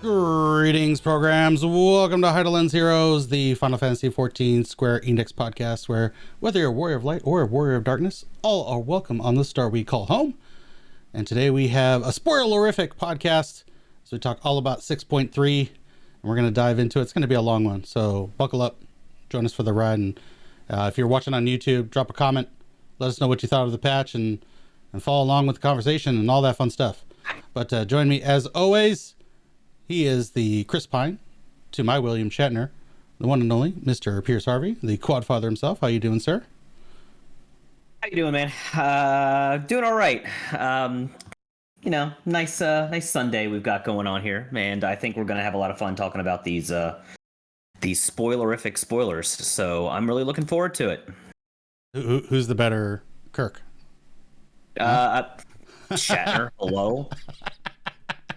Greetings, programs. Welcome to Hydaelyn's Heroes, the Final Fantasy XIV Square Enix podcast, where whether you're a warrior of light or a warrior of darkness, all are welcome on the star we call home. And today we have a spoilerific podcast, so we talk all about 6.3, and we're going to dive into it. It's going to be a long one, so buckle up, join us for the ride, and if you're watching on YouTube, drop a comment, let us know what you thought of the patch, and follow along with the conversation and all that fun stuff. But join me as always. He is the Chris Pine to my William Shatner, the one and only Mr. Piers Harvey, the quad father himself. How you doing, sir? How you doing, man? Doing all right. Nice Sunday we've got going on here, and I think we're gonna have a lot of fun talking about these spoilerific spoilers. So I'm really looking forward to it. Who's the better Kirk? Shatner. Hello.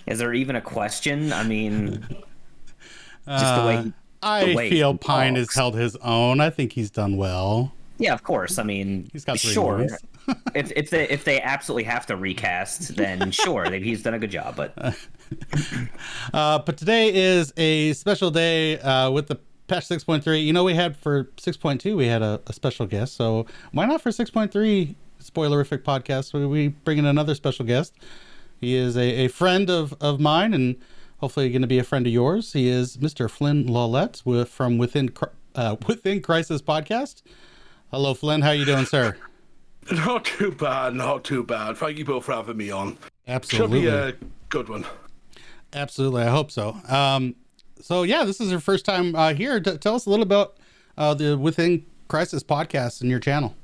Is there even a question? I mean, just the way I feel Pine has held his own. I think he's done well. Yeah, of course. I mean, he's got three sure. movies. if they absolutely have to recast, then sure, he's done a good job. But today is a special day with the patch 6.3. You know, we had for 6.2 we had a special guest, so why not for 6.3 spoilerific podcast? We bring in another special guest. He is a friend of mine, and hopefully going to be a friend of yours. He is Mr. Flynn Lawliet from Within Crisis podcast. Hello, Flynn. How you doing, sir? Not too bad. Thank you both for having me on. Absolutely. Should be a good one. Absolutely. I hope so. So yeah, this is your first time here. Tell us a little about the Within Crisis podcast and your channel.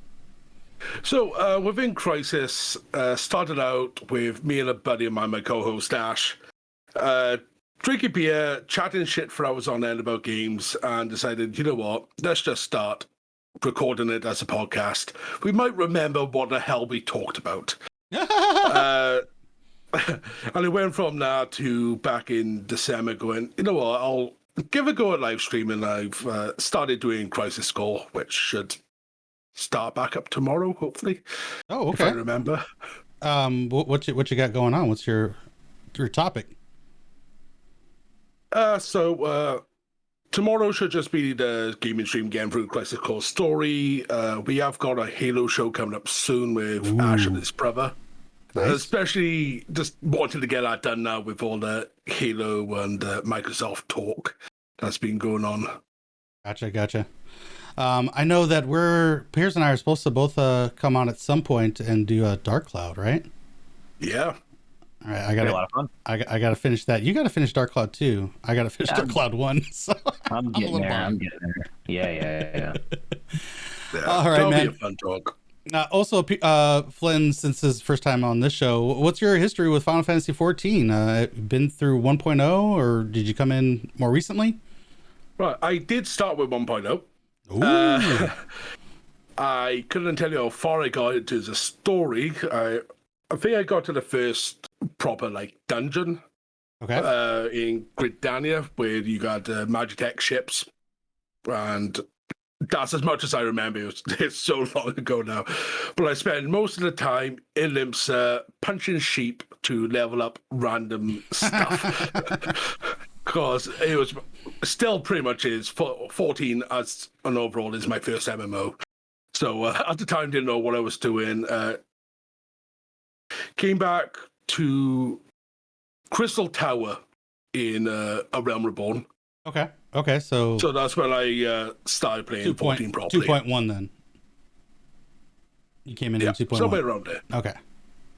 So, Within Crisis started out with me and a buddy of mine, my co-host Ash, drinking beer, chatting shit for hours on end about games, and decided, you know what, let's just start recording it as a podcast. We might remember what the hell we talked about. And it went from that to back in December going, you know what, I'll give a go at live streaming. I've started doing Crisis Score, which should start back up tomorrow, hopefully. Oh, okay. If I remember. What you got going on? What's your topic? So tomorrow should just be the gaming stream again through Crisis Core story. We have got a Halo show coming up soon with Ash and his brother. Nice. Especially just wanting to get that done now with all the Halo and Microsoft talk that's been going on. Gotcha. I know that Piers and I are supposed to both come on at some point and do a Dark Cloud, right? Yeah. All right, I got a lot of fun. I got to finish that. You got to finish Dark Cloud 2. I got to finish Dark Cloud 1. So I'm getting there. Yeah. All right, that'll man. Be a fun talk. Also, Flynn, since his first time on this show, what's your history with Final Fantasy XIV? Been through 1.0, or did you come in more recently? Right, I did start with 1.0. I couldn't tell you how far I got into the story. I think I got to the first proper dungeon. Okay. In Gridania, where you got Magitech ships, and that's as much as I remember. It's so long ago now, but I spent most of the time in Limsa punching sheep to level up random stuff. Because it was still pretty much is 14 as an overall is my first MMO. So at the time, didn't know what I was doing. Came back to Crystal Tower in A Realm Reborn. Okay. So that's when I started playing 14 properly. 2.1 then. You came in 2.1. Somewhere around there. Okay.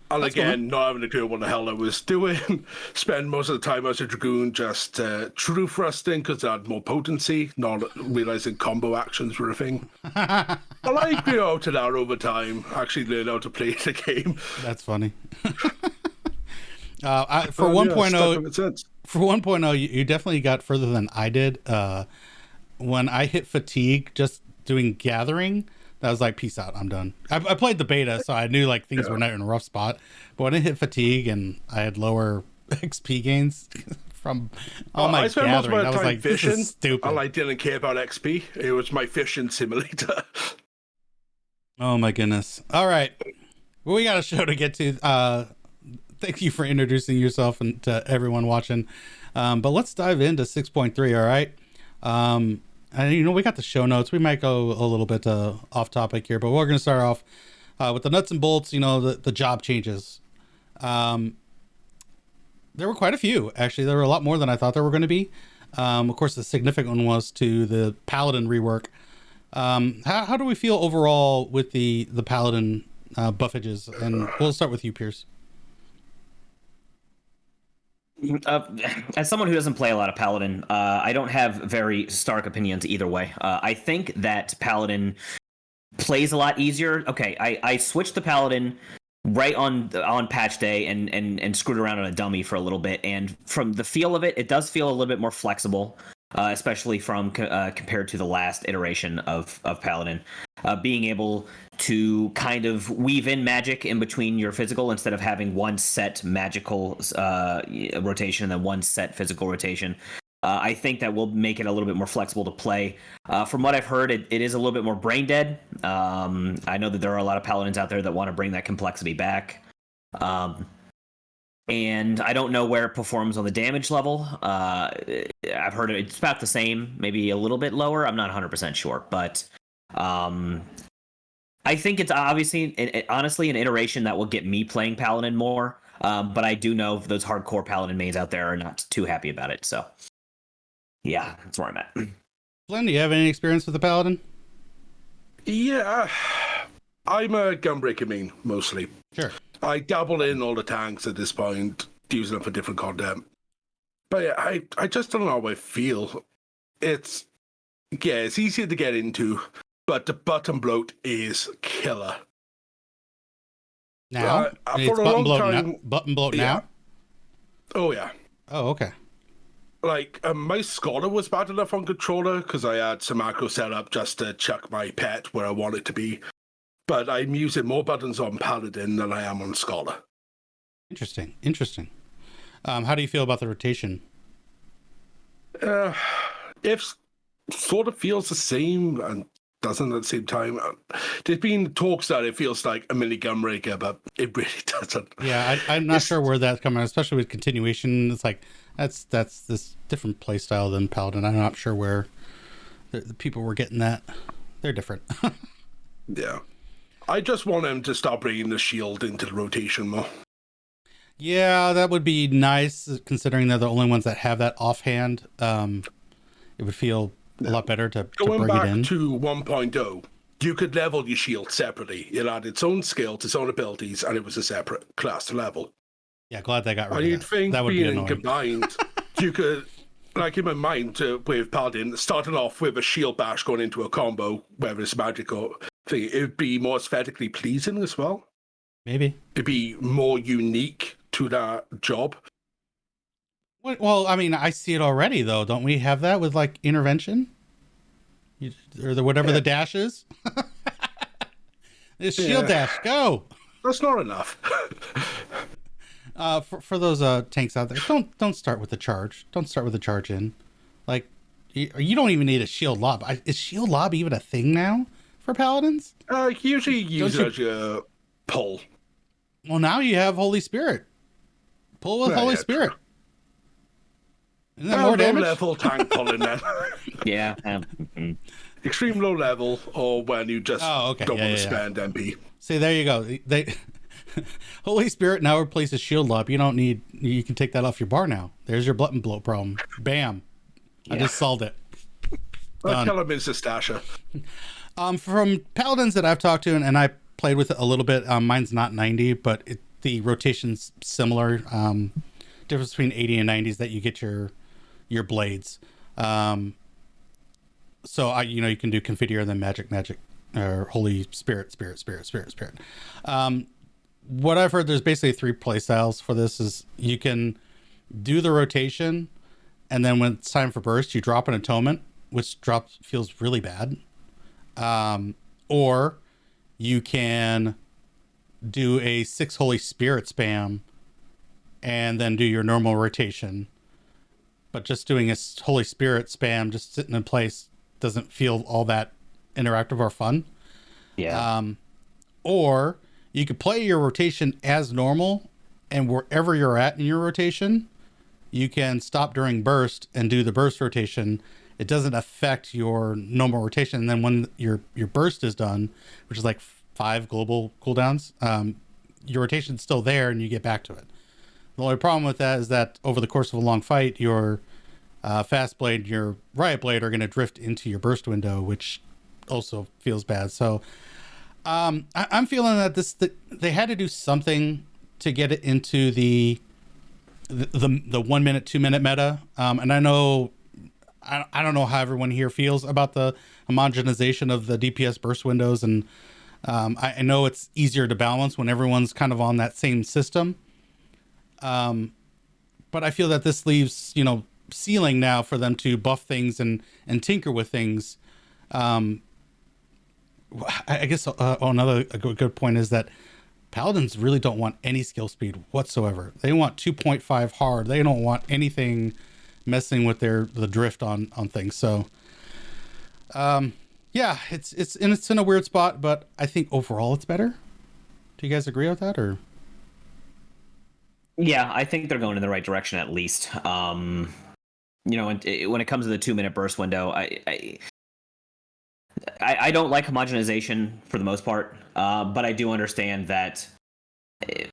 And that's again, cool. Not having a clue what the hell I was doing. Spend most of the time as a Dragoon just true thrusting because I had more potency, not realizing combo actions were a thing. And I grew out of that over time, actually learned how to play the game. That's funny. For 1.0, you definitely got further than I did. When I hit fatigue, just doing gathering, that was like, peace out, I'm done. I played the beta, so I knew things were not in a rough spot. But when I hit fatigue and I had lower XP gains from all my gathering, I was like, fishing, this is stupid. And I didn't care about XP. It was my fishing simulator. Oh my goodness. All right. Well, we got a show to get to. Thank you for introducing yourself and to everyone watching. But let's dive into 6.3. All right. And we got the show notes. We might go a little bit off topic here, but we're going to start off with the nuts and bolts. The job changes. There were quite a few, actually. There were a lot more than I thought there were going to be. Of course, the significant one was to the Paladin rework. How do we feel overall with the Paladin buffages? And we'll start with you, Piers. As someone who doesn't play a lot of Paladin, I don't have very stark opinions either way. I think that Paladin plays a lot easier. Okay, I switched to Paladin right on patch day and screwed around on a dummy for a little bit, and from the feel of it, it does feel a little bit more flexible, especially from compared to the last iteration of Paladin. Being able to kind of weave in magic in between your physical instead of having one set magical rotation and then one set physical rotation. I think that will make it a little bit more flexible to play. From what I've heard, it is a little bit more brain dead. I know that there are a lot of paladins out there that want to bring that complexity back. And I don't know where it performs on the damage level. I've heard it's about the same, maybe a little bit lower. I'm not 100% sure, but I think it's obviously, honestly, an iteration that will get me playing Paladin more. But I do know those hardcore Paladin mains out there are not too happy about it. So, yeah, that's where I'm at. Flynn, do you have any experience with the Paladin? Yeah, I'm a Gunbreaker main, mostly. Sure. I dabble in all the tanks at this point, using them for different content. But yeah, I just don't know how I feel. It's easier to get into, but the button bloat is killer. Now? It's for a button long bloat time, now? Button bloat yeah. now? Oh, yeah. Oh, okay. Like, my Scholar was bad enough on controller because I had some macro set up just to chuck my pet where I want it to be. But I'm using more buttons on Paladin than I am on Scholar. Interesting. How do you feel about the rotation? It sort of feels the same and doesn't at the same time. There's been talks that it feels like a mini Gunbreaker, but it really doesn't. Yeah, I'm not sure where that's coming, especially with continuation. It's like that's this different play style than Paladin. I'm not sure where the people were getting that. They're different. Yeah. I just want them to start bringing the shield into the rotation more. Yeah, that would be nice, considering they're the only ones that have that offhand. It would feel a lot better to bring it in. Going back to 1.0, you could level your shield separately. It had its own skills, its own abilities, and it was a separate class to level. Yeah, glad they got rid and of you'd that. think That would be being annoying. combined, you could, like in my mind, with Paladin, starting off with a shield bash going into a combo, whether it's magic or thing, it would be more aesthetically pleasing as well. Maybe. It'd be more unique to that job. Well, I mean, I see it already, though. Don't we have that with, like, intervention? Or whatever the dash is? This shield dash, go! That's not enough. For those tanks out there, don't start with the charge. Don't start with the charge in. Like, you don't even need a shield lob. Is shield lob even a thing now for paladins? Usually use it as your pull. Well, now you have Holy Spirit. Pull with Holy Spirit. True. Isn't that more damage? Low level tank pulling then. Yeah. Extreme low level, or when you just don't want to spend MP. See, there you go. Holy Spirit now replaces shield lob. You can take that off your bar now. There's your button bloat problem. Bam. Yeah. I just solved it. Tell him it's a stasher. From paladins that I've talked to, and I played with it a little bit, mine's not 90, but the rotation's similar. Difference between 80 and 90 is that you get your blades. So you can do Confiteor and then magic, or Holy Spirit. What I've heard, there's basically 3 play styles for this. Is you can do the rotation, and then when it's time for burst, you drop an atonement, which feels really bad. Or you can do a 6 Holy Spirit spam and then do your normal rotation. But just doing a Holy Spirit spam, just sitting in place, doesn't feel all that interactive or fun. Yeah. Or you could play your rotation as normal, and wherever you're at in your rotation, you can stop during burst and do the burst rotation. It doesn't affect your normal rotation. And then when your burst is done, which is like 5 global cooldowns, your rotation's still there and you get back to it. The only problem with that is that over the course of a long fight, your fast blade and your riot blade are going to drift into your burst window, which also feels bad. So I'm feeling that they had to do something to get it into the 1 minute, 2 minute meta. And I know, I don't know how everyone here feels about the homogenization of the DPS burst windows. And I know it's easier to balance when everyone's kind of on that same system. But I feel that this leaves, ceiling now for them to buff things and tinker with things. I guess another good point is that Paladins really don't want any skill speed whatsoever. They want 2.5 hard. They don't want anything messing with the drift on things. So, yeah, it's in a weird spot, but I think overall it's better. Do you guys agree with that, or? Yeah, I think they're going in the right direction at least. When it comes to the 2 minute burst window, I don't like homogenization for the most part, but I do understand that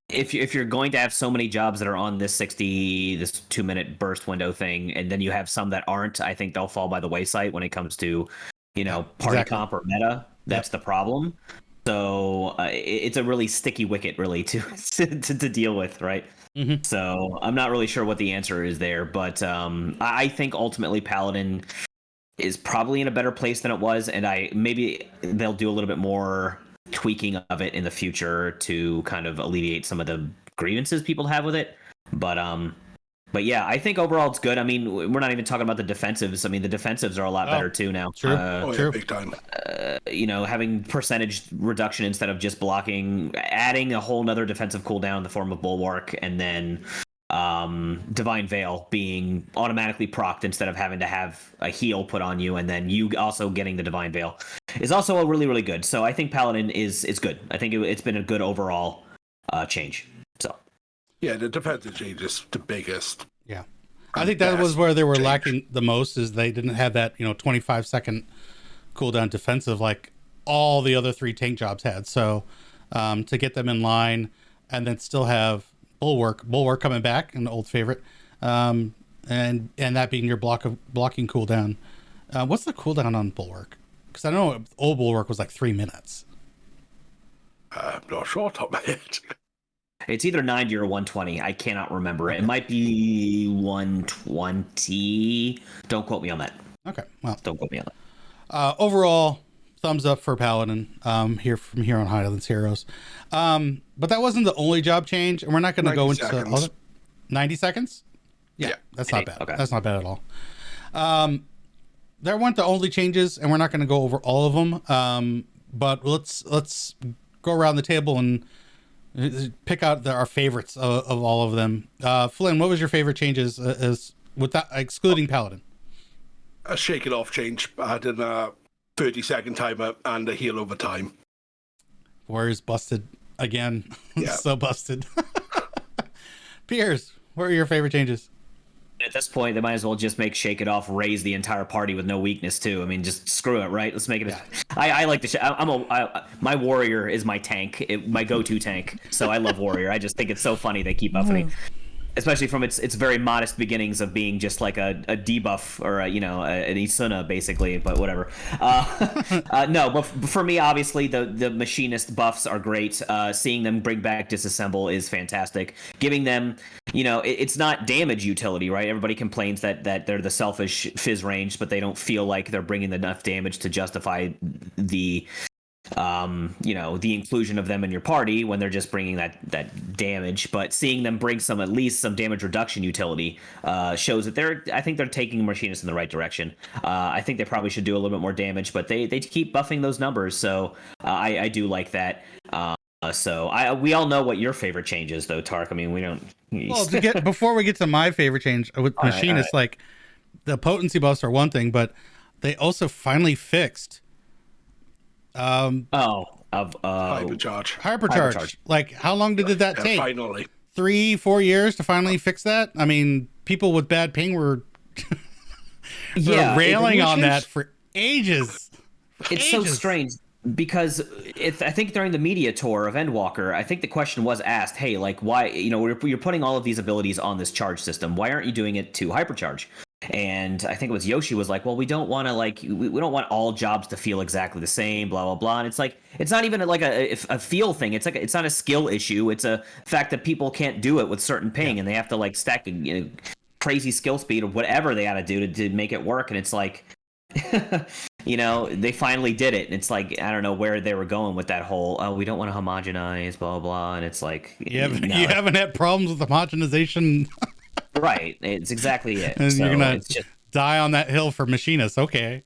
if you're going to have so many jobs that are on this 2 minute burst window thing, and then you have some that aren't, I think they'll fall by the wayside when it comes to, party exactly. comp or meta. That's the problem. So it's a really sticky wicket, really, to deal with, right? Mm-hmm. So I'm not really sure what the answer is there, but I think ultimately Paladin is probably in a better place than it was, and maybe they'll do a little bit more tweaking of it in the future to kind of alleviate some of the grievances people have with it. But yeah, I think overall it's good. I mean, we're not even talking about the defensives. I mean, the defensives are a lot better too now. True. True. Big time. Having percentage reduction instead of just blocking, adding a whole nother defensive cooldown in the form of Bulwark, and then Divine Veil being automatically procced instead of having to have a heal put on you, and then you also getting the Divine Veil is also a really, really good. So I think Paladin is good. I think it's been a good overall change. So yeah, the defensive change is the biggest. Yeah, I think that was where they were lacking the most, is they didn't have that 25-second cooldown defensive like all the other 3 tank jobs had. So to get them in line and then still have Bulwark coming back, an old favorite, and that being your blocking cooldown. What's the cooldown on Bulwark? Because I know old Bulwark was like 3 minutes. I'm not sure, top of my head. It's either 90 or 120. I cannot remember. Okay. It might be 120. Don't quote me on that. Okay, well, don't quote me on that. Overall, thumbs up for Paladin here on Hydaelyn's Heroes. But that wasn't the only job change, and we're not going to go into all the 90 seconds. Yeah, that's not bad. Okay. That's not bad at all. There weren't the only changes, and we're not going to go over all of them. But let's go around the table and pick out our favorites of all of them. Flynn, what was your favorite changes excluding Paladin? A shake it off change. I had a 30-second timer and a heal over time. Warriors busted again. Yeah. So busted. Piers, what are your favorite changes? At this point, they might as well just make Shake It Off raise the entire party with no weakness too. I mean, just screw it, right? Let's make it. Yeah. I like the. My warrior is my tank, my go-to tank. So I love warrior. I just think it's so funny they keep buffing, especially from its very modest beginnings of being just like a debuff or an Isuna basically. But whatever. No, but for me, obviously the machinist buffs are great. Seeing them bring back Disassemble is fantastic. Giving them. It's not damage utility, right? Everybody complains that they're the selfish fizz range, but they don't feel like they're bringing enough damage to justify the inclusion of them in your party when they're just bringing that damage. But seeing them bring at least some damage reduction utility shows that I think they're taking Machinists in the right direction. I think they probably should do a little bit more damage, but they keep buffing those numbers, so I do like that. We all know what your favorite change is, though, Tark. I mean, we don't. Well, before we get to my favorite change with Machinists, like the potency buffs are one thing, but they also finally fixed. Hypercharge. Like, how long did that take? Finally, 3-4 years to finally fix that. I mean, people with bad ping were Yeah, railing which on is- that for ages. it's so strange because I think during the media tour of Endwalker, I think the question was asked, hey, like, why, you're putting all of these abilities on this charge system. Why aren't you doing it to hypercharge? And I think it was Yoshi was like, well, we don't want to we don't want all jobs to feel exactly the same, blah, blah, blah. And it's like, it's not even like a feel thing. It's like, it's not a skill issue. It's a fact that people can't do it with certain ping and they have to like stack, crazy skill speed or whatever they got to do to make it work. And it's like, they finally did it, and it's like I don't know where they were going with that whole we don't want to homogenize, blah blah, and it's like You haven't had problems with homogenization, right? It's exactly it. and So you're gonna it's just, die on that hill for machinists. Okay,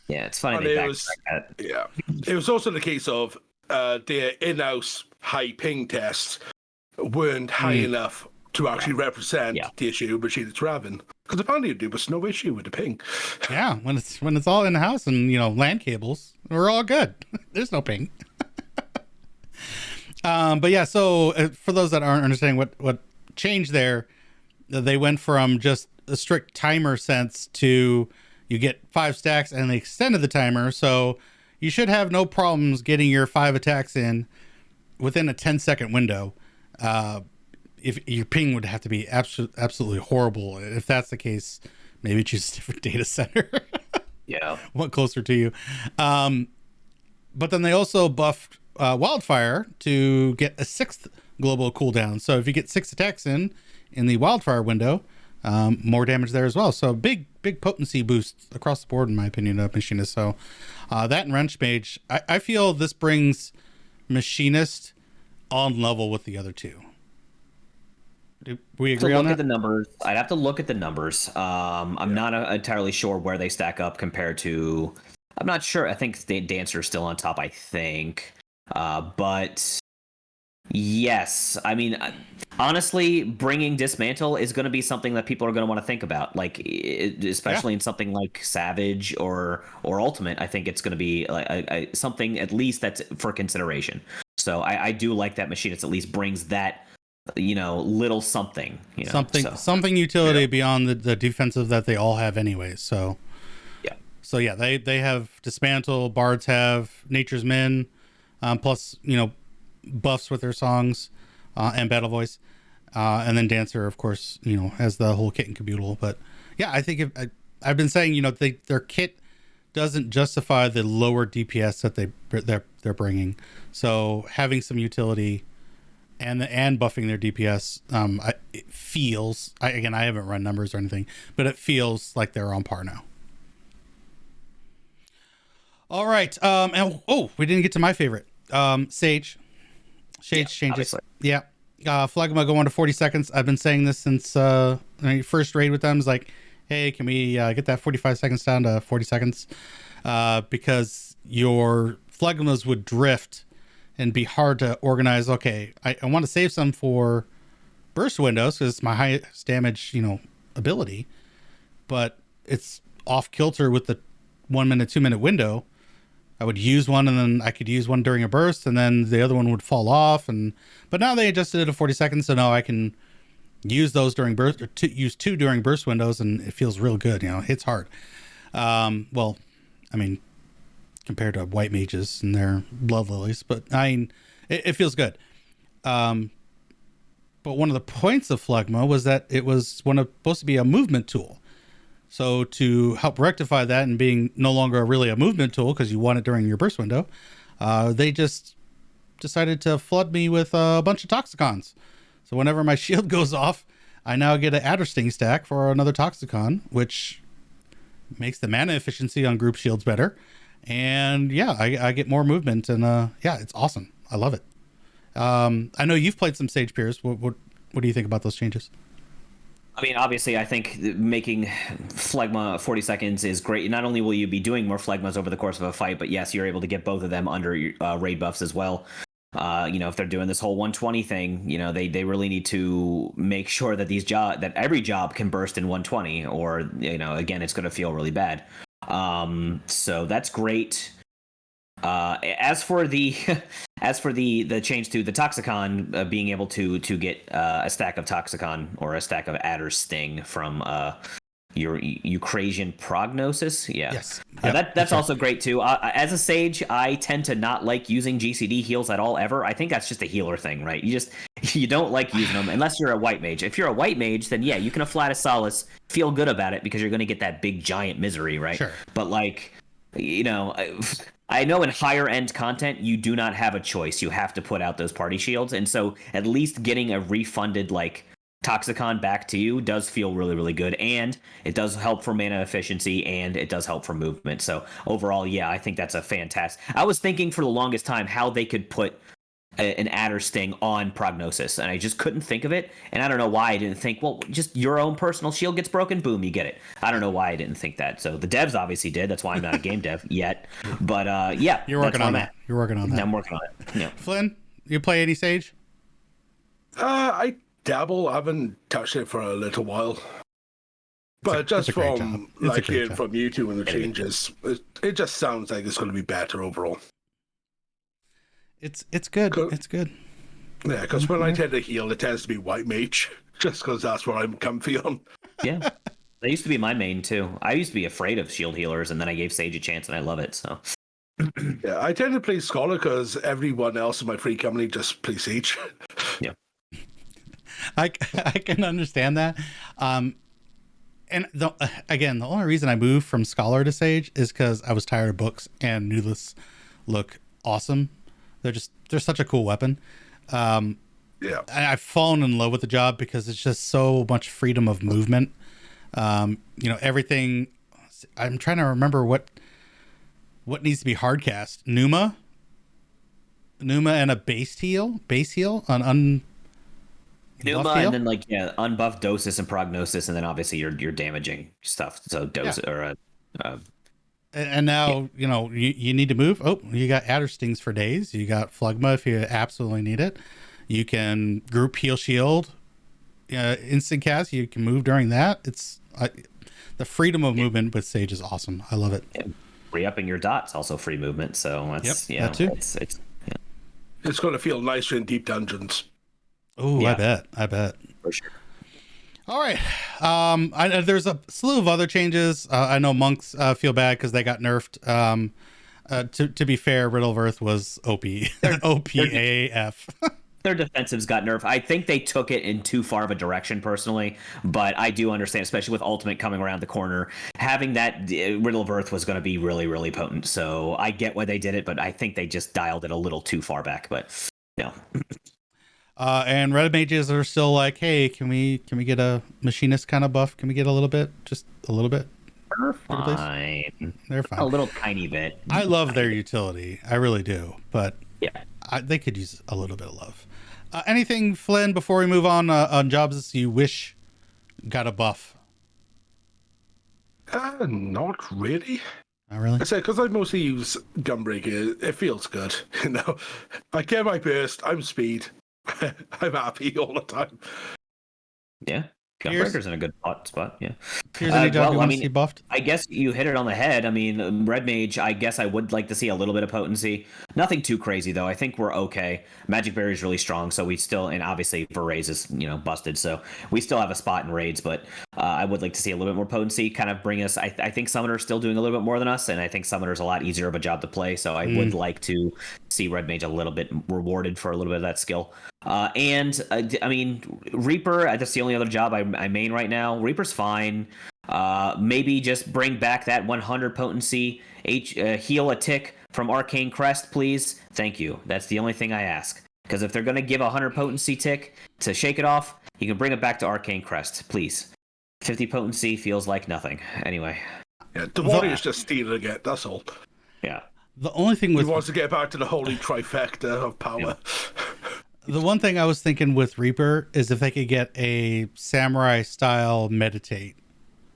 yeah, it's funny. And They it backtrack was, that. yeah, it was also the case of their in-house high ping tests weren't high enough to actually represent the issue machinists were having. Because apparently there was no issue with the ping. yeah, when it's all in the house and LAN cables, we're all good. There's no ping. But yeah, so for those that aren't understanding what changed there, they went from just a strict timer sense to you get 5 stacks, and they extended the timer, so you should have no problems getting your 5 attacks in within a 10-second window. If your ping would have to be absolutely horrible. If that's the case, maybe choose a different data center. Yeah, One closer to you. But then they also buffed Wildfire to get a 6th global cooldown. So if you get 6 attacks in the Wildfire window, more damage there as well. So big potency boost across the board, in my opinion, of Machinist. So that and Wrench Mage, I feel this brings Machinist on level with the other two. Do we agree on that? At the numbers. I'd have to look at the numbers. I'm not entirely sure where they stack up compared to. I'm not sure. I think Dancer is still on top. I think, but yes. I mean, honestly, bringing Dismantle is going to be something that people are going to want to think about. Like, especially in something like Savage or Ultimate. I think it's going to be something at least that's for consideration. So I do like that Machinist at least brings that. Little something, something utility beyond the defensive that they all have anyway. So they have Dismantle, Bards have Nature's Men, plus buffs with their songs and Battle Voice, and then Dancer, of course, has the whole kit and caboodle. But yeah, I think I've been saying their kit doesn't justify the lower DPS that they're bringing. So having some utility. And buffing their DPS, it feels. I haven't run numbers or anything, but it feels like they're on par now. All right, and we didn't get to my favorite, Sage. Sage changes. Obviously. Yeah, Phlegma going to 40 seconds. I've been saying this since my first raid with them. Is like, hey, can we get that 45 seconds down to 40 seconds? Because your Phlegmas would drift and be hard to organize. Okay, I want to save some for burst windows because it's my highest damage, ability, but it's off kilter with the 1 minute, 2 minute window. I would use one, and then I could use one during a burst, and then the other one would fall off. But now they adjusted it to 40 seconds, so now I can use those during burst, or use 2 during burst windows, and it feels real good. It hits hard. Well, I mean, compared to white mages and their blood lilies, but I mean, it feels good. But one of the points of Phlegma was that it was supposed to be a movement tool. So to help rectify that and being no longer really a movement tool because you want it during your burst window, they just decided to flood me with a bunch of Toxicons. So whenever my shield goes off, I now get an Adder Sting stack for another Toxicon, which makes the mana efficiency on group shields better. And yeah, I get more movement, and it's awesome. I love it. I know you've played some Sage, Piers. What do you think about those changes? I mean, obviously, I think making Phlegma 40 seconds is great. Not only will you be doing more Phlegmas over the course of a fight, but yes, you're able to get both of them under raid buffs as well. If they're doing this whole 120 thing, they really need to make sure that that every job can burst in 120, or again, it's going to feel really bad. So that's great. As for the the change to the Toxicon, being able to get a stack of Toxicon or a stack of Adder's Sting from your Eucrasian Prognosis. Yeah. Yes. That's also great too. As a Sage, I tend to not like using GCD heals at all ever. I think that's just a healer thing, right? You don't like using them unless you're a white mage. If you're a white mage, then yeah, you can Afflatus Solace, feel good about it because you're going to get that big giant misery, right? Sure. But like, I know in higher end content, you do not have a choice. You have to put out those party shields. And so at least getting a refunded like Toxicon back to you does feel really, really good. And it does help for mana efficiency and it does help for movement. So overall, yeah, I think that's a fantastic. I was thinking for the longest time how they could put an Adder Sting on Prognosis, and I just couldn't think of it. And I don't know why I didn't think, well, just your own personal shield gets broken, boom, you get it. I don't know why I didn't think that. So the devs obviously did. That's why I'm not a game dev yet. But yeah, you're working on that. You're working on that. I'm working on it. Yeah. Flynn, you play any Sage? I dabble. I haven't touched it for a little while. But just from like hearing from you two and the changes, it just sounds like it's going to be better overall. It's good. It's good. Yeah, because when I tend to heal, it tends to be white mage, just because that's what I'm comfy on. Yeah, that used to be my main too. I used to be afraid of shield healers, and then I gave Sage a chance, and I love it. So yeah, I tend to play Scholar because everyone else in my free company just plays Sage. Yeah, I can understand that. And again, the only reason I moved from Scholar to Sage is because I was tired of books and Newless look awesome. They're such a cool weapon. Yeah, I've fallen in love with the job because it's just so much freedom of movement. Everything. I'm trying to remember what needs to be hard cast. Numa, and a base heal on Numa, and then unbuffed Dosis and Prognosis, and then obviously your damaging stuff. So Dosis And now, you need to move. Oh, you got Adder Stings for days. You got Phlegma if you absolutely need it. You can group heal shield, instant cast. You can move during that. It's the freedom of movement with Sage is awesome. I love it. Yeah. Re-upping your dots, also free movement. So that's, that too. It's going to feel nicer in deep dungeons. Oh, yeah. I bet. For sure. All right. There's a slew of other changes. I know monks feel bad because they got nerfed. To be fair, Riddle of Earth was OP. OPAF. Their defensives got nerfed. I think they took it in too far of a direction personally, but I do understand, especially with Ultimate coming around the corner, having that Riddle of Earth was going to be really, really potent. So I get why they did it, but I think they just dialed it a little too far back. But and red mages are still like, hey, can we get a machinist kind of buff? Can we get a little bit? Just a little bit? They're fine. They're fine. A little tiny bit. I love their utility. I really do. But yeah, they could use a little bit of love. Anything, Flynn, before we move on jobs you wish got a buff? Not really. Not really? I say, because I mostly use Gunbreaker, it feels good. I get my burst, I'm speed. I'm happy all the time. Yeah. Gunbreaker's in a good spot. Yeah. Here's any job you want to see buffed? I guess you hit it on the head. I mean, Red Mage, I guess I would like to see a little bit of potency. Nothing too crazy, though. I think we're okay. Magic Barrier is really strong, so we still, and obviously for raids is, busted, so we still have a spot in raids, but I would like to see a little bit more potency, kind of bring us, I think Summoner's still doing a little bit more than us, and I think Summoner's a lot easier of a job to play, so I would like to see Red Mage a little bit rewarded for a little bit of that skill. I mean, Reaper, that's the only other job I main right now. Reaper's fine. Maybe just bring back that 100 potency, heal a tick from Arcane Crest, please. Thank you. That's the only thing I ask. Because if they're going to give a 100 potency tick to shake it off, you can bring it back to Arcane Crest, please. 50 potency feels like nothing. Anyway. Yeah, the Warrior's just stealing it, that's all. Yeah. The only thing with... He wants to get back to the holy trifecta of power. Yeah. The one thing I was thinking with Reaper is if they could get a samurai style meditate.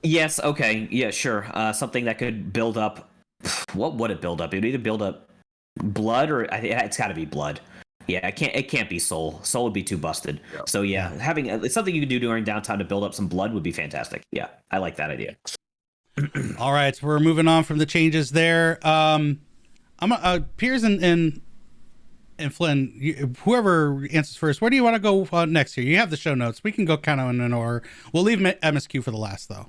Yes, okay. Yeah, sure. Something that could build up. What would it build up? It would either build up blood or it's got to be blood. Yeah, it can't be soul. Soul would be too busted. Yeah. So yeah, having it's something you can do during downtime to build up some blood would be fantastic. Yeah, I like that idea. All right, so we're moving on from the changes there. I'm Piers and Flynn, whoever answers first. Where do you want to go next here? You have the show notes. We can go kind of in an order. We'll leave MSQ for the last, though.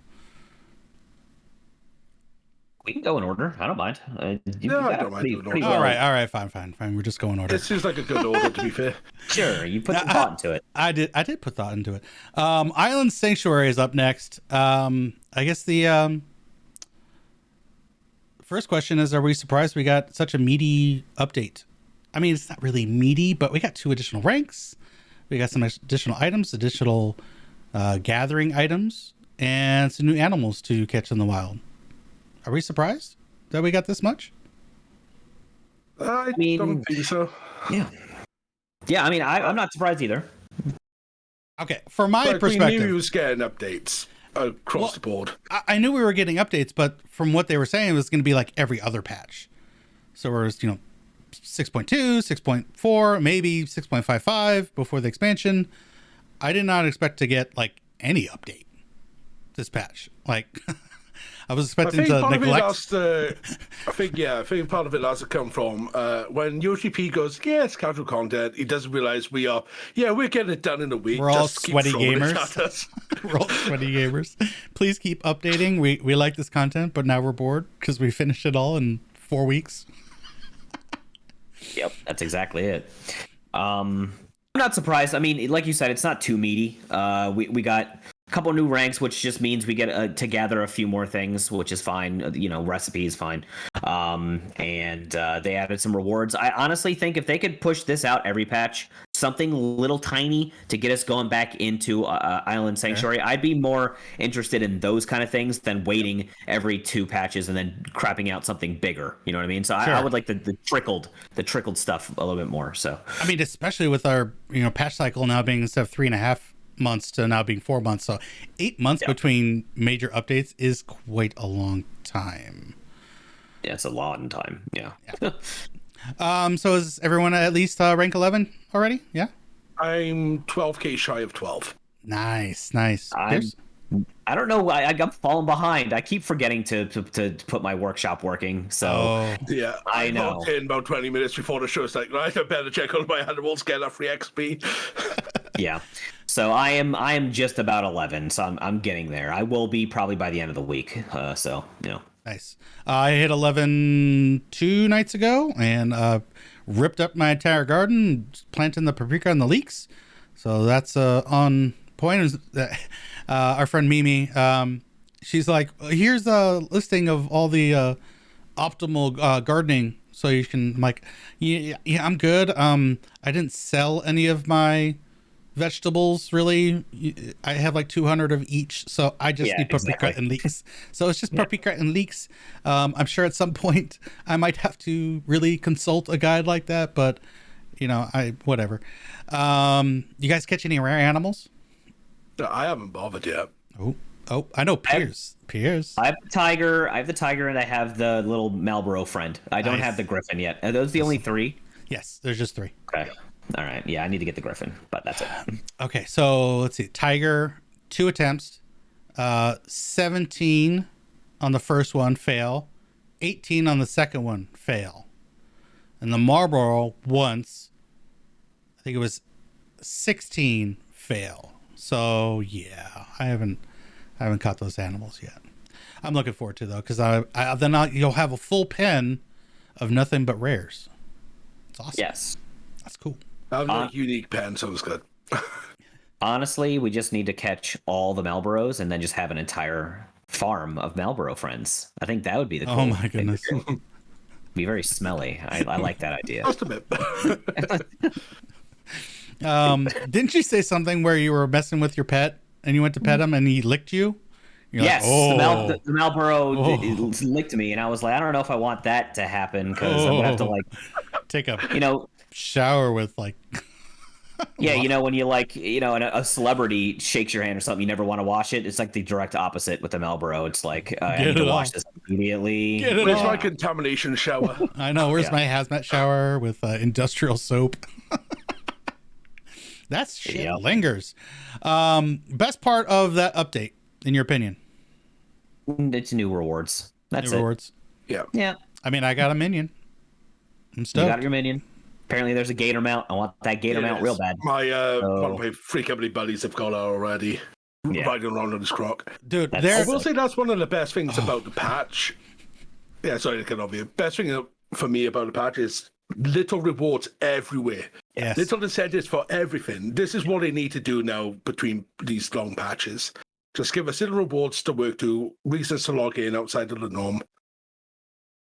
We can go in order. I don't mind. I don't mind doing order. All right, fine. We're just going order. It seems like a good order, to be fair. Sure, you put some thought into it. I did put thought into it. Island Sanctuary is up next. I guess the first question is, are we surprised we got such a meaty update? I mean, it's not really meaty, but we got 2 additional ranks. We got some additional items, additional gathering items, and some new animals to catch in the wild. Are we surprised that we got this much? I don't think so. Yeah. I mean, I'm not surprised either. Okay, from my perspective, we knew we was getting updates across the board. I knew we were getting updates, but from what they were saying, it was going to be like every other patch. So it was, 6.2, 6.4, maybe 6.55 before the expansion. I did not expect to get like any update this patch. Like, I was expecting to neglect. I think part of it has to come from when UGP goes, it's casual content. He doesn't realize we're getting it done in a week. We're all sweaty gamers. We're all sweaty gamers. Please keep updating. We like this content, but now we're bored because we finished it all in 4 weeks. Yep, that's exactly it. I'm not surprised. I mean, like you said, it's not too meaty. We got a couple new ranks, which just means we get to gather a few more things, which is fine. Recipe is fine. And they added some rewards. I honestly think if they could push this out every patch, something little tiny to get us going back into Island Sanctuary, I'd be more interested in those kind of things than waiting every 2 patches and then crapping out something bigger. You know what I mean? So sure. I would like the trickled stuff a little bit more. So I mean, especially with our patch cycle now being instead of 3.5 months to now being 4 months, so 8 months between major updates is quite a long time. Yeah, it's a long time. Yeah. So is everyone at least rank 11 already? Yeah, I'm 12k shy of 12. Nice. I don't know. I'm falling behind. I keep forgetting to put my workshop working. So yeah, I know. In about 20 minutes before the show, it's like, right, I better check on my animals, get that free XP. Yeah. So I am just about 11. So I'm getting there. I will be probably by the end of the week. Nice. I hit 11 2 nights ago and ripped up my entire garden, planting the paprika and the leeks. So that's on point. Our friend Mimi, she's like, here's a listing of all the optimal gardening. So you can, I'm like, yeah, I'm good. I didn't sell any of my vegetables really. I have like 200 of each, so I just need paprika and leeks. So it's just paprika and leeks. I'm sure at some point I might have to really consult a guide like that, but whatever. You guys catch any rare animals? No, I haven't bothered yet. Oh, I know Piers. I have the tiger, and I have the little Marlboro friend. I don't have the griffin yet. Are those the only 3? Yes, there's just 3. Okay. All right. Yeah, I need to get the griffin, but that's it. Okay, so let's see. Tiger, 2 attempts. 17 on the first one, fail. 18 on the second one, fail. And the Marlboro once, I think it was 16, fail. So yeah, I haven't caught those animals yet. I'm looking forward to though, because then you'll have a full pen of nothing but rares. It's awesome. Yes, that's cool. A unique pen sounds good. Honestly, we just need to catch all the Marlboros and then just have an entire farm of Marlboro friends. I think that would be the cool. Oh my goodness. Be very smelly. I like that idea. Just a bit. Didn't you say something where you were messing with your pet and you went to pet him and he licked you? You're yes, like, the Marlboro licked me, and I was like, I don't know if I want that to happen because I'm gonna have to like take a shower with like. When you and a celebrity shakes your hand or something, you never want to wash it. It's like the direct opposite with the Marlboro. It's like I need to wash this immediately. Where's my contamination shower? I know. Where's my hazmat shower with industrial soap? That shit lingers. Best part of that update, in your opinion? It's new rewards. That's new rewards. Yeah. Yeah. I mean, I got a minion. I'm You stoked. got your minion. Apparently, there's a gator mount. I want that gator mount real bad. My one of my free company buddies have got it already. Yeah. Riding around on his croc. Dude, I will say that's one of the best things about the patch. Yeah, sorry to cut off you. Best thing for me about the patch is little rewards everywhere. Yes. Little incentives for everything. This is what they need to do now between these long patches. Just give us little rewards to work to, reasons to log in outside of the norm.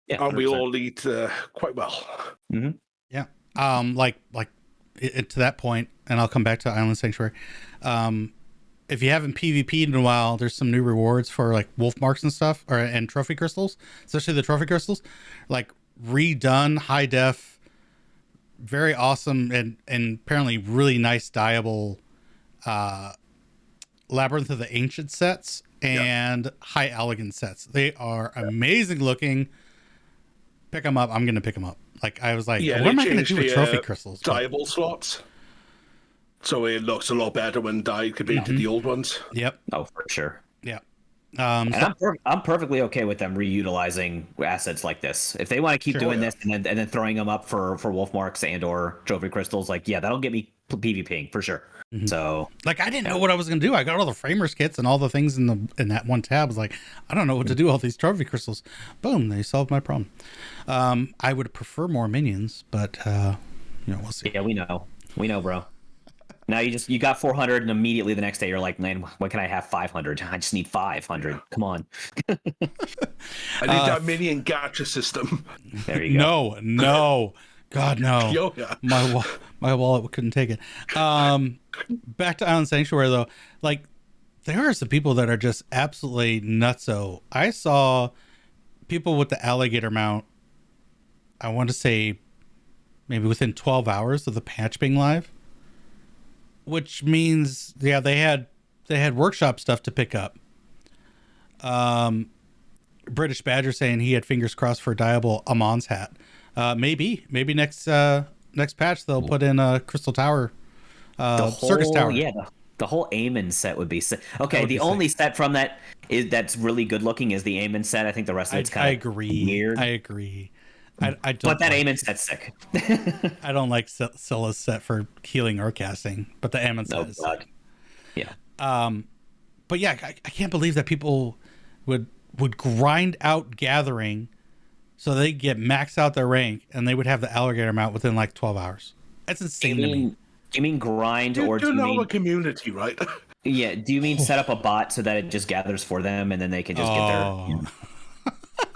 Yeah, And we 100%. all lead quite well. Mm-hmm. Yeah. To that point, and I'll come back to Island Sanctuary. If you haven't PvP'd in a while, there's some new rewards for like wolf marks and stuff, and trophy crystals, especially the trophy crystals, like redone high def, very awesome, and apparently really nice dyeable Labyrinth of the Ancient sets and Hydaelyn sets. They are amazing looking. Pick them up. I'm going to pick them up. Like, I was like, what am I going to do with trophy crystals? Dyeable slots. So it looks a lot better when dyed compared to the old ones. Yep. Oh, for sure. Yeah. And I'm perfectly okay with them reutilizing assets like this. If they want to keep doing this and then throwing them up for wolf marks and or trophy crystals, like, yeah, that'll get me PvPing for sure. So, like, I didn't know what I was going to do. I got all the framers kits and all the things in that one tab. I was like, I don't know what to do with all these trophy crystals. Boom, they solved my problem. I would prefer more minions, but we'll see. Yeah, we know, bro. Now you got 400, and immediately the next day you're like, man, when can I have 500? I just need 500. Come on. I need that minion gacha system. There you go. No. God, no. Yo-ya. My wallet couldn't take it. Back to Island Sanctuary, though. Like, there are some people that are just absolutely nutso. I saw people with the alligator mount, I want to say maybe within 12 hours of the patch being live. Which means, yeah, they had workshop stuff to pick up. British Badger saying he had fingers crossed for Diable Amon's hat. Maybe next patch they'll put in a Crystal Tower, Circus Tower. Yeah, the whole Aemon set would be sick. Okay, the only set from that's really good looking is the Aemon set. I think the rest of it's kind of weird. I agree. I don't. But that Aemon set's sick. I don't like Scylla's set for healing or casting, but the Aemon set is sick. Yeah. But yeah, I can't believe that people would grind out Gathering so they get max out their rank and they would have the alligator mount within like 12 hours. That's insane to me. You mean grind or do you mean a community, right? Yeah. Do you mean set up a bot so that it just gathers for them and then they can just get their?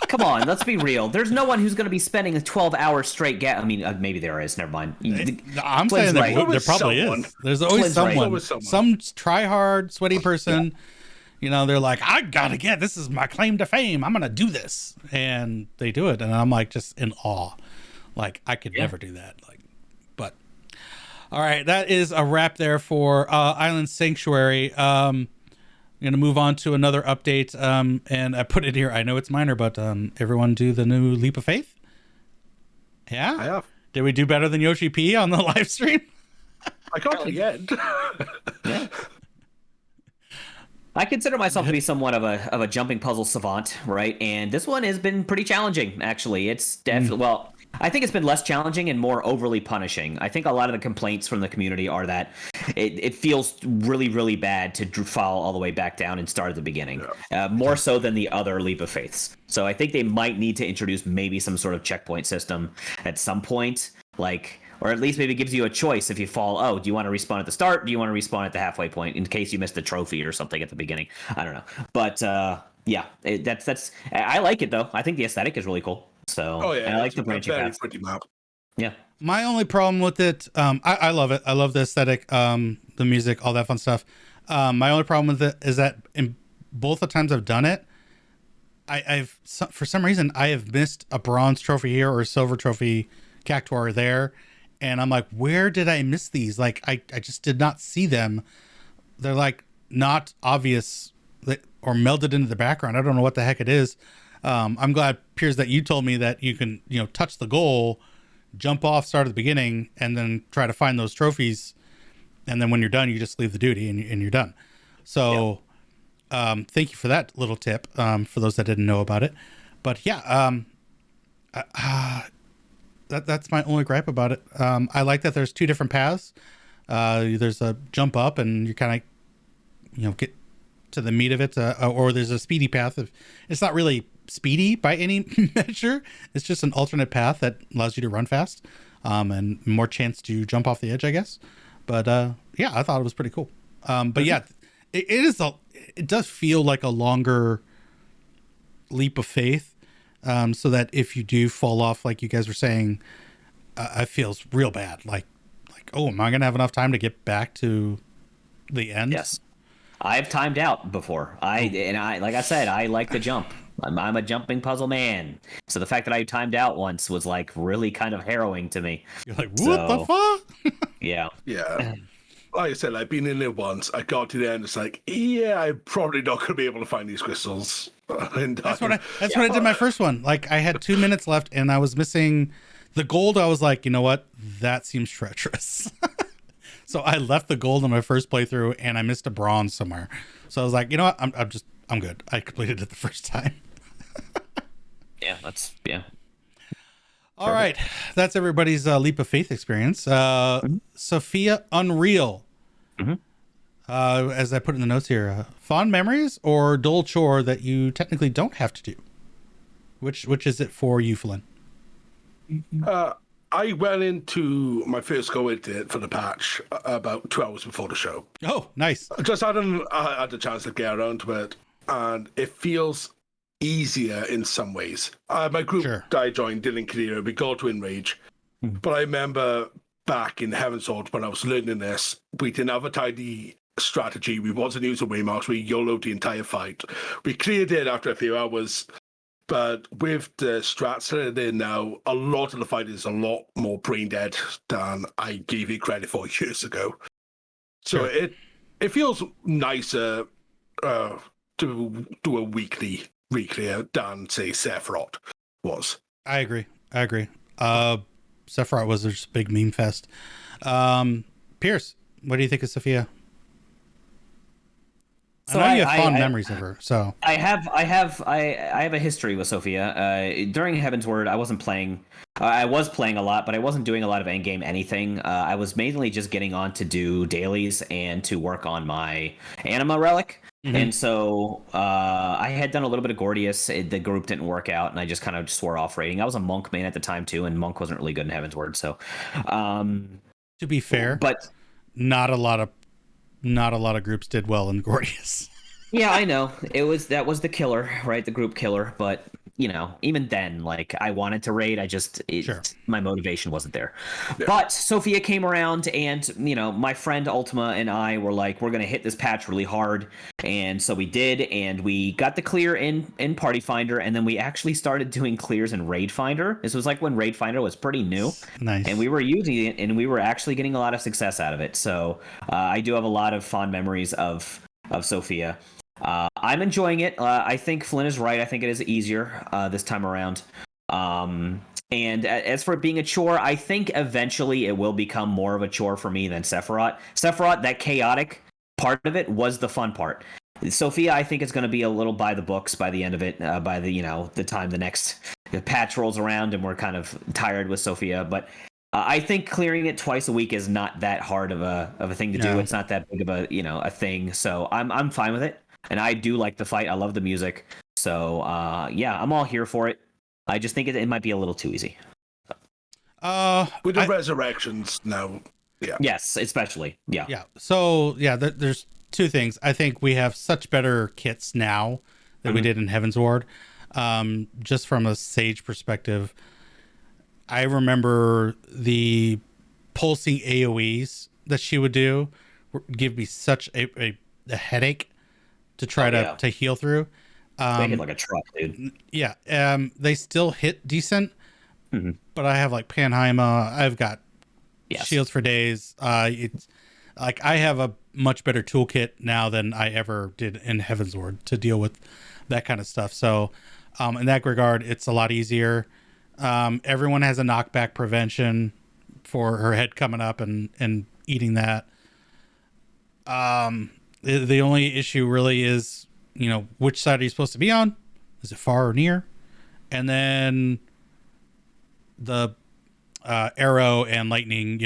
Come on, let's be real. There's no one who's going to be spending a 12 hours straight. I mean, maybe there is. Never mind. I'm saying there probably is. There's always someone. Some try hard, sweaty person. They're like, I gotta this is my claim to fame. I'm gonna do this, and they do it, and I'm like just in awe. Like, I could never do that. But all right, that is a wrap there for Island Sanctuary. I'm going to move on to another update, and I put it here. I know it's minor, but everyone do the new Leap of Faith? Yeah? I have. Did we do better than Yoshi P on the live stream? I got to the end. Yeah. I consider myself to be somewhat of a jumping puzzle savant, right? And this one has been pretty challenging, actually. It's definitely, I think it's been less challenging and more overly punishing. I think a lot of the complaints from the community are that it feels really, really bad to fall all the way back down and start at the beginning, more so than the other Leap of Faiths. So I think they might need to introduce maybe some sort of checkpoint system at some point, or at least maybe gives you a choice if you fall. Oh, do you want to respawn at the start? Do you want to respawn at the halfway point in case you missed a trophy or something at the beginning? I don't know, but yeah, that's. I like it though. I think the aesthetic is really cool. So and I like the branching paths. Yeah. My only problem with it, I love it. I love the aesthetic, the music, all that fun stuff. My only problem with it is that in both the times I've done it, I've for some reason I have missed a bronze trophy here or a silver trophy cactuar there. And I'm like, where did I miss these? Like, I just did not see them. They're like not obvious or melded into the background. I don't know what the heck it is. I'm glad, Piers, that you told me that you can, touch the goal, jump off, start at the beginning, and then try to find those trophies. And then when you're done, you just leave the duty and you're done. So thank you for that little tip for those that didn't know about it. But yeah, That's my only gripe about it. I like that there's two different paths. There's a jump up, and you kind of, get to the meat of it, or there's a speedy path. It's not really speedy by any measure. It's just an alternate path that allows you to run fast, and more chance to jump off the edge, I guess. But yeah, I thought it was pretty cool. But yeah, it does feel like a longer leap of faith, so that if you do fall off, like you guys were saying, it feels real bad. Like, oh, am I gonna have enough time to get back to the end? Yes, I've timed out before. Like I said, I like to jump. I'm a jumping puzzle man. So the fact that I timed out once was like really kind of harrowing to me. You're like, what the fuck? Yeah. Yeah. Like I said, I've been in there once. I got to the end. It's like, yeah, I'm probably not going to be able to find these crystals. That's what I did my first one. Like, I had 2 minutes left, and I was missing the gold. I was like, you know what? That seems treacherous. So I left the gold in my first playthrough, and I missed a bronze somewhere. So I was like, you know what? I'm good. I completed it the first time. Yeah. All right, that's everybody's leap of faith experience. Sophia, Unreal. As I put in the notes here, fond memories or dull chore that you technically don't have to do. Which is it for you, Flynn? I went into my first go into it for the patch about 2 hours before the show. Oh, nice. I just hadn't had the chance to get around to it, and it feels easier in some ways. My group that I joined didn't clear. We got to Enrage. But I remember back in Heaven's Sword when I was learning this, we didn't have a tidy strategy. We wasn't using waymarks. We YOLO'd the entire fight. We cleared it after a few hours. But with the strats that are there now, a lot of the fight is a lot more brain dead than I gave it credit for years ago. So it feels nicer to do a weekly reclear than, say, Sephiroth was. I agree. Sephiroth was just a big meme fest. Piers, what do you think of Sophia? So I know you have fond memories of her. So I have a history with Sophia. During Heaven's Word, I wasn't playing. I was playing a lot, but I wasn't doing a lot of endgame anything. I was mainly just getting on to do dailies and to work on my anima relic. And so I had done a little bit of Gordius. The group didn't work out, and I just kind of swore off raiding. I was a monk main at the time too, and monk wasn't really good in Heaven's Word. So, to be fair, but not a lot of groups did well in Gordius. Yeah, I know. That was the killer, right? The group killer. But even then, like, I wanted to raid. My motivation wasn't there. Yeah. But Sophia came around, and my friend Ultima and I were like, we're gonna hit this patch really hard, and so we did, and we got the clear in Party Finder, and then we actually started doing clears in Raid Finder. This was like when Raid Finder was pretty new, nice, and we were using it, and we were actually getting a lot of success out of it. So I do have a lot of fond memories of Sophia. I'm enjoying it. I think Flynn is right. I think it is easier this time around. And as for it being a chore, I think eventually it will become more of a chore for me than Sephiroth. Sephiroth, that chaotic part of it was the fun part. Sophia, I think, is going to be a little by the books by the end of it. By the time the next patch rolls around and we're kind of tired with Sophia, but. I think clearing it twice a week is not that hard of a thing to do. It's not that big of a thing. So I'm fine with it, and I do like the fight. I love the music. So I'm all here for it. I just think it might be a little too easy. With the resurrections now, yeah. Yes, especially yeah. So there's two things. I think we have such better kits now than we did in Heaven's Ward. Just from a Sage perspective. I remember the pulsing AoEs that she would do give me such a headache to try to heal through. They hit like a truck, dude. Yeah. They still hit decent, but I have like Panheima. I've got shields for days. It's like I have a much better toolkit now than I ever did in Heaven's Ward to deal with that kind of stuff. So in that regard, it's a lot easier. Everyone has a knockback prevention for her head coming up and eating that. The only issue really is, which side are you supposed to be on? Is it far or near? And then the arrow and lightning,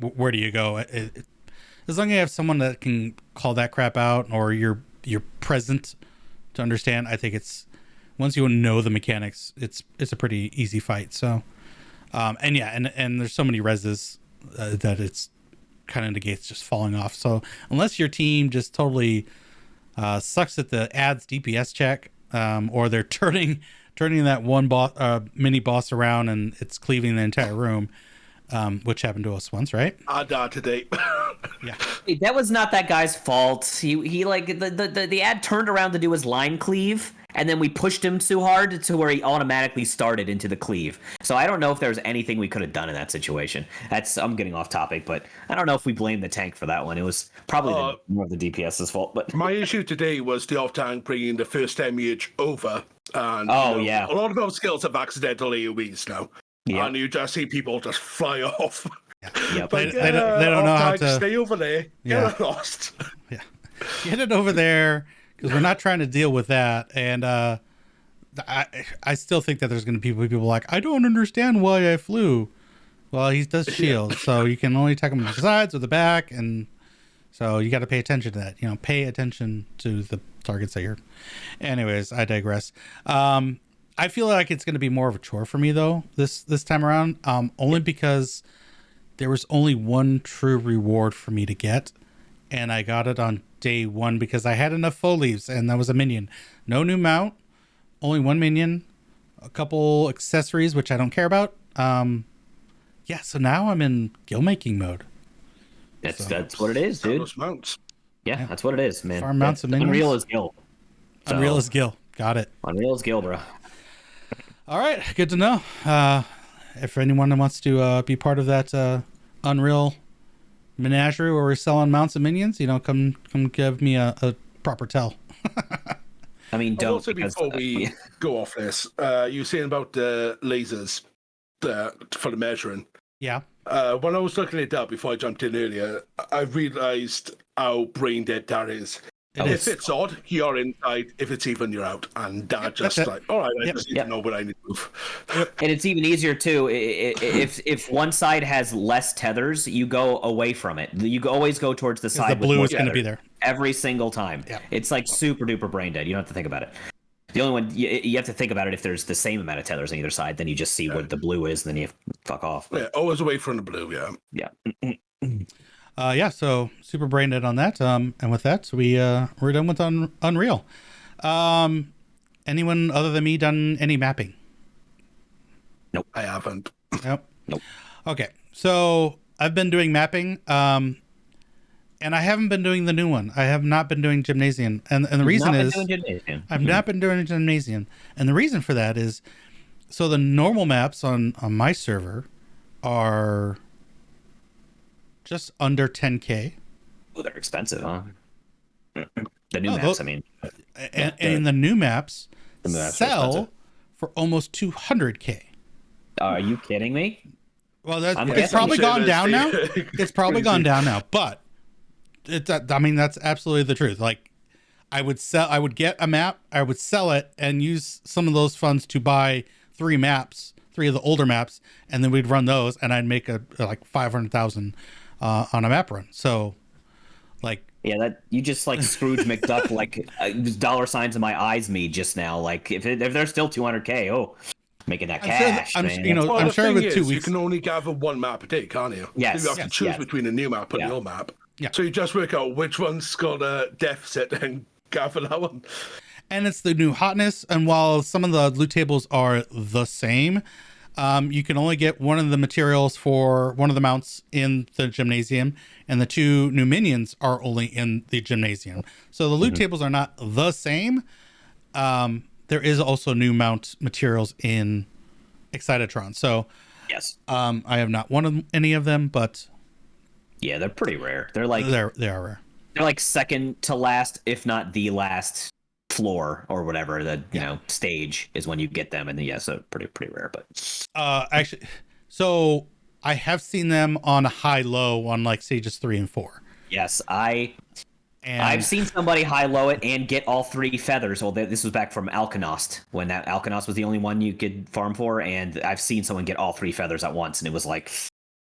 where do you go? As long as you have someone that can call that crap out, or you're present to understand, I think it's, once you know the mechanics, it's a pretty easy fight. So, and there's so many reses that it's kind of negates just falling off. So unless your team just totally sucks at the adds DPS check, or they're turning that one mini boss around and it's cleaving the entire room, which happened to us once, right? I died today. Yeah. That was not that guy's fault. He like the ad turned around to do his line cleave, and then we pushed him too hard to where he automatically started into the cleave. So I don't know if there was anything we could have done in that situation. I'm getting off topic, but I don't know if we blame the tank for that one. It was probably more of the DPS's fault. But my issue today was the off tank bringing the first mage over, and yeah, a lot of those skills have accidental AoEs now, and you just see people just fly off. Yep. They don't know how to stay over there. Get lost. Yeah, get it over there, because we're not trying to deal with that. And I still think that there's going to be people like, I don't understand why I flew. Well, he does shield, so you can only attack him on the sides or the back, and so you got to pay attention to that. Pay attention to the targets that you're. Anyways, I digress. I feel like it's going to be more of a chore for me though this time around, only because there was only one true reward for me to get, and I got it on day one because I had enough faux leaves, and that was a minion. No new mount, only one minion, a couple accessories, which I don't care about. So now I'm in guild making mode. That's what it is, dude. Those mounts. Yeah, that's what it is, man. Farm mounts and minions. Unreal is guild. Unreal is guild. Got it. Unreal is guild, bro. All right, good to know. If anyone wants to be part of that Unreal menagerie where we're selling mounts and minions, come give me a proper tell. I mean, don't. Also, before we go off this, you were saying about the lasers for the measuring. Yeah. When I was looking it up before I jumped in earlier, I realised how brain dead that is. If it's odd, you're inside. If it's even, you're out. And that just like, all right, I just need to know what I need to move. And it's even easier too. If one side has less tethers, you go away from it. You always go towards the side. The blue is going to be there every single time. Yeah. It's like super duper brain dead. You don't have to think about it. The only one you have to think about it if there's the same amount of tethers on either side. Then you just see what the blue is, and then you fuck off. But, always away from the blue. Yeah. So super brain dead on that. And with that, we're done with Unreal. Anyone other than me done any mapping? Nope, I haven't. Nope. Nope. Okay, so I've been doing mapping, and I haven't been doing the new one. I have not been doing Gymnasium, and the reason is I've not been doing Gymnasium, and the reason for that is, so the normal maps on my server are just under 10K. Oh, they're expensive, huh? The new maps, I mean. And the new maps sell expensive for almost 200K. Are you kidding me? Well, it's probably gone down now. It's probably gone down now, but that's absolutely the truth. Like, I would get a map, I would sell it, and use some of those funds to buy three of the older maps, and then we'd run those, and I'd make like 500,000 on a map run. So, like, yeah, that you just like Scrooge McDuck, like dollar signs in my eyes me just now. Like, if they're still 200K, making that cash, man. I'm sure with 2 weeks you can only gather one map a day, can't you? Yes. So you have to choose between a new map and the old map. Yeah. So you just work out which one's got a deficit and gather that one. And it's the new hotness. And while some of the loot tables are the same, you can only get one of the materials for one of the mounts in the Gymnasium, and the two new minions are only in the Gymnasium. So the loot tables are not the same. There is also new mount materials in Excitotron. So yes, I have not wanted any of them, but yeah, they're pretty rare. They're like they are rare. They're like second to last, if not the last floor or whatever. Stage is when you get them, and then so pretty rare. But actually, so I have seen them on high low on like stages 3 and 4. Yes, And I've seen somebody high-low it and get all 3 feathers. Well, this was back from Alkanost, when that Alkanost was the only one you could farm for, and I've seen someone get all 3 feathers at once, and it was like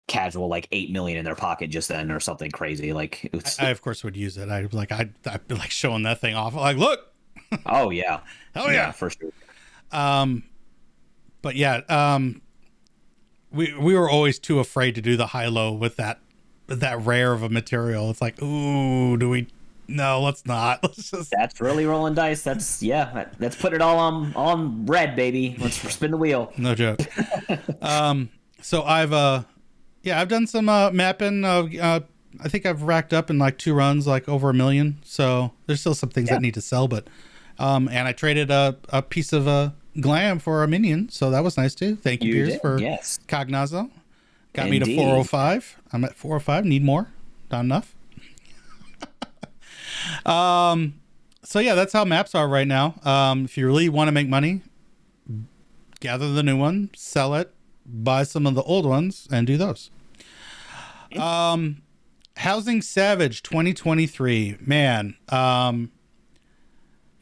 casual, like 8 million in their pocket just then, or something crazy. Like, it was... I of course would use it. I'd be like showing that thing off. Like, look. Oh yeah. Hell yeah, for sure. But yeah, we were always too afraid to do the high-low with that rare of a material. It's like, ooh, no, let's not. Let's just... That's really rolling dice. Let's put it all on red, baby. Let's spin the wheel. No joke. So I've done some mapping. I think I've racked up in like 2 runs, like over 1 million. So there's still some things that need to sell, but and I traded a piece of glam for a minion, so that was nice too. Thank you, Piers, for Cognazo. Got me to 405. I'm at 405. Need more. Not enough. So yeah, that's how maps are right now. If you really want to make money, gather the new one, sell it, buy some of the old ones, and do those. Housing Savage 2023. Man, for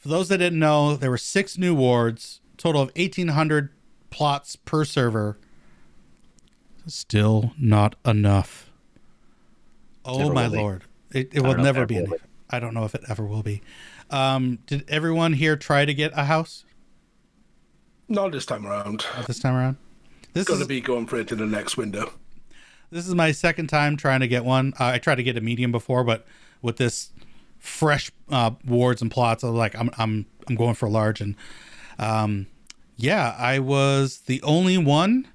those that didn't know, there were 6 new wards, total of 1,800 plots per server. Still not enough. Oh my lord. It will never be enough. I don't know if it ever will be. Did everyone here try to get a house? Not this time around. Not this time around? This is going to be going for it in the next window. This is my second time trying to get one. I tried to get a medium before, but with this fresh wards and plots, I was like, I'm going for a large. And yeah, I was the only one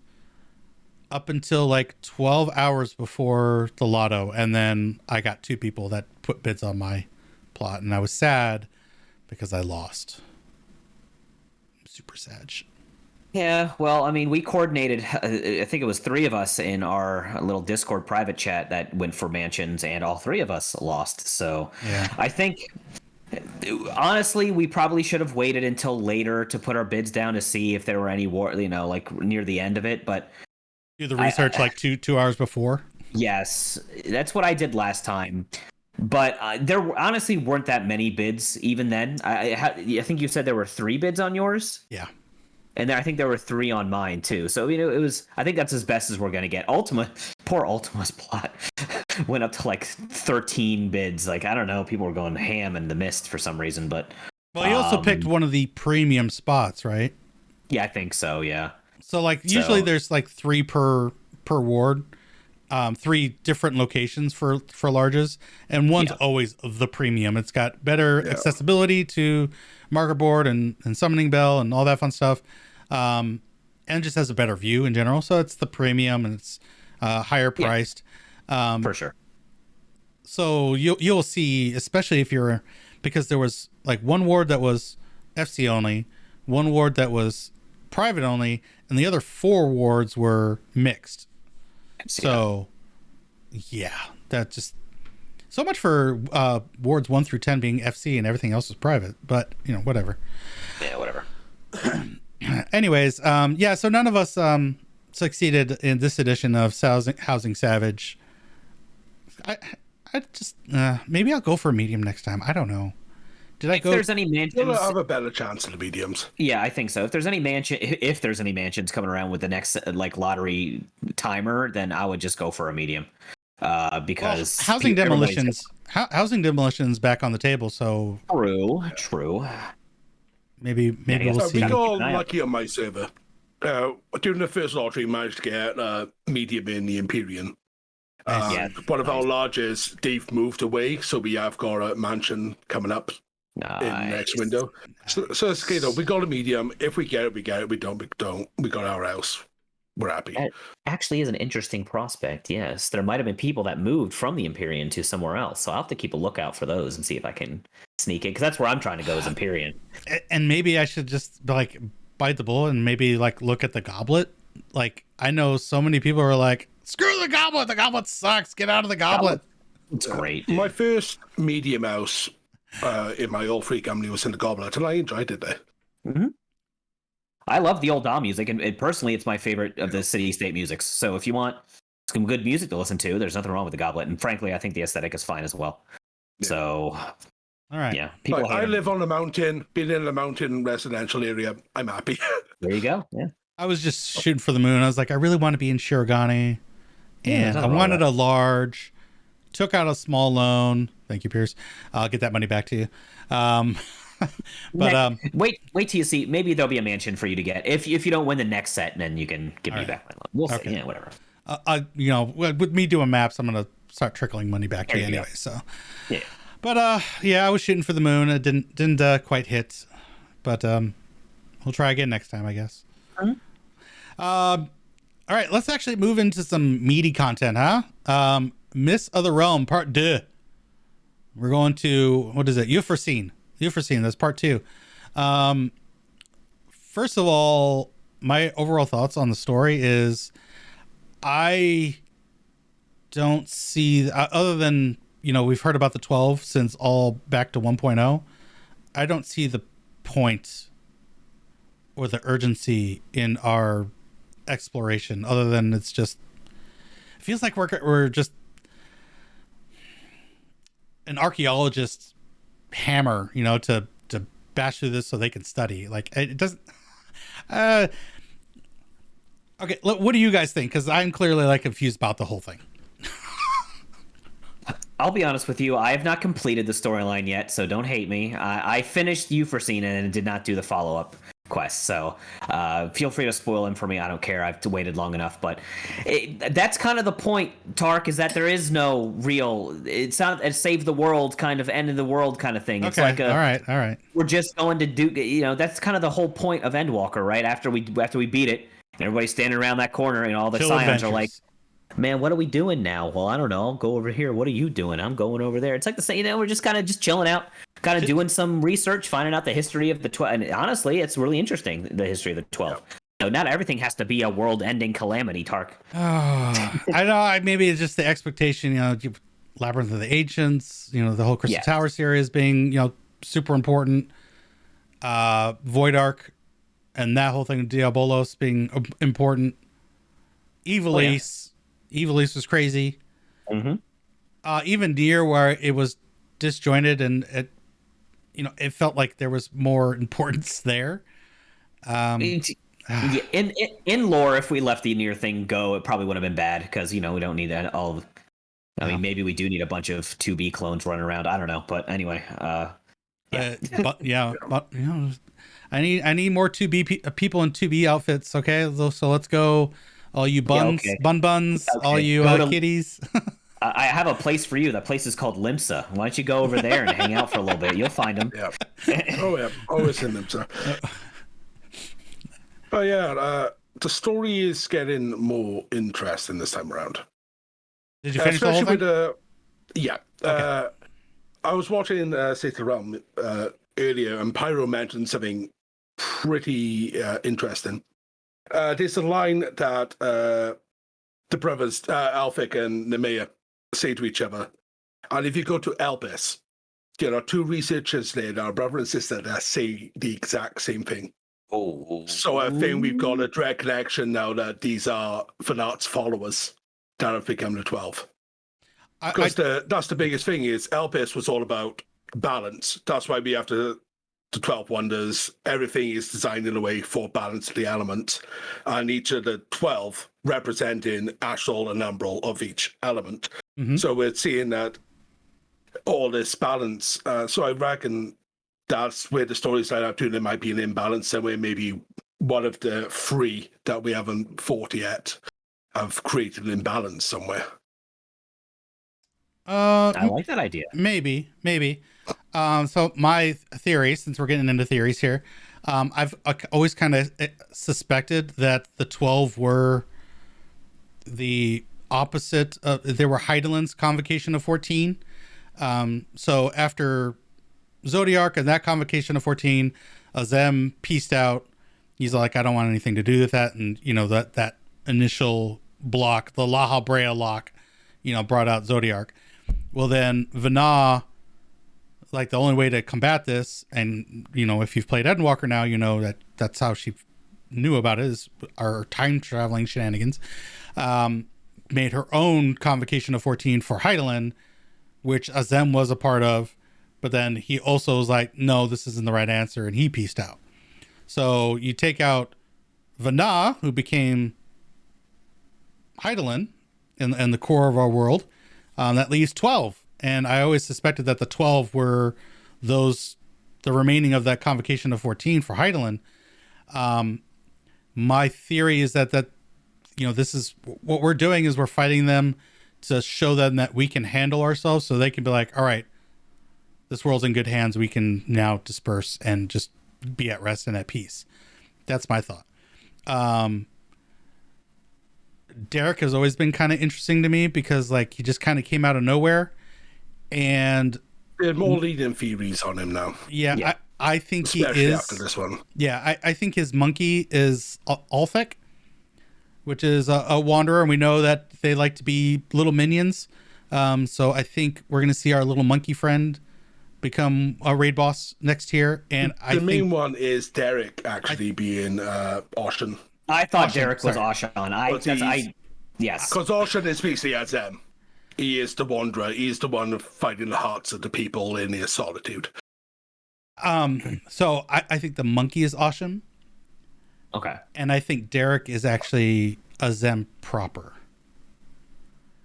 up until like 12 hours before the lotto, and then I got 2 people that put bids on my plot, and I was sad because I lost. Super sad. Yeah, well, I mean, we coordinated, I think it was 3 of us in our little Discord private chat that went for mansions, and all 3 of us lost. So yeah. I think, honestly, we probably should have waited until later to put our bids down to see if there were any war, like near the end of it. But do the research like two hours before. Yes, that's what I did last time. But there honestly weren't that many bids even then. I think you said there were 3 bids on yours. Yeah. And then I think there were 3 on mine too. So it was. I think that's as best as we're gonna get. Poor Ultima's plot went up to like 13 bids. Like, I don't know, people were going ham in the mist for some reason. But well, you also picked one of the premium spots, right? Yeah, I think so. Yeah. So like usually there's like 3 per ward, 3 different locations for larges, and one's always the premium. It's got better accessibility to marker board and summoning bell and all that fun stuff, and it just has a better view in general. So it's the premium, and it's higher priced, for sure. So you'll see, especially if you're, because there was like 1 ward that was FC only, 1 ward that was private only, and the other 4 wards were mixed. So yeah, that just so much for wards 1 through 10 being FC and everything else is private, but whatever. Yeah, whatever. Anyways, yeah, so none of us succeeded in this edition of Housing Savage. I just maybe I'll go for a medium next time. I don't know. If there's any mansions, you'll have a better chance in the mediums. Yeah, I think so. If there's any mansions coming around with the next like lottery timer, then I would just go for a medium. Because housing demolitions back on the table. So true. Maybe we'll see. We got lucky on my server. During the first lottery, managed to get a medium in the Empyrean. One of our largest, Dave moved away, so we have got a mansion coming up. Nice. In the next window. So it's we got a medium. If we get it, we get it. We don't. We got our house. We're happy. That actually is an interesting prospect. Yes, there might have been people that moved from the Empyrean to somewhere else. So I'll have to keep a lookout for those and see if I can sneak it, because that's where I'm trying to go is Empyrean. And maybe I should just like bite the bullet and maybe like look at the goblet. Like, I know so many people are like, screw the goblet. The goblet sucks. Get out of the goblet. It's great. Dude. My first medium house in my old free company was in the goblet, and I enjoyed it there. Mm-hmm. I love the old DAW music, and personally, it's my favorite of the city-state musics. So if you want some good music to listen to, there's nothing wrong with the goblet. And frankly, I think the aesthetic is fine as well. So, All right. yeah, people hate I him. live on a mountain, been in a mountain residential area. I'm happy. There you go. Yeah. I was just shooting for the moon. I was like, I really want to be in Shirogane, and I nothing wrong with wanted that. a large. Took out a small loan. Thank you, Piers. I'll get that money back to you. But wait till you see. Maybe there'll be a mansion for you to get. If you don't win the next set, then you can give me right. back my loan. We'll see. Okay. Yeah, whatever. with me doing maps, I'm gonna start trickling money back to you There you anyway. go. So, Yeah. but yeah, I was shooting for the moon. It didn't quite hit, but we'll try again next time, I guess. All right, let's actually move into some meaty content, huh? Miss of the Realm Part 2. We're going to, what is it? Euphrosyne. That's Part 2. First of all, my overall thoughts on the story is I don't see, other than, we've heard about the 12 since all back to 1.0. I don't see the point or the urgency in our exploration, other than it feels like we're just an archaeologist's hammer, to bash through this so they can study. Like, it doesn't. Okay, what do you guys think? Because I'm clearly confused about the whole thing. I'll be honest with you. I have not completed the storyline yet, so don't hate me. I finished Euphrosyne and did not do the follow-up quest, so feel free to spoil them for me. I don't care. I've waited long enough, but that's kind of the point, Tark, is that there is no real. It's not a save the world kind of end of the world kind of thing. It's Okay, like all right. We're just going to do. That's kind of the whole point of Endwalker, right? After we beat it, and everybody's standing around that corner, and all the Chill scions are like, adventures. man, what are we doing now? Well, I don't know. I'll go over here. What are you doing? I'm going over there. It's like the same, we're just kind of just chilling out, kind of doing some research, finding out the history of the 12. And honestly, it's really interesting, the history of the 12. Not everything has to be a world-ending calamity, Tark. I know. Maybe it's just the expectation, Labyrinth of the Ancients, the whole Crystal Tower series being, super important. Void Ark and that whole thing, Diabolos being important. Evilise was crazy. Mm-hmm. Even Deer, where it was disjointed and it felt like there was more importance there. In lore, if we left the Nier thing go, it probably would have been bad because we don't need that all. I mean, maybe we do need a bunch of 2B clones running around. I don't know, but anyway, but I need more 2B people in 2B outfits. Okay, so let's go. All you buns, buns, okay. All you kitties. I have a place for you. That place is called Limsa. Why don't you go over there and hang out for a little bit? You'll find them. Yeah. Oh, yeah. Always in Limsa. But yeah, the story is getting more interesting this time around. Did you finish the whole thing? Yeah. Okay. I was watching State of the Realm earlier, and Pyro mentioned something pretty interesting. There's a line that the brothers, Alphic and Nemea, say to each other. And if you go to Elpis, two researchers there, our brother and sister, that say the exact same thing. Oh. So I think we've got a direct connection now that these are Fanat's followers that have become the 12. Because that's the biggest thing is Elpis was all about balance. That's why we have the 12 Wonders. Everything is designed in a way for balance of the elements. And each of the 12 representing astral and umbral of each element. Mm-hmm. So we're seeing that all this balance. So I reckon that's where the story's lining up to. There might be an imbalance somewhere. Maybe one of the 3 that we haven't fought yet have created an imbalance somewhere. I like that idea. Maybe. So my theory, since we're getting into theories here, I've always kind of suspected that the 12 were the opposite of, they were Hydaelyn's convocation of 14. So after Zodiac and that convocation of 14, Azem pieced out. He's like, I don't want anything to do with that. And, that initial block, the Laha Brea lock, brought out Zodiac. Well, then Vana, the only way to combat this, and, if you've played Endwalker now, that's how she knew about it, is our time traveling shenanigans, made her own convocation of 14 for Hydaelyn, which Azem was a part of, but then he also was like, no, this isn't the right answer, and he pieced out. So you take out Vana, who became Hydaelyn in the core of our world, that leaves 12. And I always suspected that the 12 were the remaining of that convocation of 14 for Hydaelyn. My theory is that this is what we're doing, is we're fighting them to show them that we can handle ourselves, so they can be like, all right, this world's in good hands. We can now disperse and just be at rest and at peace. That's my thought. Derek has always been kind of interesting to me because like he just kind of came out of nowhere, and there are more leading theories on him now. Yeah. I think especially he is after this one. Yeah, I think his monkey is Ulfec, which is a wanderer, and we know that they like to be little minions. So I think we're gonna see our little monkey friend become a raid boss next year. And the main one is Derek actually being Oshan. I thought Derek was Oshan. Yes. Because Oshan is basically as them. He is the wanderer. He is the one fighting the hearts of the people in their solitude. So I think the monkey is Oshan. Okay. And I think Derek is actually Azem proper.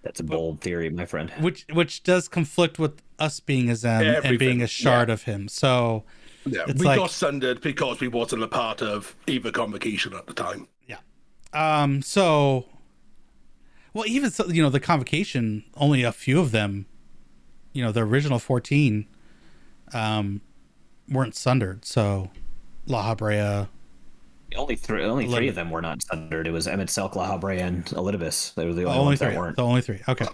That's a bold theory, my friend. Which does conflict with us being Azem and being a shard of him. So yeah, we got sundered because we wasn't a part of either convocation at the time. Yeah. So, well, even so, the convocation, only a few of them, the original 14, weren't sundered. So, La Habrea. Only three of them were not sundered. It was Emmett Selk, Lahabrea, and Elidibus. They were the only ones three. That weren't. The only three. Okay.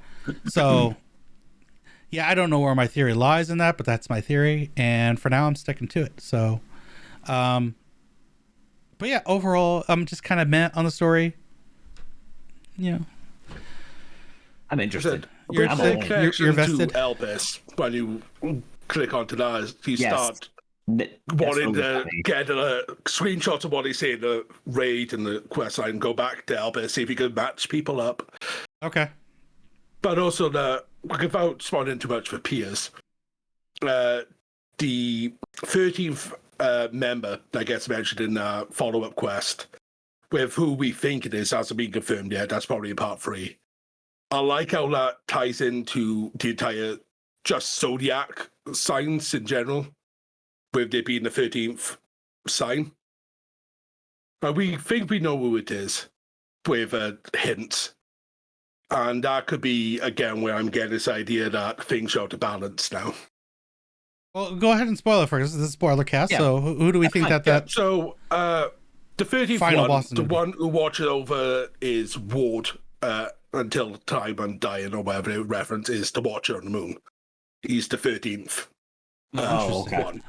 So, yeah, I don't know where my theory lies in that, but that's my theory, and for now, I'm sticking to it. So, but yeah, overall, I'm just kind of meh on the story. I'm interested. You're invested. To Elpis, when you click onto that, you start wanting to get a screenshot of what he's saying, the raid and the quest line, and go back to Elpis, see if you can match people up. Okay. But also, without spoiling too much for Piers, the 13th member that gets mentioned in the follow-up quest, with who we think it is, hasn't been confirmed yet. That's probably in part 3. I like how that ties into the entire just zodiac signs in general, with there being the 13th sign. We think we know who it is, with hints. And that could be, again, where I'm getting this idea that things are out of balance now. Well, go ahead and spoil it for us. This is a spoiler cast, so who do we think that... So, the 13th final one, the one who watches over is Ward, until time I'm dying, or whatever the reference is, to Watcher on the Moon. He's the 13th. One.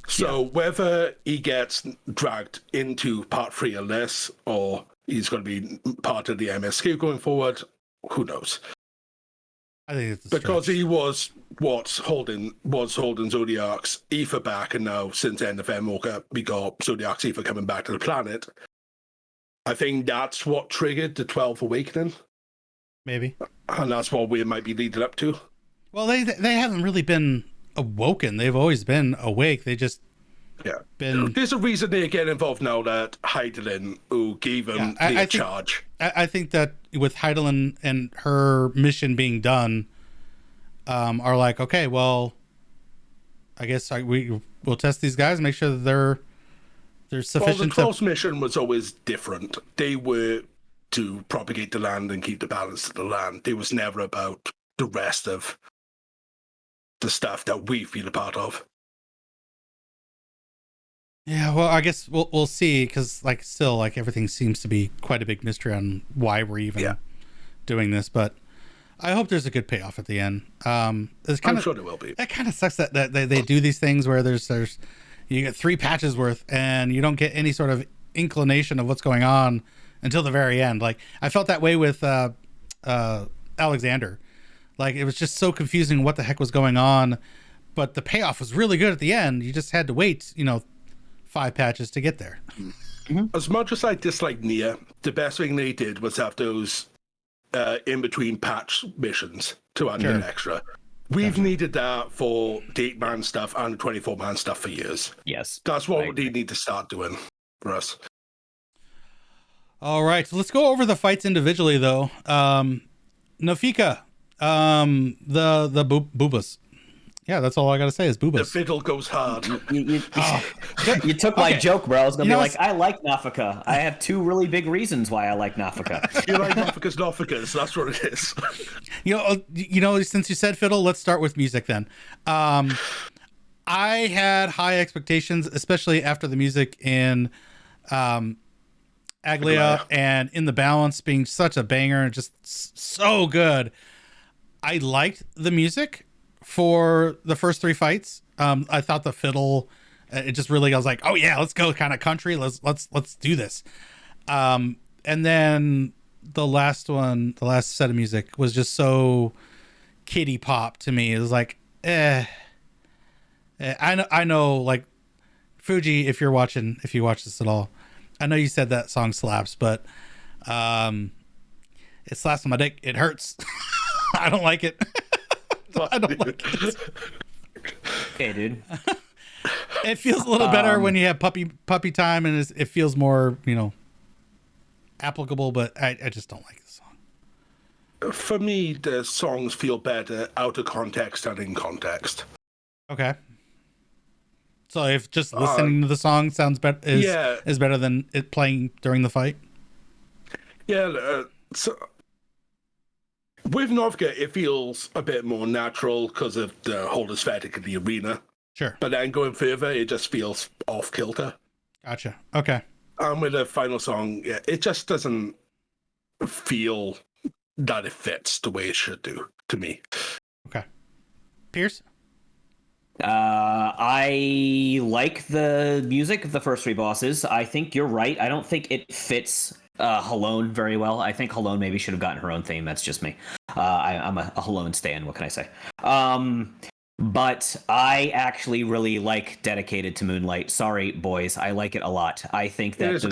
So whether he gets dragged into part 3 or less, or he's going to be part of the MSQ going forward, who knows? I think it's because he was holding Zodiac's ether back, and now since end of MOCA, we got Zodiac's ether coming back to the planet. I think that's what triggered the 12th awakening. Maybe. And that's what we might be leading up to. Well, they haven't really been awoken. They've always been awake. They just been... There's a reason they get involved now, that Hydaelyn, who gave them the charge. I think that with Hydaelyn and her mission being done, are like, okay, well, I guess we'll test these guys and make sure that they're sufficient. Well, the close mission was always different. They were to propagate the land and keep the balance of the land. It was never about the rest of the stuff that we feel a part of. Yeah, well, I guess we'll see, because still everything seems to be quite a big mystery on why we're even doing this. But I hope there's a good payoff at the end. I'm sure there will be. That kind of sucks that they do these things where there's you get 3 patches worth and you don't get any sort of inclination of what's going on until the very end. I felt that way with Alexander. It was just so confusing what the heck was going on, but the payoff was really good at the end. You just had to wait, 5 patches to get there. As much as I dislike Nia, the best thing they did was have those in-between patch missions to add an extra. We've needed that for the 8-man stuff and 24-man stuff for years. Yes. That's what we need to start doing for us. All right, so let's go over the fights individually, though. Nafika, the boobas. Yeah, that's all I gotta say is boobas. The fiddle goes hard. You took my joke, bro. I was gonna be like, I like Nafika. I have 2 really big reasons why I like Nafika. You like Nafika's. That's what it is. You know, since you said fiddle, let's start with music then. I had high expectations, especially after the music in Aglia and In the Balance being such a banger and just so good. I liked the music for the first 3 fights. I thought the fiddle, it just really, I was like, oh yeah, let's go kind of country. Let's do this. And then the last set of music was just so kiddie pop to me. It was like, I know, like, Fuji, if you watch this at all, I know you said that song slaps, but it slaps on my dick. It hurts. I don't like it. I don't like it. Okay, dude. It feels a little better when you have puppy time, and it feels more, applicable. But I just don't like the song. For me, the songs feel better out of context than in context. Okay. So if just listening to the song sounds better, is better than it playing during the fight. Yeah. So with Novka, it feels a bit more natural because of the whole aesthetic of the arena. Sure. But then going further, it just feels off kilter. Gotcha. Okay. And with the final song, it just doesn't feel that it fits the way it should do to me. Okay. Piers? I like the music of the first 3 bosses. I think you're right. I don't think it fits Hydaelyn very well. I think Hydaelyn maybe should have gotten her own theme. That's just me. I'm a Hydaelyn stan. What can I say? But I actually really like Dedicated to Moonlight. Sorry, boys. I like it a lot. I think that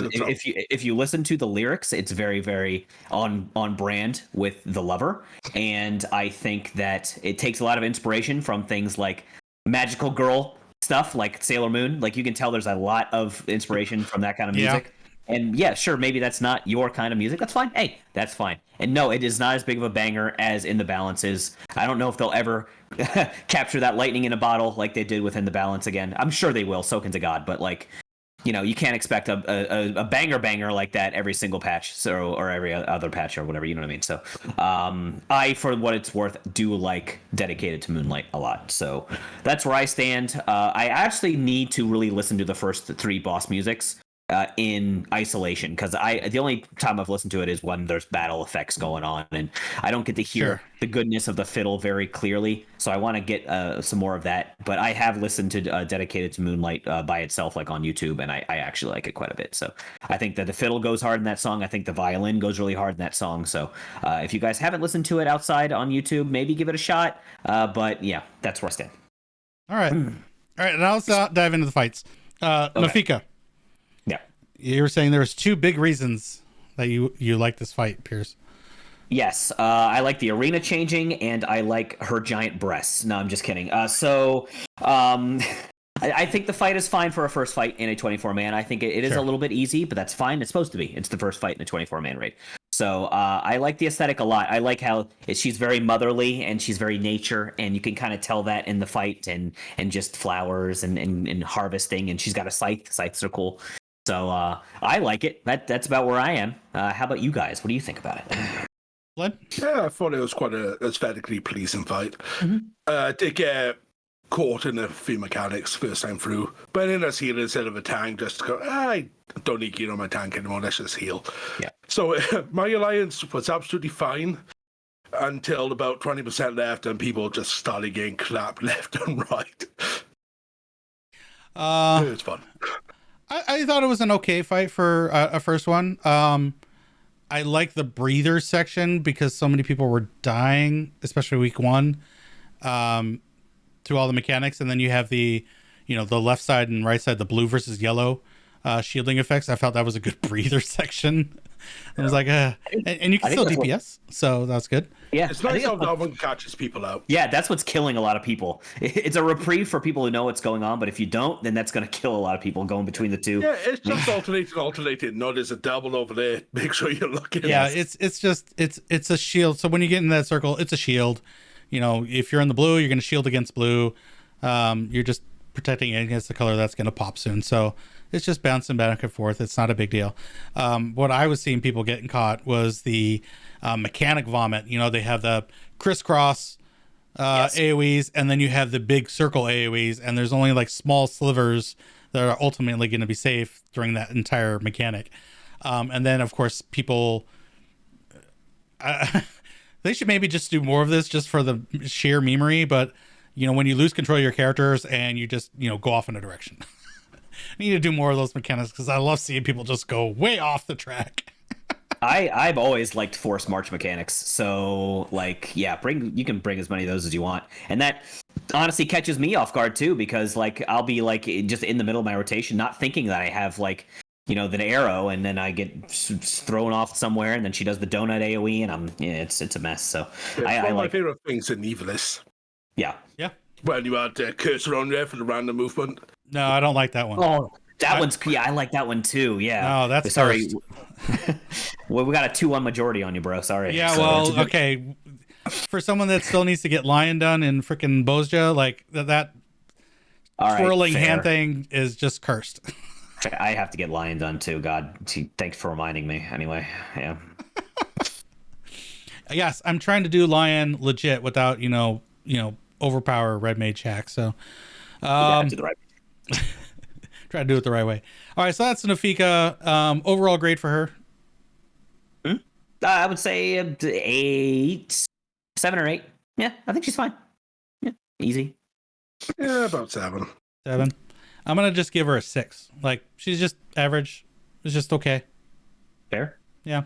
if you listen to the lyrics, it's very, very on brand with The Lover. And I think that it takes a lot of inspiration from things like magical girl stuff like Sailor Moon. Like, you can tell there's a lot of inspiration from that kind of music. Yeah. And yeah, sure, maybe that's not your kind of music. That's fine. Hey, that's fine. And no, it is not as big of a banger as In the Balance is. I don't know if they'll ever capture that lightning in a bottle like they did with In the Balance again. I'm sure they will, so can to God. But, like, you can't expect a banger like that every single patch, or every other patch or whatever, you know what I mean? So I, for what it's worth, do like Dedicated to Moonlight a lot. So that's where I stand. I actually need to really listen to the first 3 boss musics in isolation, because the only time I've listened to it is when there's battle effects going on, and I don't get to hear the goodness of the fiddle very clearly. So I want to get some more of that. But I have listened to Dedicated to Moonlight by itself, like on YouTube, and I actually like it quite a bit. So I think that the fiddle goes hard in that song. I think the violin goes really hard in that song. So if you guys haven't listened to it outside on YouTube, maybe give it a shot. But yeah, that's where I stand. All right. All right. And I'll dive into the fights. Nafika. You were saying there was 2 big reasons that you like this fight, Piers. Yes, I like the arena changing, and I like her giant breasts. No, I'm just kidding. I think the fight is fine for a first fight in a 24-man. I think it is a little bit easy, but that's fine. It's supposed to be. It's the first fight in a 24-man raid. So I like the aesthetic a lot. I like how she's very motherly and she's very nature, and you can kind of tell that in the fight, and just flowers and harvesting, and she's got a scythe. Scythes are cool. So I like it. That's about where I am. How about you guys? What do you think about it? Flynn? Yeah, I thought it was quite an aesthetically pleasing fight. Mm-hmm. Did get caught in a few mechanics first time through, but then I heal instead of a tank, just to go, I don't need gear on my tank anymore, let's just heal. Yeah. So my alliance was absolutely fine until about 20% left, and people just started getting clapped left and right. It was fun. I thought it was an okay fight for a first one. I like the breather section because so many people were dying, especially week 1, through all the mechanics. And then you have the left side and right side, the blue versus yellow shielding effects. I felt that was a good breather section. I was like, and you can I think still that's what- DPS, so that's good. Yeah, It's I nice think how that's that one catches people out. Yeah, that's what's killing a lot of people. It's a reprieve for people who know what's going on, but if you don't, then that's going to kill a lot of people going between the two. Yeah, it's just alternating. No, there's a double over there. Make sure you're looking. Yeah, it's a shield. So when you get in that circle, it's a shield. You know, if you're in the blue, you're going to shield against blue. You're just protecting against the color that's going to pop soon. So it's just bouncing back and forth. It's not a big deal. What I was seeing people getting caught was the mechanic vomit. You know, they have the crisscross AoEs, and then you have the big circle AoEs, and there's only like small slivers that are ultimately going to be safe during that entire mechanic. And then, of course, people... they should maybe just do more of this just for the sheer memery, but, you know, when you lose control of your characters and you just, you know, go off in a direction. I need to do more of those mechanics because I love seeing people just go way off the track. I've always liked force march mechanics, so like you can bring as many of those as you want, and that honestly catches me off guard too, because like I'll be like just in the middle of my rotation, not thinking that I have like, you know, the arrow, and then I get thrown off somewhere, and then she does the donut AoE, and it's a mess. So Yeah, one of my like favorite things in Evilist. yeah. When you had cursor on there for the random movement. No, I don't like that one. Oh, one's I like that one too. Yeah. No, that's sorry. Well, we got a 2-1 majority on you, bro. Sorry. Yeah, So well, okay. For someone that still needs to get lion done in freaking Bozja, like that all right, twirling fair. hand thing is just cursed. I have to get lion done too. God, thanks for reminding me. Anyway, yeah. Yes, I'm trying to do lion legit without, you know, overpower red mage hack. So, Do the right. try to do it the right way. All right, so that's Nafika. Overall grade for her. I would say 8, 7 or 8. Yeah, I think she's fine. Yeah, easy. Yeah, about 7. 7. I'm gonna just give her a 6. Like, she's just average. It's just okay. Fair. Yeah.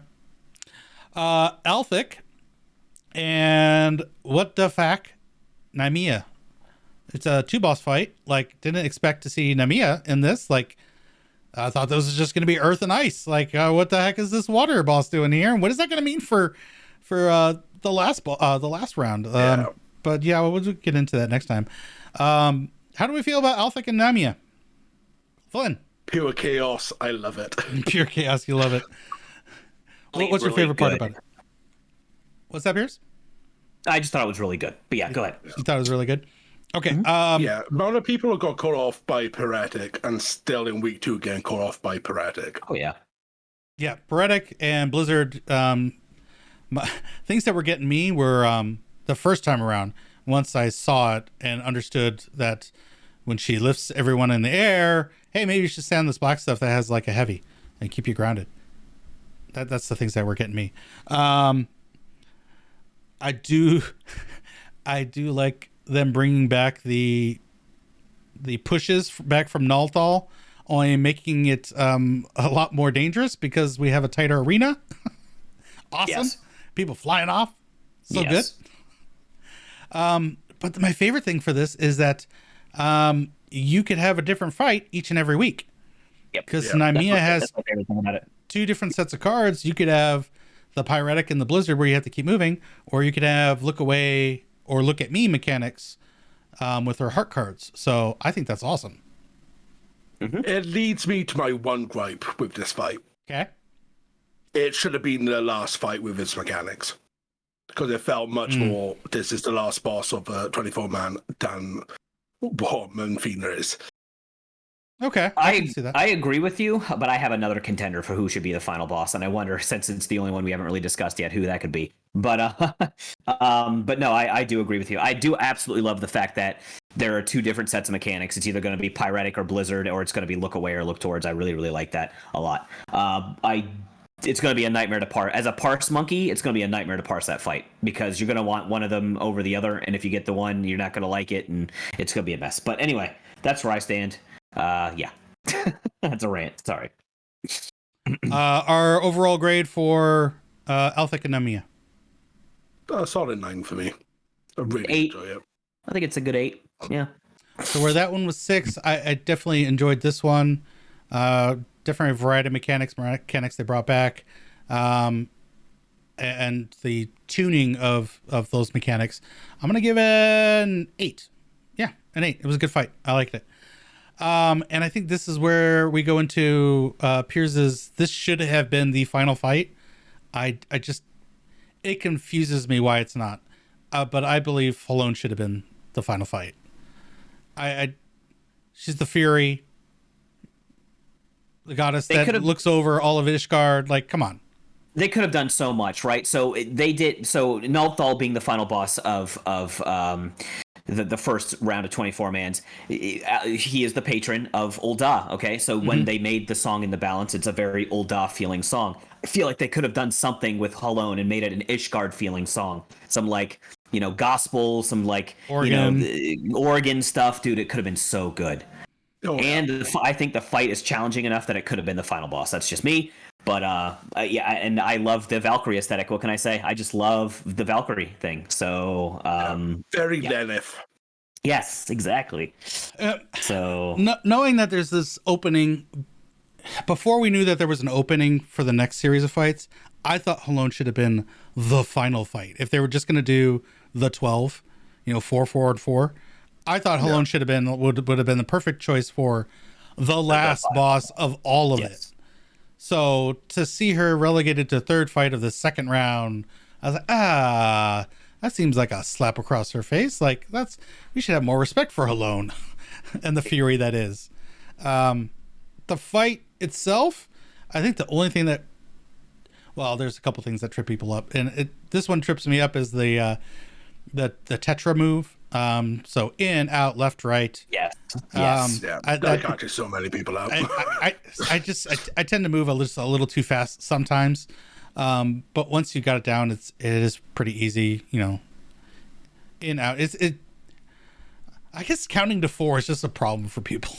Alphic and what the fuck, Nymea. It's a 2-boss fight. Like, didn't expect to see Nymea in this. Like, I thought this was just going to be earth and ice. Like, what the heck is this water boss doing here? And what is that going to mean for the last round? Yeah. But yeah, we'll get into that next time. How do we feel about Alphic and Nymea? Flynn. Pure chaos. I love it. Pure chaos. You love it. What's your really favorite part good. about it? What's that, Piers? I just thought it was really good. But yeah, go ahead. You thought it was really good? Okay. Yeah, amount of people got caught off by Paretic and still in week 2 getting caught off by Paretic. Oh yeah. Yeah, Paretic and Blizzard, things that were getting me were the first time around, once I saw it and understood that when she lifts everyone in the air, hey, maybe you should stand this black stuff that has like a heavy and keep you grounded. That's the things that were getting me. I do like them bringing back the pushes back from Nalthal, only making it a lot more dangerous because we have a tighter arena. Awesome. Yes. People flying off. So Yes. good. But my favorite thing for this is that you could have a different fight each and every week. Yep. Because Yeah. Nymea has That's my favorite thing about it. 2 different sets of cards. You could have the Pyretic and the Blizzard where you have to keep moving, or you could have look away or look at me mechanics with her heart cards. So I think that's awesome. It leads me to my one gripe with this fight. Okay. It should have been the last fight with its mechanics. Because it felt much more, this is the last boss of 24-man than what Manfina is. Okay. I can see that. I agree with you, but I have another contender for who should be the final boss, and I wonder, since it's the only one we haven't really discussed yet, who that could be. But but no, I do agree with you. I do absolutely love the fact that there are 2 different sets of mechanics. It's either going to be Pyretic or Blizzard, or it's going to be look away or look towards. I really, really like that a lot. It's going to be a nightmare to parse. As a parse monkey, it's going to be a nightmare to parse that fight, because you're going to want one of them over the other, and if you get the one, you're not going to like it, and it's going to be a mess. But anyway, that's where I stand. Yeah. That's a rant. Sorry. Our overall grade for Alphic and Nymea. A solid 9 for me. I really 8. enjoy it. I think it's a good 8. Yeah. So where that one was 6, I definitely enjoyed this one. Different variety of mechanics they brought back. and the tuning of those mechanics, I'm gonna give it an 8. Yeah, an 8. It was a good fight. I liked it. And I think this is where we go into Piers's. This should have been the final fight. I just, it confuses me why it's not. But I believe Hydaelyn should have been the final fight. She's the Fury, the goddess that looks over all of Ishgard. Like, come on. They could have done so much, right? So they did. So Nalthal being the final boss of the first round of 24 mans, he is the patron of Ul'dah. Okay, so when they made the song in the balance, it's a very Ul'dah feeling song. I feel like they could have done something with Hydaelyn and made it an Ishgard feeling song. Some like, gospel, some like Oregon stuff, dude. It could have been so good. Oh, and I think the fight is challenging enough that it could have been the final boss. That's just me. But yeah, and I love the Valkyrie aesthetic. What can I say? I just love the Valkyrie thing. So very Lilith. Yes, exactly. So knowing that there's this opening, before we knew that there was an opening for the next series of fights, I thought Hydaelyn should have been the final fight. If they were just going to do the 12, 4 forward 4, I thought Hydaelyn should have been would have been the perfect choice for the last boss of all of it. So to see her relegated to third fight of the second round, I was like, that seems like a slap across her face. Like, we should have more respect for Hydaelyn and the fury that is. The fight itself, I think the only thing that, well, there's a couple things that trip people up, and this one trips me up is the Tetra move. So in, out, left, right. Yes. That catches so many people out. I tend to move a little too fast sometimes. But once you got it down, it is pretty easy, in, out. I guess counting to 4 is just a problem for people.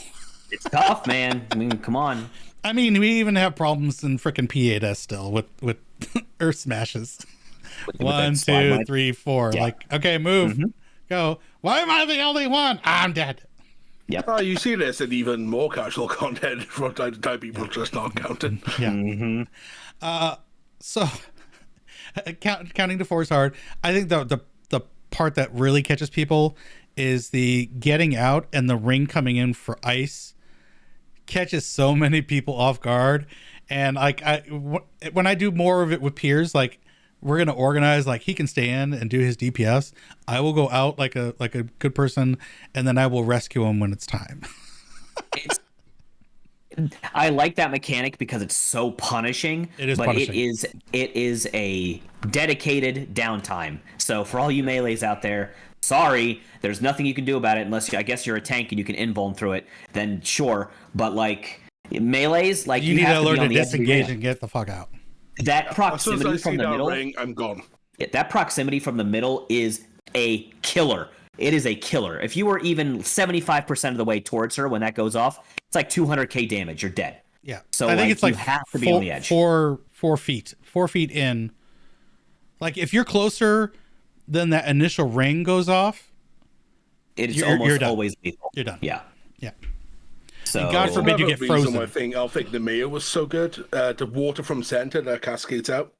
It's tough, man. I mean, come on. I mean, we even have problems in frickin' P8S still with earth smashes. 1, 2, 3, 4. Yeah. Like, okay, move. Go. Why am I the only one? I'm dead. Yeah. Oh, you see this in even more casual content from time to time. People just not counting. Yeah. So counting to 4 is hard. I think the part that really catches people is the getting out and the ring coming in for ice catches so many people off guard. And like when I do more of it with Piers, like, we're going to organize, like, he can stay in and do his DPS. I will go out like a good person, and then I will rescue him when it's time. I like that mechanic because it's so punishing. It is punishing. It is a dedicated downtime. So for all you melees out there, sorry, there's nothing you can do about it unless I guess you're a tank and you can invuln through it. Then sure, but like melees, like you need have to learn to disengage and get the fuck out. That proximity from the middle, ring, I'm gone. That proximity from the middle is a killer. It is a killer. If you were even 75% of the way towards her when that goes off, it's like 200k damage. You're dead. Yeah. So I think it's like you have to be on the edge. 4 feet in. Like, if you're closer than that initial ring goes off, it's almost always lethal. You're done. Yeah. Yeah. So and God forbid you get frozen. I think the Mayo was so good. The water from center that cascades out.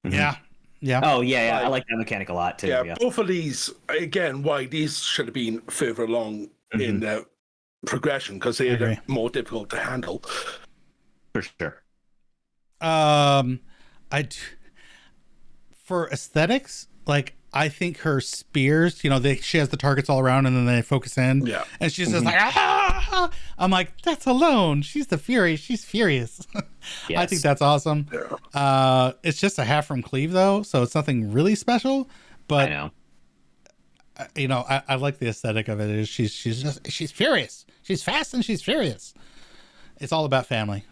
Yeah. Yeah. Oh yeah. I like that mechanic a lot too. Yeah. Both of these, again, why these should have been further along in their progression, because they are more difficult to handle. For sure. For aesthetics, like, I think her spears, she has the targets all around and then they focus in. Yeah. And she's just like, ah! I'm like, that's Hydaelyn. She's the Fury. She's furious. Yes. I think that's awesome. Yeah. It's just a half from cleave though, so it's nothing really special. But I know. I like the aesthetic of it. She's furious. She's fast and she's furious. It's all about family.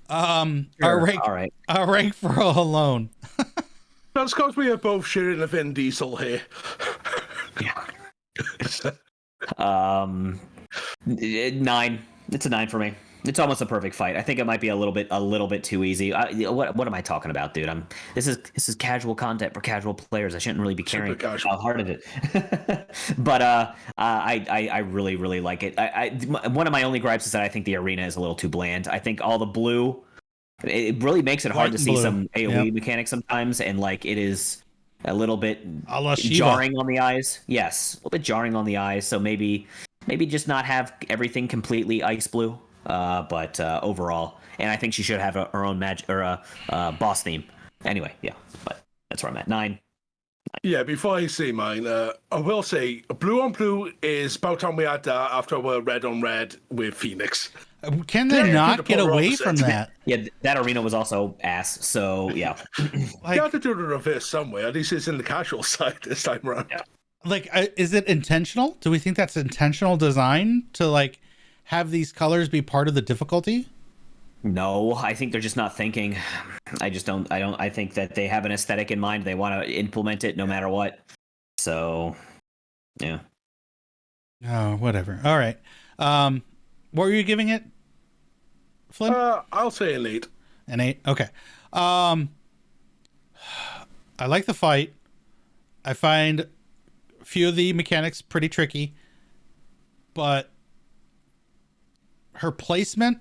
Sure. Our rank for Hydaelyn. That's because we are both sharing a Vin Diesel here. Yeah. 9. It's a 9 for me. It's almost a perfect fight. I think it might be a little bit too easy. What am I talking about, dude? This is casual content for casual players. I shouldn't really be caring how hard it is. But I really, really like it. One of my only gripes is that I think the arena is a little too bland. I think all the blue It really makes it White hard to and see blue. some AoE Yep. mechanics sometimes, and like it is a little bit A la Shiva. jarring on the eyes. Yes, a little bit jarring on the eyes. So maybe just not have everything completely ice blue. But overall, and I think she should have her own magic or a boss theme. Anyway, yeah, but that's where I'm at. 9. Yeah, before I say mine, I will say blue on blue is about time we had that after our red on red with Phoenix. Can they Yeah, not the get polar away opposite. from that? Yeah, that arena was also ass. So yeah, You have to do the reverse somewhere. At least it's in the casual side this time around. Yeah. Like, is it intentional? Do we think that's intentional design to like have these colors be part of the difficulty? no, I think they're just not thinking. I just don't. I think that they have an aesthetic in mind. They want to implement it no matter what. So, yeah. Oh, whatever. All right. What were you giving it, Flynn? I'll say an 8. An 8. Okay. I like the fight. I find a few of the mechanics pretty tricky, but her placement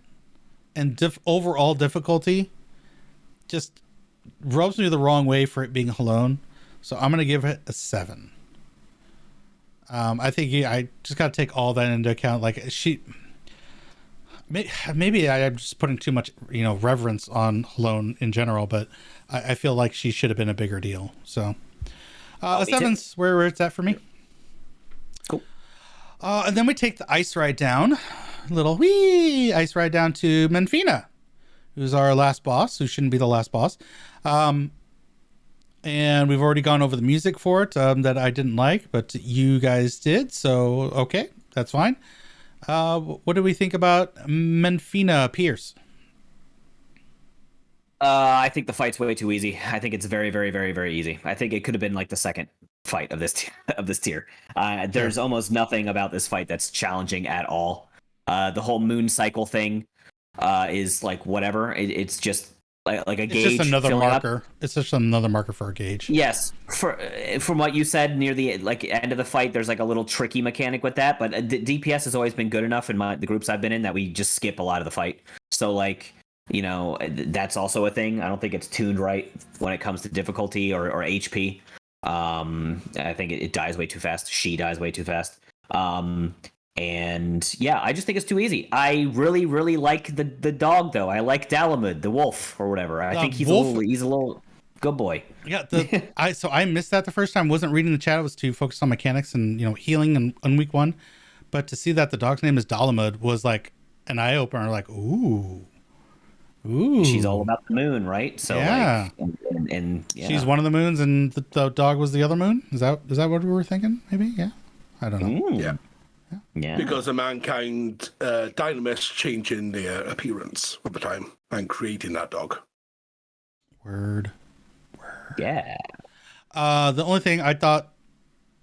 and overall difficulty just rubs me the wrong way for it being Hydaelyn. So I'm going to give it a 7. I think I just got to take all that into account. Like maybe I'm just putting too much, reverence on Hydaelyn in general, but I feel like she should have been a bigger deal. So a 7's where it's at for me. Cool. And then we take the ice ride down, little wee ice ride down to Menfina, who's our last boss, who shouldn't be the last boss. And we've already gone over the music for it that I didn't like, but you guys did. So, okay, that's fine. What do we think about Menfina Piers? I think the fight's way too easy. I think it's very, very, very, very easy. I think it could have been like the second fight of this tier. There's almost nothing about this fight that's challenging at all. The whole moon cycle thing is like whatever. It's just like a gauge. It's just another marker. Up. It's just another marker for a gauge. Yes, from what you said near the end of the fight, there's like a little tricky mechanic with that. But DPS has always been good enough in the groups I've been in that we just skip a lot of the fight. So like. That's also a thing. I don't think it's tuned right when it comes to difficulty or HP. I think it dies way too fast. She dies way too fast. And yeah, I just think it's too easy. I really, really like the dog though. I like Dalamud, the wolf or whatever. I think he's a little good boy. Yeah, I missed that the first time. Wasn't reading the chat. I was too focused on mechanics and healing on week 1. But to see that the dog's name is Dalamud was like an eye opener. Like, ooh. She's all about the moon, right? So yeah, and yeah. She's one of the moons, and the dog was the other moon. Is that what we were thinking? Maybe, yeah. I don't know. Yeah. Because of mankind, Dynamis changing their appearance over time and creating that dog. Word. Yeah. The only thing I thought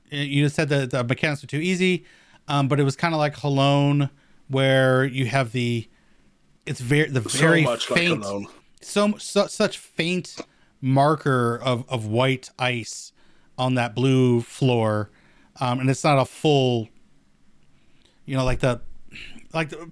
you said that the mechanics were too easy, but it was kind of like Hydaelyn, where you have it's very faint, such faint marker of white ice on that blue floor, and it's not a full,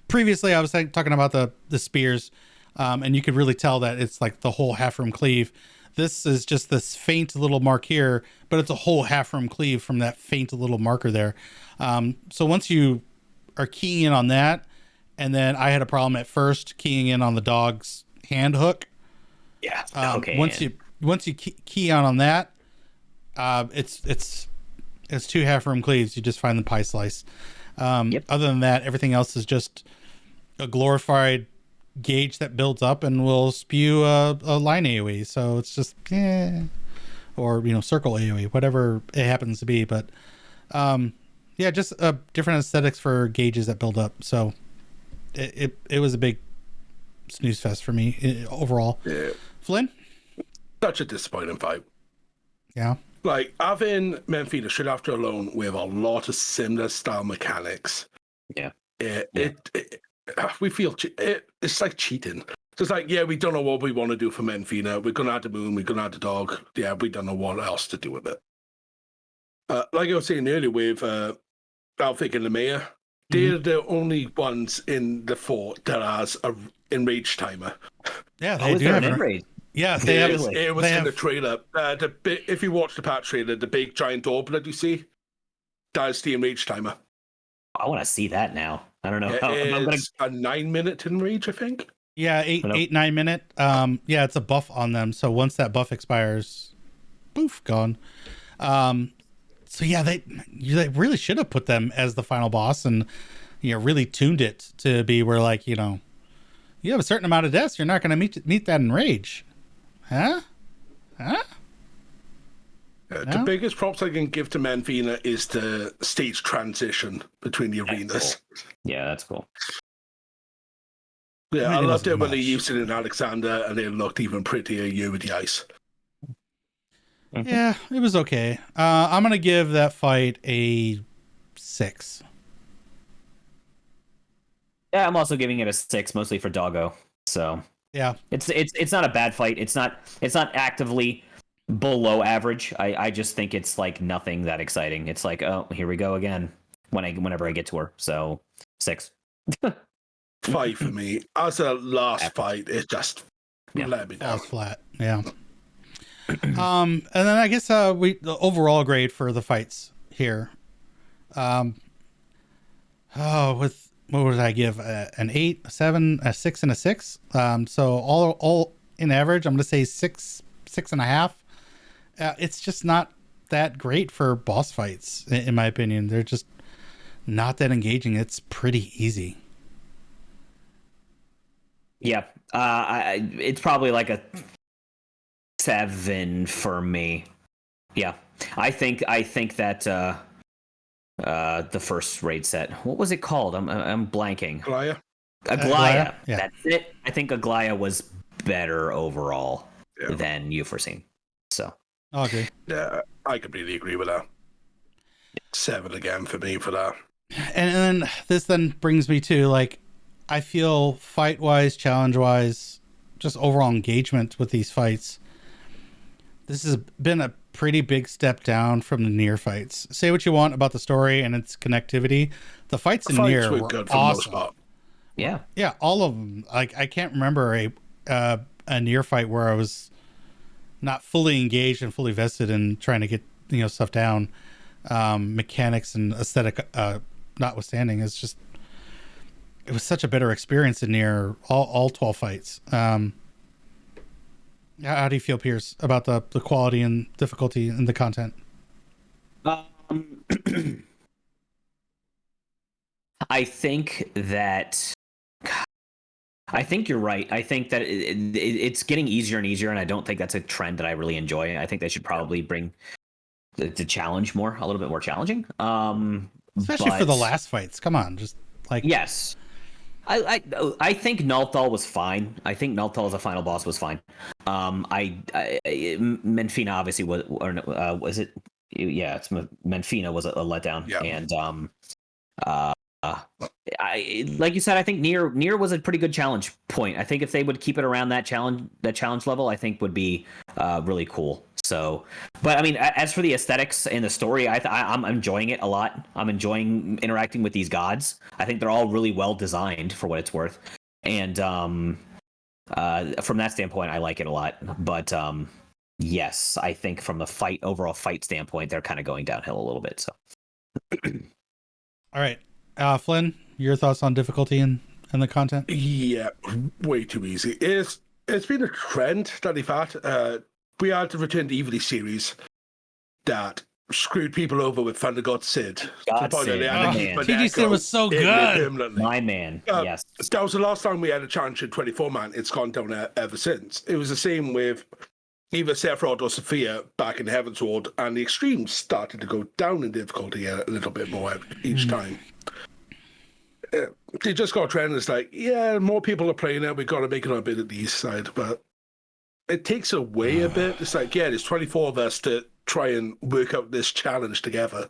previously I was talking about the spears, and you could really tell that it's like the whole half room cleave. This is just this faint little mark here, but it's a whole half room cleave from that faint little marker there. So once you are keying in on that. And then I had a problem at first keying in on the dog's hand hook. Yeah. Okay. Once you key on that, it's 2 half room cleaves. You just find the pie slice. Other than that, everything else is just a glorified gauge that builds up and will spew a line AoE. So it's just or circle AoE, whatever it happens to be. But just different aesthetics for gauges that build up. So. It was a big snooze fest for me overall. Yeah. Flynn? Such a disappointing fight. Yeah. Like, having Menfina straight after alone with a lot of similar style mechanics. Yeah. We feel it's like cheating. So it's like, yeah, we don't know what we want to do for Menfina. We're going to add the moon. We're going to add the dog. Yeah, we don't know what else to do with it. Like I was saying earlier with Alfik and the mayor, They're the only ones in the fort that has a enrage timer. Yeah, they is do there have an an enrage? Yeah, they have. Really? It was they in have, the trailer. If you watch the patch trailer, the big giant orb that you see, that is the enrage timer. I want to see that now. I don't know. Yeah, I'm gonna. it's a 9-minute enrage, I think. Yeah, I know. 9 minute. Yeah, it's a buff on them. So once that buff expires, poof, gone. So yeah, they really should have put them as the final boss, and really tuned it to be where, like, you have a certain amount of deaths, you're not going to meet that in rage, huh? The biggest props I can give to Menfina is the stage transition between the arenas. Cool. Yeah, that's cool. Yeah, I mean, I it loved it wasn't when they much. used it in Alexander, and it looked even prettier with the ice. Yeah, it was okay. I'm going to give that fight a 6. Yeah, I'm also giving it a 6, mostly for Doggo. So Yeah. it's not a bad fight. It's not actively below average. I just think it's like nothing that exciting. It's like, oh, here we go again. Whenever I get to her. So 6. 5 for me. As a last fight, it just let me down. Falls flat. Yeah. And then I guess the overall grade for the fights here. With what would I give? An 8, a 7, a 6, and a 6. So all in average, I'm going to say 6.5. It's just not that great for boss fights, in my opinion. They're just not that engaging. It's pretty easy. Yeah, it's probably like a 7 for me. Yeah, I think that the first raid set, what was it called? I'm blanking. Glaya? Aglaya. Yeah. That's it. I think Aglaya was better overall than Euphrosyne. So I'll agree. Yeah, I completely agree with that. 7 again for me for that. And then this then brings me to, like, I feel fight-wise, challenge-wise, just overall engagement with these fights, this has been a pretty big step down from the Nier fights. Say what you want about the story and its connectivity. The fights in Nier were good for the most awesome. part. yeah. Yeah, all of them. Like, I can't remember a Nier fight where I was not fully engaged and fully vested in trying to get stuff down. Mechanics and aesthetic notwithstanding, it was such a better experience in Nier all 12 fights. How do you feel, Piers, about the quality and difficulty in the content? I think you're right. I think that it's getting easier and easier, and I don't think that's a trend that I really enjoy. I think they should probably bring the challenge a little bit more challenging. Especially for the last fights. Come on, just like yes. I think Nalthal was fine. I think Nalthal as a final boss was fine. Menfina obviously was, or was it? Yeah, it's Menfina was a letdown, and like you said, I think Nier was a pretty good challenge point. I think if they would keep it around that challenge level, I think would be really cool. So, but I mean, as for the aesthetics and the story, I'm enjoying it a lot. I'm enjoying interacting with these gods. I think they're all really well designed for what it's worth, and from that standpoint, I like it a lot. But yes, I think from the overall fight standpoint, they're kind of going downhill a little bit. So, all right, Flynn, your thoughts on difficulty and the content? Yeah, way too easy. It's been a trend that they've had. We had the Return to Evil series that screwed people over with Thunder God Sid. God Sid, my man. TG Sid was so good. My man, yes. That was the last time we had a challenge in 24-man. It's gone down ever since. It was the same with either Sephiroth or Sophia back in Heaven's Ward, and the extremes started to go down in difficulty a little bit more each time. They just got a trend. It's like, yeah, more people are playing it. We've got to make it a bit of the east side, but it takes away a bit. It's like, yeah, there's 24 of us to try and work out this challenge together.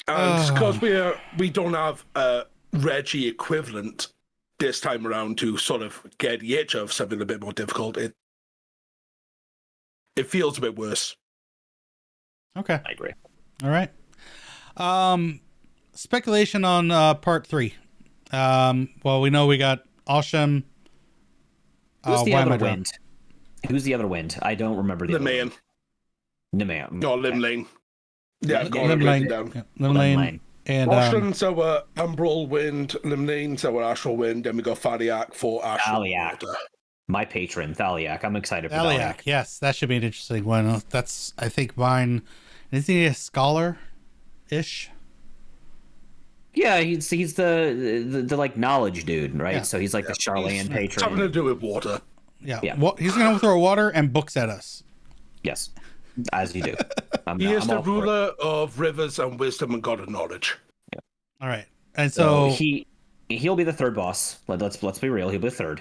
And because we don't have a Reggie equivalent this time around to sort of get the edge of something a bit more difficult, it feels a bit worse. Okay. I agree. All right. speculation on part 3. Well, we know we got Osham. Who's the other wind? Who's the other wind? I don't remember the other man. Neman. No, Limlane. Yeah, Limlane. And Oshlam's our Umbral Wind, Limlane's our Astral Wind, then we got Thaliak for Astral Thaliak. Water. My patron, Thaliak. I'm excited for Thaliak. Yes, that should be an interesting one. That's, I think, mine. Isn't he a scholar-ish? Yeah, he's the like knowledge dude, right? Yeah. So he's like the Charlatan patron. Something to do with water. Yeah. Well, he's going to throw water and books at us. Yes, as you do. He is the ruler of rivers and wisdom and god of knowledge. Yeah. All right, and so he'll be the third boss. Let's be real. He'll be the third,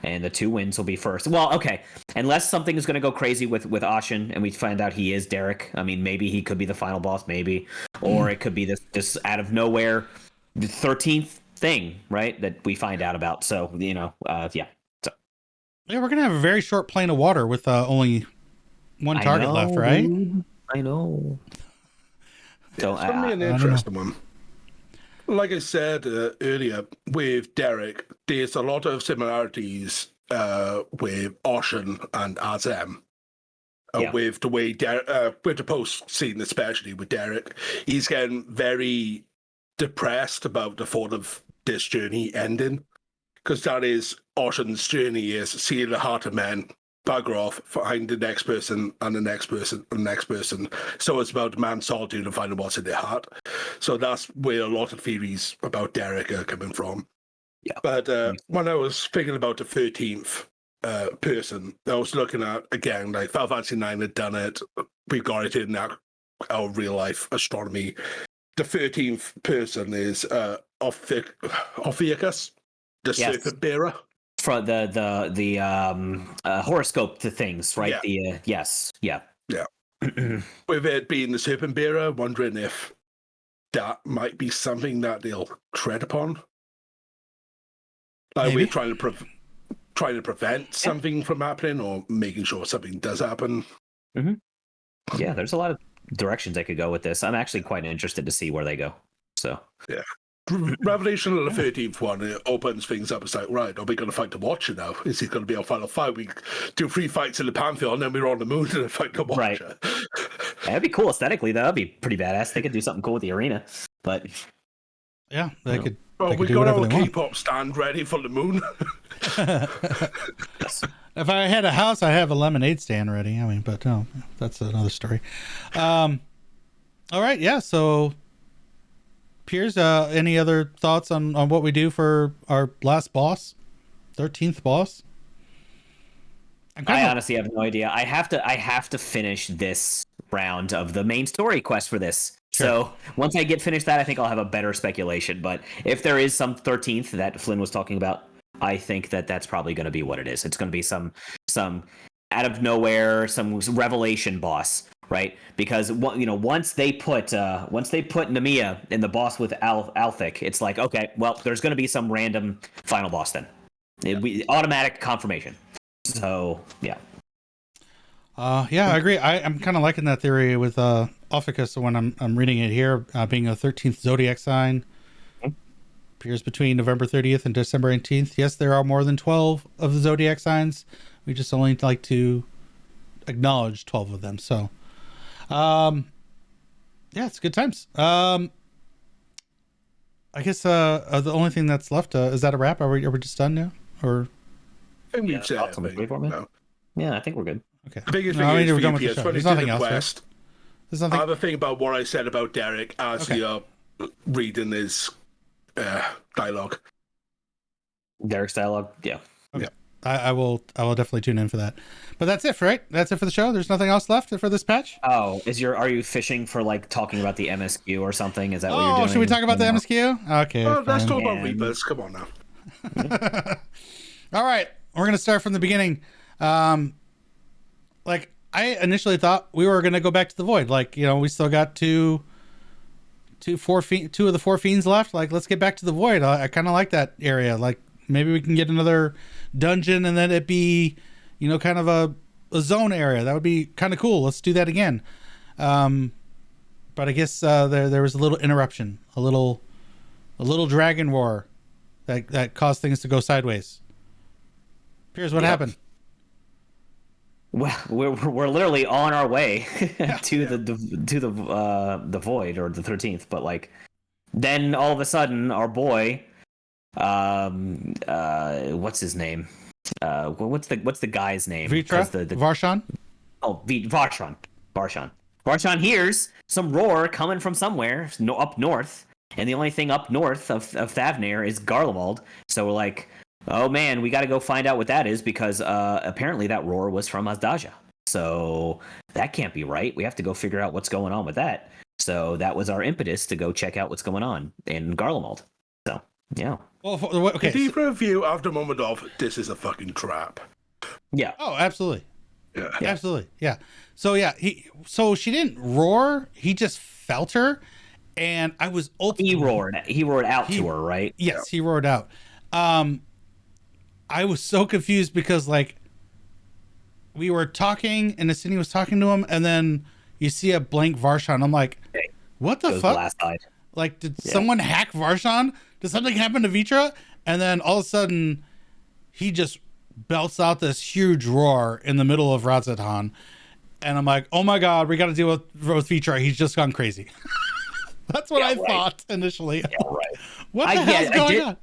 and the 2 winds will be first. Well, okay, unless something is going to go crazy with Ashen, and we find out he is Derek. I mean, maybe he could be the final boss, maybe, or it could be this out of nowhere, the 13th thing, right? That we find out about. So yeah. So yeah, we're gonna have a very short plane of water with only one target left, right? I know. So it's going to be an interesting one. Like I said earlier, with Derek, there's a lot of similarities with Ocean and Azem. With the way with the post scene, especially with Derek, he's getting very depressed about the thought of this journey ending, because that is Ocean's journey, is seeing the heart of men bugger off, find the next person and the next person and the next person. So it's about man's solitude and finding what's in their heart. So that's where a lot of theories about Derek are coming from. Yeah. But when I was thinking about the 13th person, I was looking at, again, like Final Fantasy 9 had done it. We got it in our real life astronomy. The 13th person is Ophiuchus, the serpent bearer. For the horoscope to things, right? Yeah. With it being the serpent bearer, wondering if that might be something that they'll tread upon. Like we're trying to prevent something from happening, or making sure something does happen. Mm-hmm. Yeah, there's a lot of directions I could go with this. I'm actually quite interested to see where they go. So yeah. Revelation of the 13th one, it opens things up. It's like, right, are we going to fight the Watcher now? Is he going to be our final fight? We do 3 fights in the Pantheon, and then we're on the moon and fight the Watcher. Right. That'd be cool aesthetically, though. That'd be pretty badass. They could do something cool with the arena. But yeah, they could. Well, we got our K-pop stand ready for the moon. If I had a house, I have a lemonade stand ready. I mean, but no, that's another story. All right, yeah, so Piers, any other thoughts on what we do for our last boss, 13th boss? I honestly have no idea. I have to finish this round of the main story quest for this. Sure. So once I get finished that, I think I'll have a better speculation. But if there is some 13th that Flynn was talking about, I think that's probably going to be what it is. It's going to be some out of nowhere, some revelation boss. Right, because once they put Nemia in the boss with Althik, it's like, okay, well, there's going to be some random final boss then. Automatic confirmation. So yeah. Yeah, I agree. I'm kind of liking that theory with Ophiuchus when I'm reading it here, being a 13th zodiac sign. Appears between November 30th and December 18th. Yes, there are more than 12 of the zodiac signs. We just only like to acknowledge 12 of them. So. Yeah, it's good times. I guess the only thing that's left is that a wrap? Are we just done now? Or I think we've said no. Yeah, I think we're good. Okay. The biggest thing is we're done with the show. There's nothing else. Quest, There's nothing. I have a thing about what I said about Derek as you're reading his dialogue. Derek's dialogue, yeah. Okay. I will definitely tune in for that. But that's it, right? That's it for the show. There's nothing else left for this patch. Oh, are you fishing for like talking about the MSQ or something? Is that what you're doing? Should we talk about the MSQ? Okay. Let's talk about Reapers. Come on now. All right, we're gonna start from the beginning. Like I initially thought we were gonna go back to the void. Like we still got two of the 4 fiends left. Like let's get back to the void. I kind of like that area. Like maybe we can get another dungeon and then it be kind of a zone area. That would be kind of cool. Let's do that again. But I guess there was a little interruption, a little dragon war that caused things to go sideways. Piers, what happened? Well, we're literally on our way to the void or the 13th, but like then all of a sudden our boy, what's his name? What's the guy's name? Vitra? Varshan? Oh, Varshan. Varshan hears some roar coming from somewhere up north, and the only thing up north of Thavnir is Garlemald. So we're like, oh man, we got to go find out what that is, because apparently that roar was from Azdaja. So that can't be right. We have to go figure out what's going on with that. So that was our impetus to go check out what's going on in Garlemald. So, yeah. Well, okay. Deep review after a moment of, this is a fucking trap. Yeah. Oh, absolutely. Yeah. Absolutely. Yeah. So she didn't roar. He just felt her. And I was He roared out to her, right? Yes, he roared out. I was so confused because like we were talking and Asini was talking to him, and then you see a blank Varshan. I'm like, what the fuck? Glass-eyed. Like, did someone hack Varshan? Did something happen to Vitra? And then all of a sudden he just belts out this huge roar in the middle of Razatan. And I'm like, oh my God, we got to deal with Vitra. He's just gone crazy. That's what I thought initially. Yeah, right. What the hell's going on?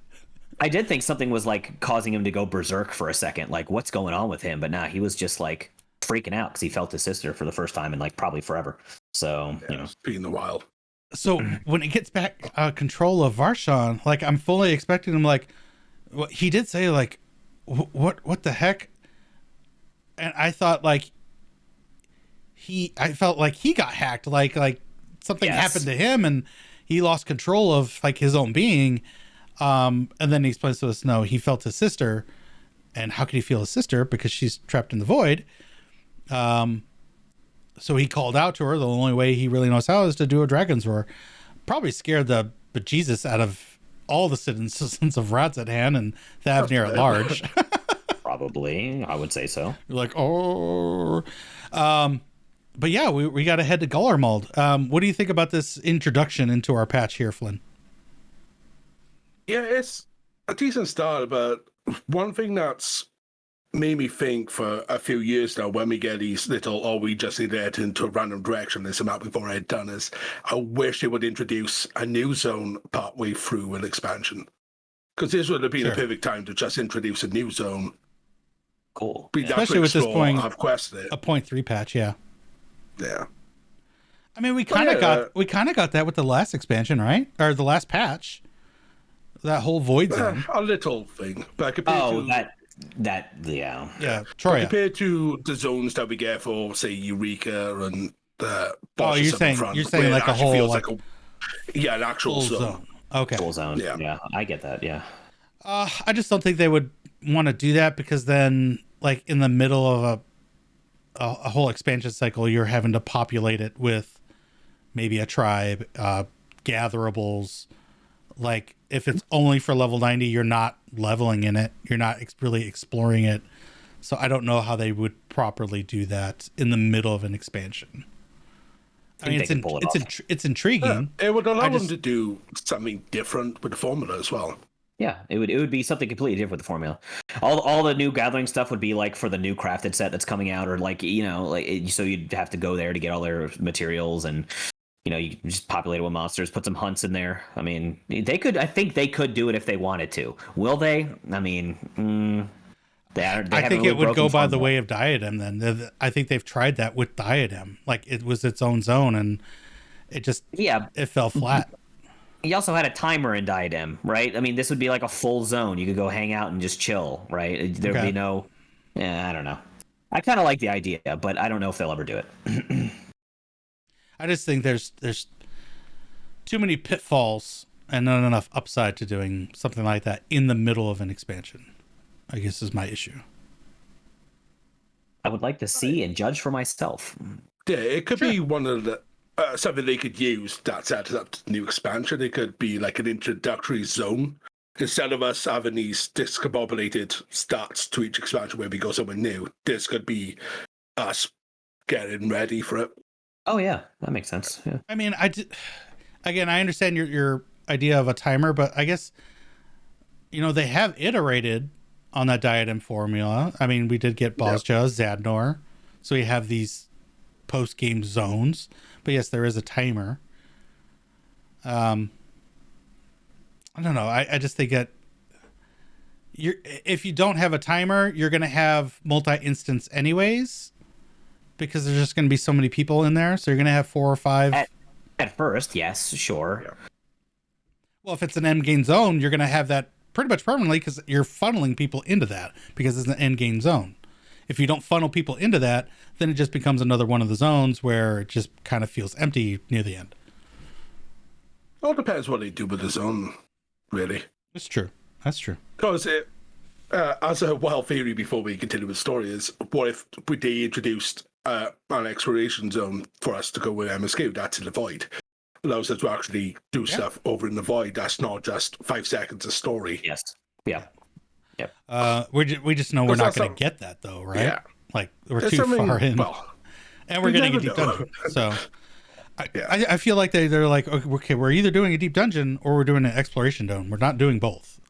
I did think something was like causing him to go berserk for a second. Like, what's going on with him? But nah, he was just like freaking out because he felt his sister for the first time in like probably forever. So, being the wild. So when it gets back control of Varshan, like I'm fully expecting him, like he did say like, what the heck? And I thought like I felt like he got hacked, like something happened to him and he lost control of like his own being. And then he explains to us, no, he felt his sister. And how could he feel his sister? Because she's trapped in the void. So he called out to her. The only way he really knows how is to do a dragon's roar. Probably scared the bejesus out of all the citizens of Razatan and Thavnir at large. Probably, I would say so. You're like, oh. But yeah, we got to head to Garlemald. What do you think about this introduction into our patch here, Flynn? Yeah, it's a decent start, but one thing that's made me think for a few years now, when we get these little, we just need to head into a random direction, there's a map we've already done, is I wish they would introduce a new zone partway through an expansion. Because this would have been a perfect time to just introduce a new zone. Cool. Especially with this point, I've quested it. A 0.3 patch, yeah. Yeah. I mean, we kind of got that with the last expansion, right? Or the last patch. That whole void zone. A little thing. But compared Yeah, Troya. Compared to the zones that we get for, say, Eureka and you're saying like a whole like an actual zone. Okay. Full zone. Yeah, I get that. Yeah. I just don't think they would want to do that, because then, like in the middle of a whole expansion cycle, you're having to populate it with maybe a tribe, gatherables. Like if it's only for level 90, you're not leveling in it. You're not really exploring it. So I don't know how they would properly do that in the middle of an expansion. I mean, it's intriguing. It would allow them to do something different with the formula as well. Yeah, it would be something completely different with the formula. All the new gathering stuff would be like for the new crafted set that's coming out, or like so you'd have to go there to get all their materials, and you just populate it with monsters, put some hunts in there. I mean, I think they could do it if they wanted to. Will they? I mean, I think it would go by the way of Diadem. Then I think they've tried that with Diadem. Like it was its own zone, and it just it fell flat. He also had a timer in Diadem, right? I mean, this would be like a full zone. You could go hang out and just chill, right? There'd be no. Yeah, I don't know. I kind of like the idea, but I don't know if they'll ever do it. I just think there's too many pitfalls and not enough upside to doing something like that in the middle of an expansion, I guess is my issue. I would like to see and judge for myself. Yeah, it could be one of the something they could use that's added up to the new expansion. It could be like an introductory zone. Instead of us having these discombobulated starts to each expansion where we go somewhere new, this could be us getting ready for it. Oh yeah, that makes sense. Yeah. I mean, again, I understand your idea of a timer, but I guess they have iterated on that diadem formula. I mean, we did get Bozja, Zadnor, so we have these post game zones. But yes, there is a timer. I don't know. I just think that if you don't have a timer, you're going to have multi-instance anyways, because there's just going to be so many people in there. So you're going to have 4 or 5. At first, yes, sure. Yeah. Well, if it's an end game zone, you're going to have that pretty much permanently because you're funneling people into that because it's an end game zone. If you don't funnel people into that, then it just becomes another one of the zones where it just kind of feels empty near the end. All depends what they do with the zone, really. That's true. Because as a wild theory before we continue with the story is, what if they introduced an exploration zone for us to go with MSQ? That's in the void. Allows us to actually do stuff over in the void. That's not just 5 seconds of story. Yes. Yeah. Yep. We just know we're not going to get that though, right? Yeah. Like we're too far in, and we're getting a deep dungeon. So I feel like they're like, okay, we're either doing a deep dungeon or we're doing an exploration dome. We're not doing both.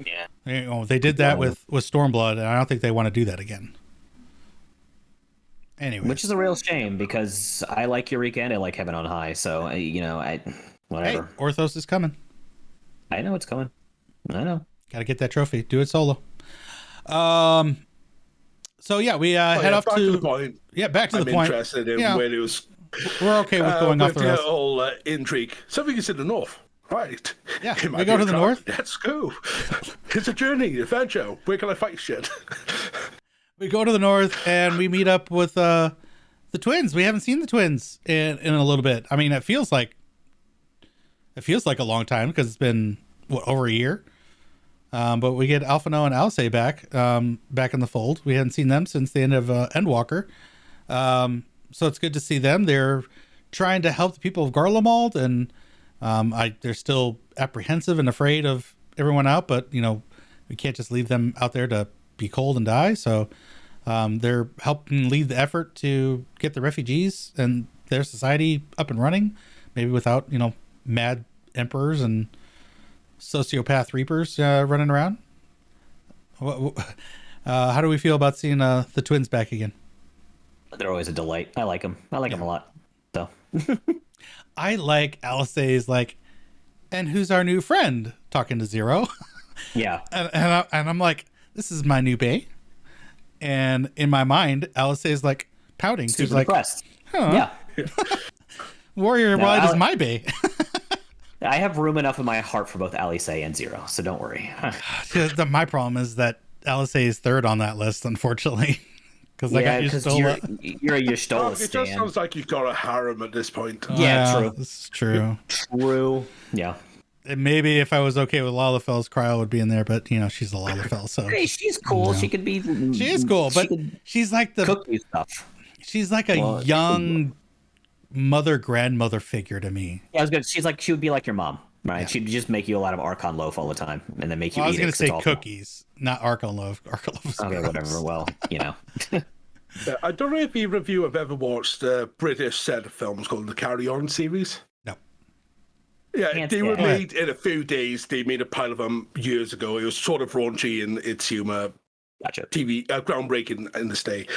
Yeah. They did that with Stormblood, and I don't think they want to do that again. Anyway, which is a real shame because I like Eureka and I like Heaven on High. So whatever. Hey, Orthos is coming. I know it's coming. I know. Got to get that trophy. Do it solo. So yeah, we head off to the point. Yeah, back to I'm the point. Interested in where it was. We're okay with going off the rails. Whole intrigue. Something is in the north, right? Yeah, we go to the north. Let's go. It's a journey, adventure. Where can I fight shit? We go to the north and we meet up with the twins. We haven't seen the twins in a little bit. I mean, it feels like a long time because it's been over a year. But we get Alphino and Alcé back in the fold. We hadn't seen them since the end of Endwalker. So it's good to see them. They're trying to help the people of Garlemald, and they're still apprehensive and afraid of everyone out, but we can't just leave them out there to be cold and die. So they're helping lead the effort to get the refugees and their society up and running, maybe without mad emperors and sociopath reapers running around. How do we feel about seeing the twins back again? They're always a delight. I like them. I like them a lot. So I like Alcé's and who's our new friend talking to Zero. Yeah. and I'm like, this is my new bae. And in my mind, Alcé's pouting. Super She's impressed. Huh. Yeah. Warrior Ride is my bae. I have room enough in my heart for both Alcé and Zero, so don't worry. My problem is that Alcé is third on that list, unfortunately. Because I got Y'shtola. You're a Y'shtola It just sounds like you've got a harem at this point. Yeah, true. This is true. True. Yeah. And maybe if I was okay with Lalafell's, Cryo would be in there, but she's a Lalafell, so hey, she's cool. She could be. She is cool, but she's like the cookie stuff. She's like a young grandmother figure to me. Yeah, I was good. She would be like your mom, right? Yeah. She'd just make you a lot of Archon loaf all the time, and then make you eat it. I was going to say cookies, not Archon loaf. Archon loaf is okay, whatever. Well, I don't know if either of you have ever watched a British set of films called the Carry On series. No. Yeah, they were made in a few days. They made a pile of them years ago. It was sort of raunchy in its humor. Gotcha. TV, groundbreaking in this day.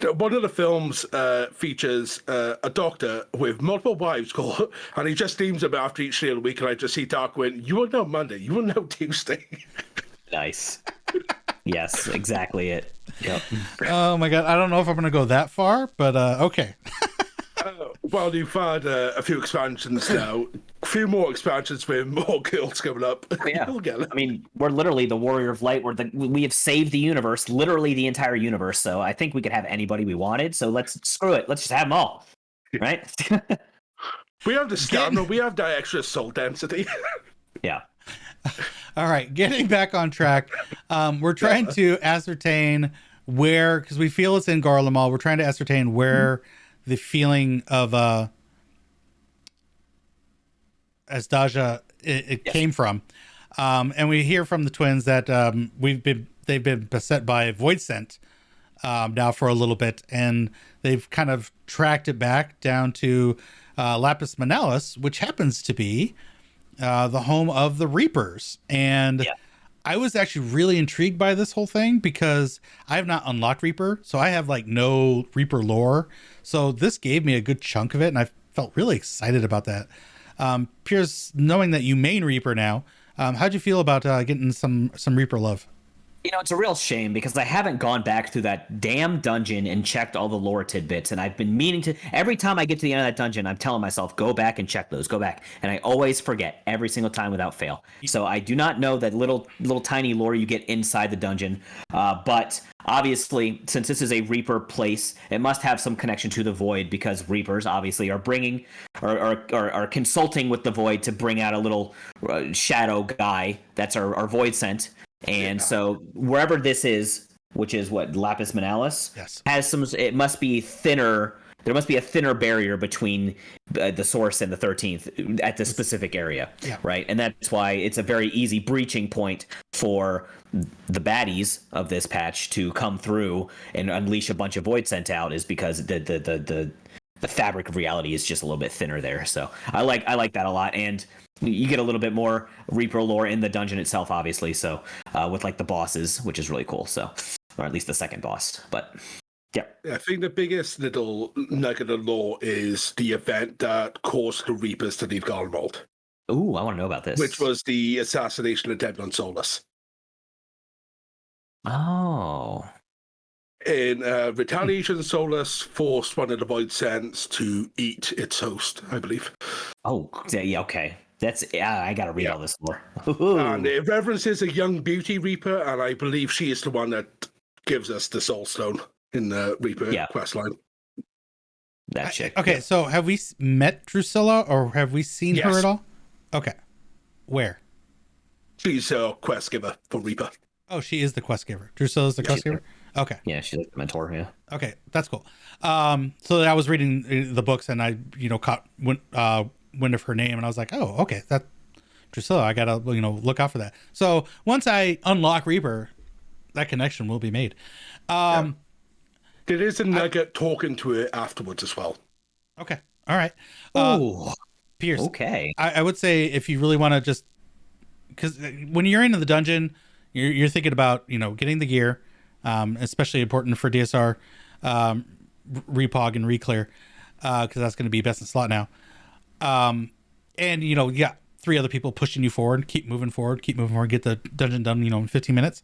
One of the films features a doctor with multiple wives called, and he just names them after each day of the week, and I just see Darkwing, you will know Monday, you will know Tuesday. Nice. Yes, exactly it. Yep. Oh my god, I don't know if I'm going to go that far, but okay. Well, you've had a few expansions now. A few more expansions with more guilds coming up. Yeah. I mean, we're literally the Warrior of Light. We have saved the universe, literally the entire universe. So I think we could have anybody we wanted. So let's screw it. Let's just have them all. Right? We have the stamina. We have that extra soul density. Yeah. All right. Getting back on track. We're trying to ascertain where, because we feel it's in Garlemald, we're trying to ascertain where the feeling of Azdaja it came from, and we hear from the twins that they've been beset by Void Scent, now for a little bit, and they've kind of tracked it back down to Lapis Manalis, which happens to be the home of the Reapers. And I was actually really intrigued by this whole thing because I have not unlocked Reaper, so I have like no Reaper lore. So this gave me a good chunk of it, and I felt really excited about that. Piers, knowing that you main Reaper now, how'd you feel about getting some Reaper love? You know, it's a real shame because I haven't gone back through that damn dungeon and checked all the lore tidbits. And I've been meaning to. Every time I get to the end of that dungeon, I'm telling myself, go back and check those, go back. And I always forget every single time without fail. So I do not know that little tiny lore you get inside the dungeon. But obviously, since this is a Reaper place, it must have some connection to the Void because Reapers obviously are bringing are consulting with the Void to bring out a little shadow guy that's our Void sent. And so wherever this is, which is what Lapis Manalis, has some. It must be thinner. There must be a thinner barrier between the source and the 13th at this specific area, right? And that's why it's a very easy breaching point for the baddies of this patch to come through and unleash a bunch of Void sent out. Is because the fabric of reality is just a little bit thinner there. So I like that a lot. And you get a little bit more Reaper lore in the dungeon itself, obviously. So with like the bosses, which is really cool. So, or at least the second boss. But yeah, I think the biggest little nugget of lore is the event that caused the Reapers to leave Garlemald. Ooh, I want to know about this. Which was the assassination attempt on Solus. Oh. In retaliation, Solus forced one of the Void Scents to eat its host, I believe. Oh, yeah, okay. That's I gotta read all this more. And it references a young beauty Reaper, and I believe she is the one that gives us the Soul Stone in the Reaper questline. That chick. Okay, so have we met Drusilla, or have we seen her at all? Okay, where? She's a quest giver for Reaper. Oh, she is the quest giver. Drusilla's the quest giver. Okay. Yeah, she's like the mentor. Yeah. Okay, that's cool. So I was reading the books, and I caught wind of her name, and I was like, oh, okay, that Drusilla. I gotta look out for that. So once I unlock Reaper, that connection will be made. There is a nugget talking to it afterwards as well. Okay, all right. Piers. Okay. I would say if you really want to just, because when you're into the dungeon, you're thinking about getting the gear, especially important for DSR, repog and reclear, because that's going to be best in slot now. And you got 3 other people pushing you forward, keep moving forward, get the dungeon done, in 15 minutes.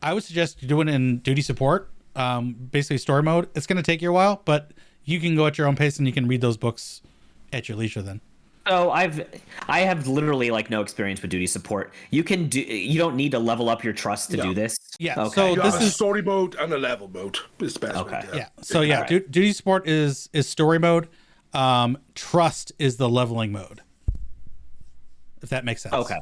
I would suggest doing it in duty support, basically story mode. It's going to take you a while, but you can go at your own pace and you can read those books at your leisure then. So I have literally like no experience with duty support. You don't need to level up your trust to do this. Yeah. Okay. So this is story mode and a level mode is best. Okay. Yeah. So duty support is story mode. Trust is the leveling mode. If that makes sense. Okay.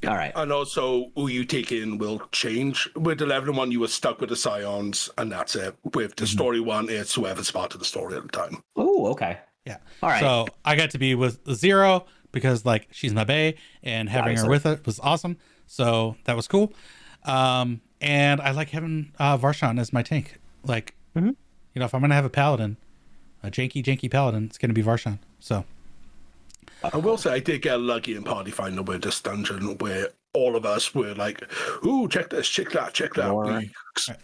All right. And also who you take in will change. With the leveling one, you were stuck with the Scions, and that's it. With the story one, it's whoever's part of the story at the time. Oh, okay. Yeah. All right. So I got to be with Zero because she's my bae, and having her with it was awesome. So that was cool. And I like having Varshan as my tank. If I'm gonna have a paladin, a janky paladin, it's gonna be Varshan. So I will say I did get lucky in Party Finder with this dungeon where all of us were like, ooh, check this, check that.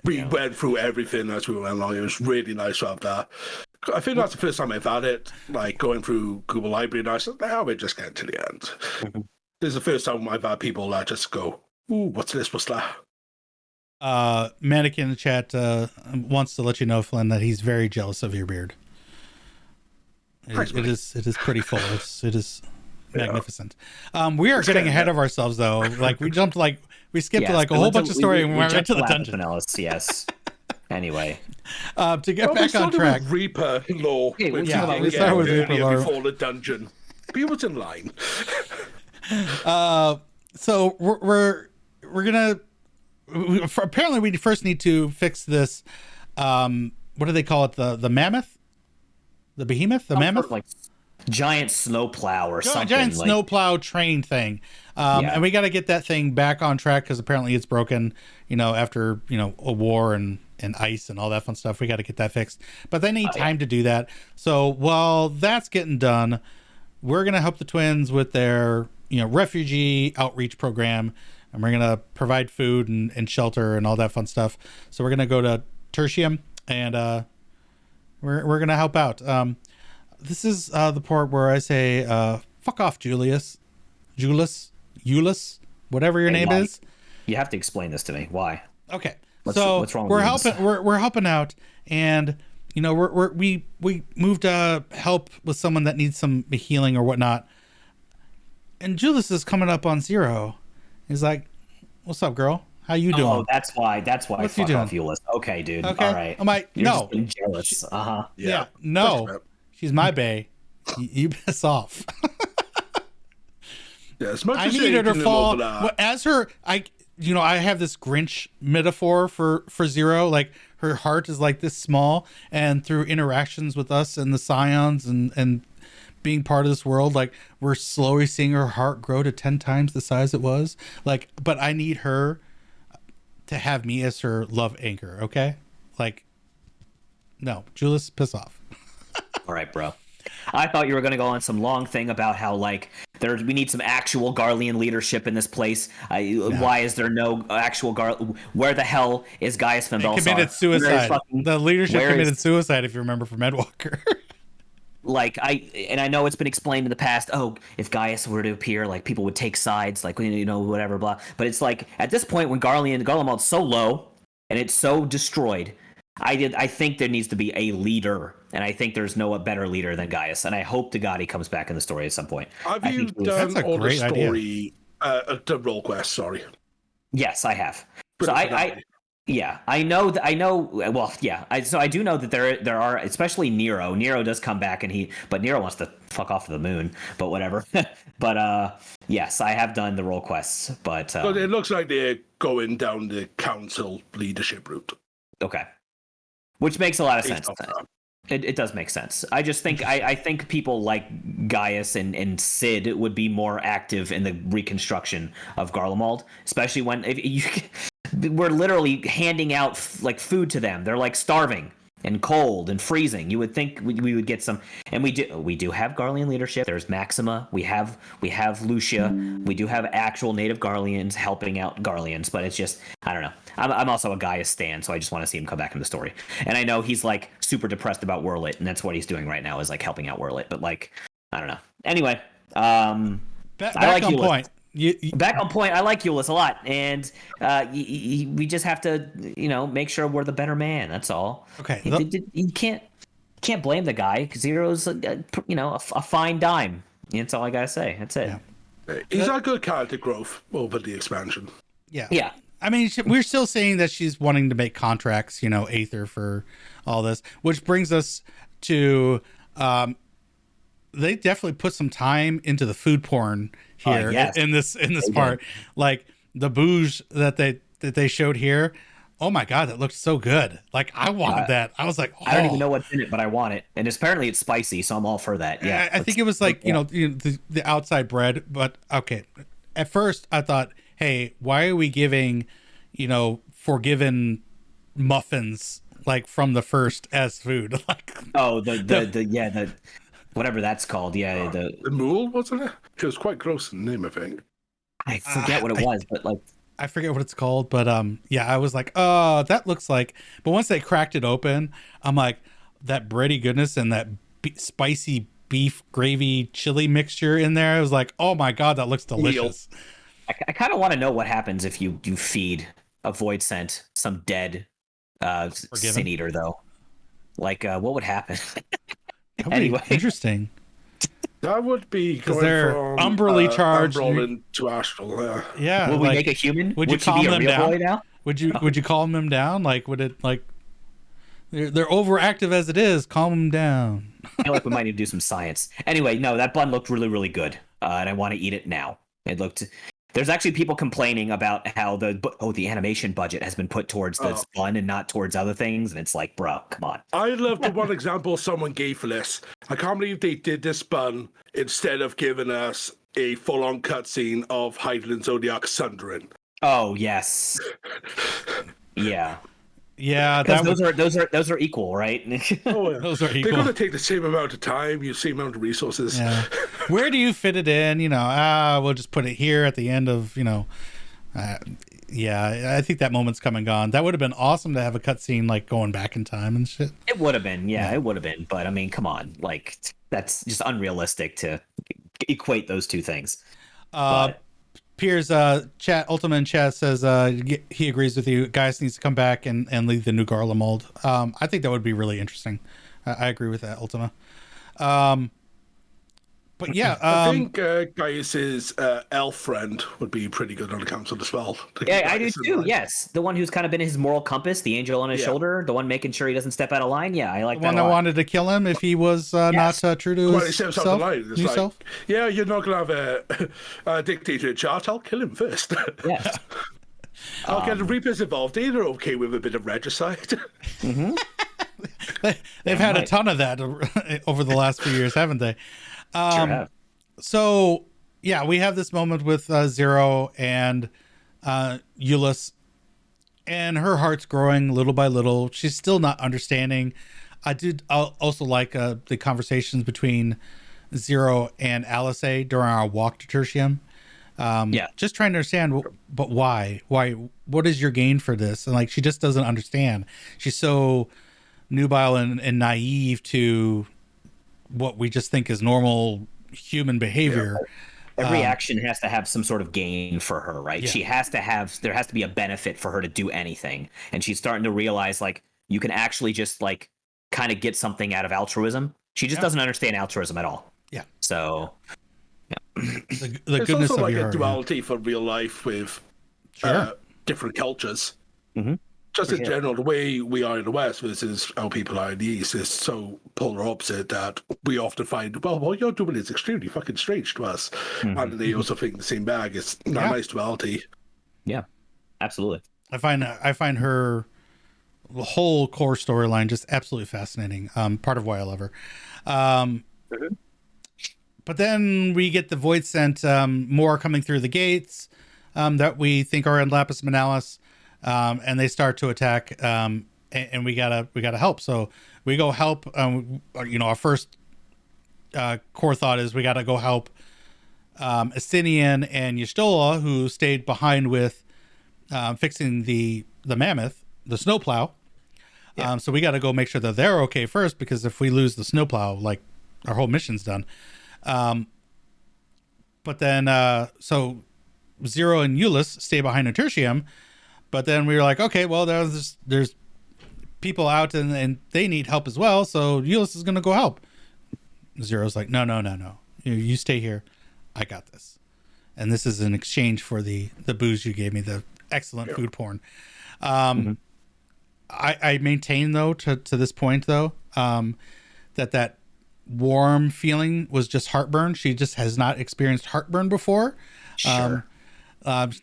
We went through everything as we went along. It was really nice to have that. I think that's the first time I've had it, going through Google Library, and I said, we're just getting to the end. Mm-hmm. This is the first time I've had people that just go, ooh, what's this, what's that? Mannequin in the chat wants to let you know, Flynn, that he's very jealous of your beard. It is pretty full. It is magnificent. We are getting ahead of ourselves though. We jumped we skipped a whole bunch of story and we went right to the dungeon. Yes. Anyway, to get back on track. Reaper lore. Okay, we start with Reaper lore before the dungeon. Be what's in line. So we're gonna apparently we first need to fix this. What do they call it? The mammoth, the behemoth, the mammoth, giant snowplow or something. Giant snowplow train thing. And we got to get that thing back on track because apparently it's broken. After a war and and ice and all that fun stuff. We got to get that fixed, but they need time to do that. So while that's getting done, we're going to help the twins with their, refugee outreach program, and we're going to provide food and shelter and all that fun stuff. So we're going to go to Tertium, and we're going to help out. This is the part where I say, fuck off, Julius, whatever your name is. You have to explain this to me. Why? Okay. What's wrong we're with helping. We're helping out, and we moved to help with someone that needs some healing or whatnot. And Julius is coming up on Zero. He's like, "What's up, girl? How you doing?" Oh, that's why. What's fuck you off, doing? Ulysses. Okay, dude. Okay. All right. I'm like, You're no. just being jealous. Yeah. No. She's my bae. You piss off. Yeah, as much I as need her to fall as her. I have this Grinch metaphor for Zero. Like, her heart is like this small, and through interactions with us and the Scions and being part of this world, like, we're slowly seeing her heart grow to 10 times the size it was. Like, but I need her to have me as her love anchor. Okay, like, no, Julius, piss off. All right, bro. I thought you were going to go on some long thing about how, like, we need some actual Garlean leadership in this place. Why is there no actual Where the hell is Gaius Van Balsar? They committed suicide. The leadership committed suicide, if you remember, from Endwalker. Like, I know it's been explained in the past, if Gaius were to appear, like, people would take sides, like, whatever, blah. But it's like, at this point, when Garlemald's so low and it's so destroyed, I think there needs to be a leader, and I think there's no better leader than Gaius, and I hope to God he comes back in the story at some point. Have you done all the story, the role quest? Sorry. Yes, I have. So I know. Well, yeah. So I do know that there are, especially Nero. Nero does come back, but Nero wants to fuck off to the moon. But whatever. But yes, I have done the role quests. But it looks like they're going down the council leadership route. Okay. Which makes a lot of sense. It does make sense. I just think I think people like Gaius and Sid would be more active in the reconstruction of Garlemald, especially when we're literally handing out like food to them. They're like starving and cold and freezing. You would think we would get some, and we do have Garlean leadership. There's Maxima. We have Lucia. We do have actual native Garleans helping out Garleans, but it's just, I don't know. I'm also a Gaius stan, so I just want to see him come back in the story. And I know he's like super depressed about Lawliet, and that's what he's doing right now is like helping out Lawliet. But like, I don't know. Anyway, back on point. Back on point. I like Ulysses a lot, and we just have to, make sure we're the better man. That's all. Okay. You can't blame the guy because Zero's a fine dime. That's all I gotta say. That's it. Yeah. He's got good character growth over the expansion. Yeah. Yeah. I mean, we're still saying that she's wanting to make contracts, Aether for all this, which brings us to, they definitely put some time into the food porn here in this part. Like the bouge that they showed here. Oh my God, that looked so good. Like I wanted that. I was like, oh. I don't even know what's in it, but I want it. And apparently it's spicy, so I'm all for that. Yeah. I think it was like, the outside bread, but okay. At first I thought, hey, why are we giving, forgiven muffins like from the first as food? Like the whatever that's called. Yeah, the mule, wasn't it? It was quite gross in the name, I think. I forget what it was, but like I forget what it's called, but I was like, oh, that looks like. But once they cracked it open, I'm like, that bready goodness and that spicy beef gravy chili mixture in there. I was like, oh my God, that looks delicious. I kind of want to know what happens if you feed a void scent some dead sin eater though. Like what would happen? Anyway, interesting. That would be because they're umbrally charged to astral. Yeah. Will we make a human? Would you calm them down? Now? Would you calm them down? Like would it like they're overactive as it is? Calm them down. I feel like we might need to do some science. Anyway, no, that bun looked really, really good, and I want to eat it now. It looked. There's actually people complaining about how the animation budget has been put towards this bun and not towards other things, and it's like, bro, come on. I love the one example someone gave for this. I can't believe they did this bun instead of giving us a full-on cutscene of Hydaelyn Zodiac sundering. Oh yes, yeah. Yeah, Because that those are equal, right? Oh, yeah. those are They're equal. going to take the same amount of time, same amount of resources. Yeah. Where do you fit it in? We'll just put it here at the end of, yeah, I think that moment's come and gone. That would have been awesome to have a cutscene like going back in time and shit. It would have been, yeah, it would have been. But I mean, come on, like that's just unrealistic to equate those two things. But Piers, chat Ultima in chat says he agrees with you. Guys needs to come back and lead the new Garla mold. I think that would be really interesting. I agree with that, Ultima. But yeah, I think Gaius's elf friend would be pretty good on the council as well. Yeah, I do too. Yes, the one who's kind of been his moral compass, the angel on his shoulder, the one making sure he doesn't step out of line. Yeah, I like the that. one that wanted to kill him if he was not true to his self. Yeah, you're not gonna have a dictator in charge. I'll kill him first. Yes. I'll get the Reapers involved. They're okay with a bit of regicide. Mm-hmm. They've had a ton of that over the last few years, haven't they? Sure have. So yeah, we have this moment with Zero and Euless, and her heart's growing little by little. She's still not understanding. I also like the conversations between Zero and Alice during our walk to Tertium. Just trying to understand, but why? What is your gain for this? And like, she just doesn't understand. She's so nubile and naive to what we just think is normal human behavior. Every action has to have some sort of gain for her, right? Yeah. There has to be a benefit for her to do anything. And she's starting to realize like you can actually just like kind of get something out of altruism. She just doesn't understand altruism at all. Yeah. So the it's goodness also of like your a heart, duality for real life with different cultures. Mm-hmm. Just in general, the way we are in the West versus how people are in the East is so polar opposite that we often find, well, what you're doing is extremely fucking strange to us. Mm-hmm. And they also think the same bag. It's not a nice duality. Yeah, absolutely. I find her whole core storyline just absolutely fascinating. Part of why I love her. But then we get the Void Sent more coming through the gates that we think are in Lapis Manalis. And they start to attack, and we gotta help. So we go help. Our first core thought is we gotta go help Estinian and Y'shtola, who stayed behind with fixing the mammoth, the snowplow. So we gotta go make sure that they're okay first, because if we lose the snowplow, like our whole mission's done. But then so Zero and Euless stay behind in Tertium. But then we were like, okay, well, there's people out and they need help as well. So Euless is going to go help. Zero's like, no. You stay here. I got this. And this is in exchange for the booze you gave me, the excellent food porn. I maintain, though, to this point, though, that warm feeling was just heartburn. She just has not experienced heartburn before. Sure.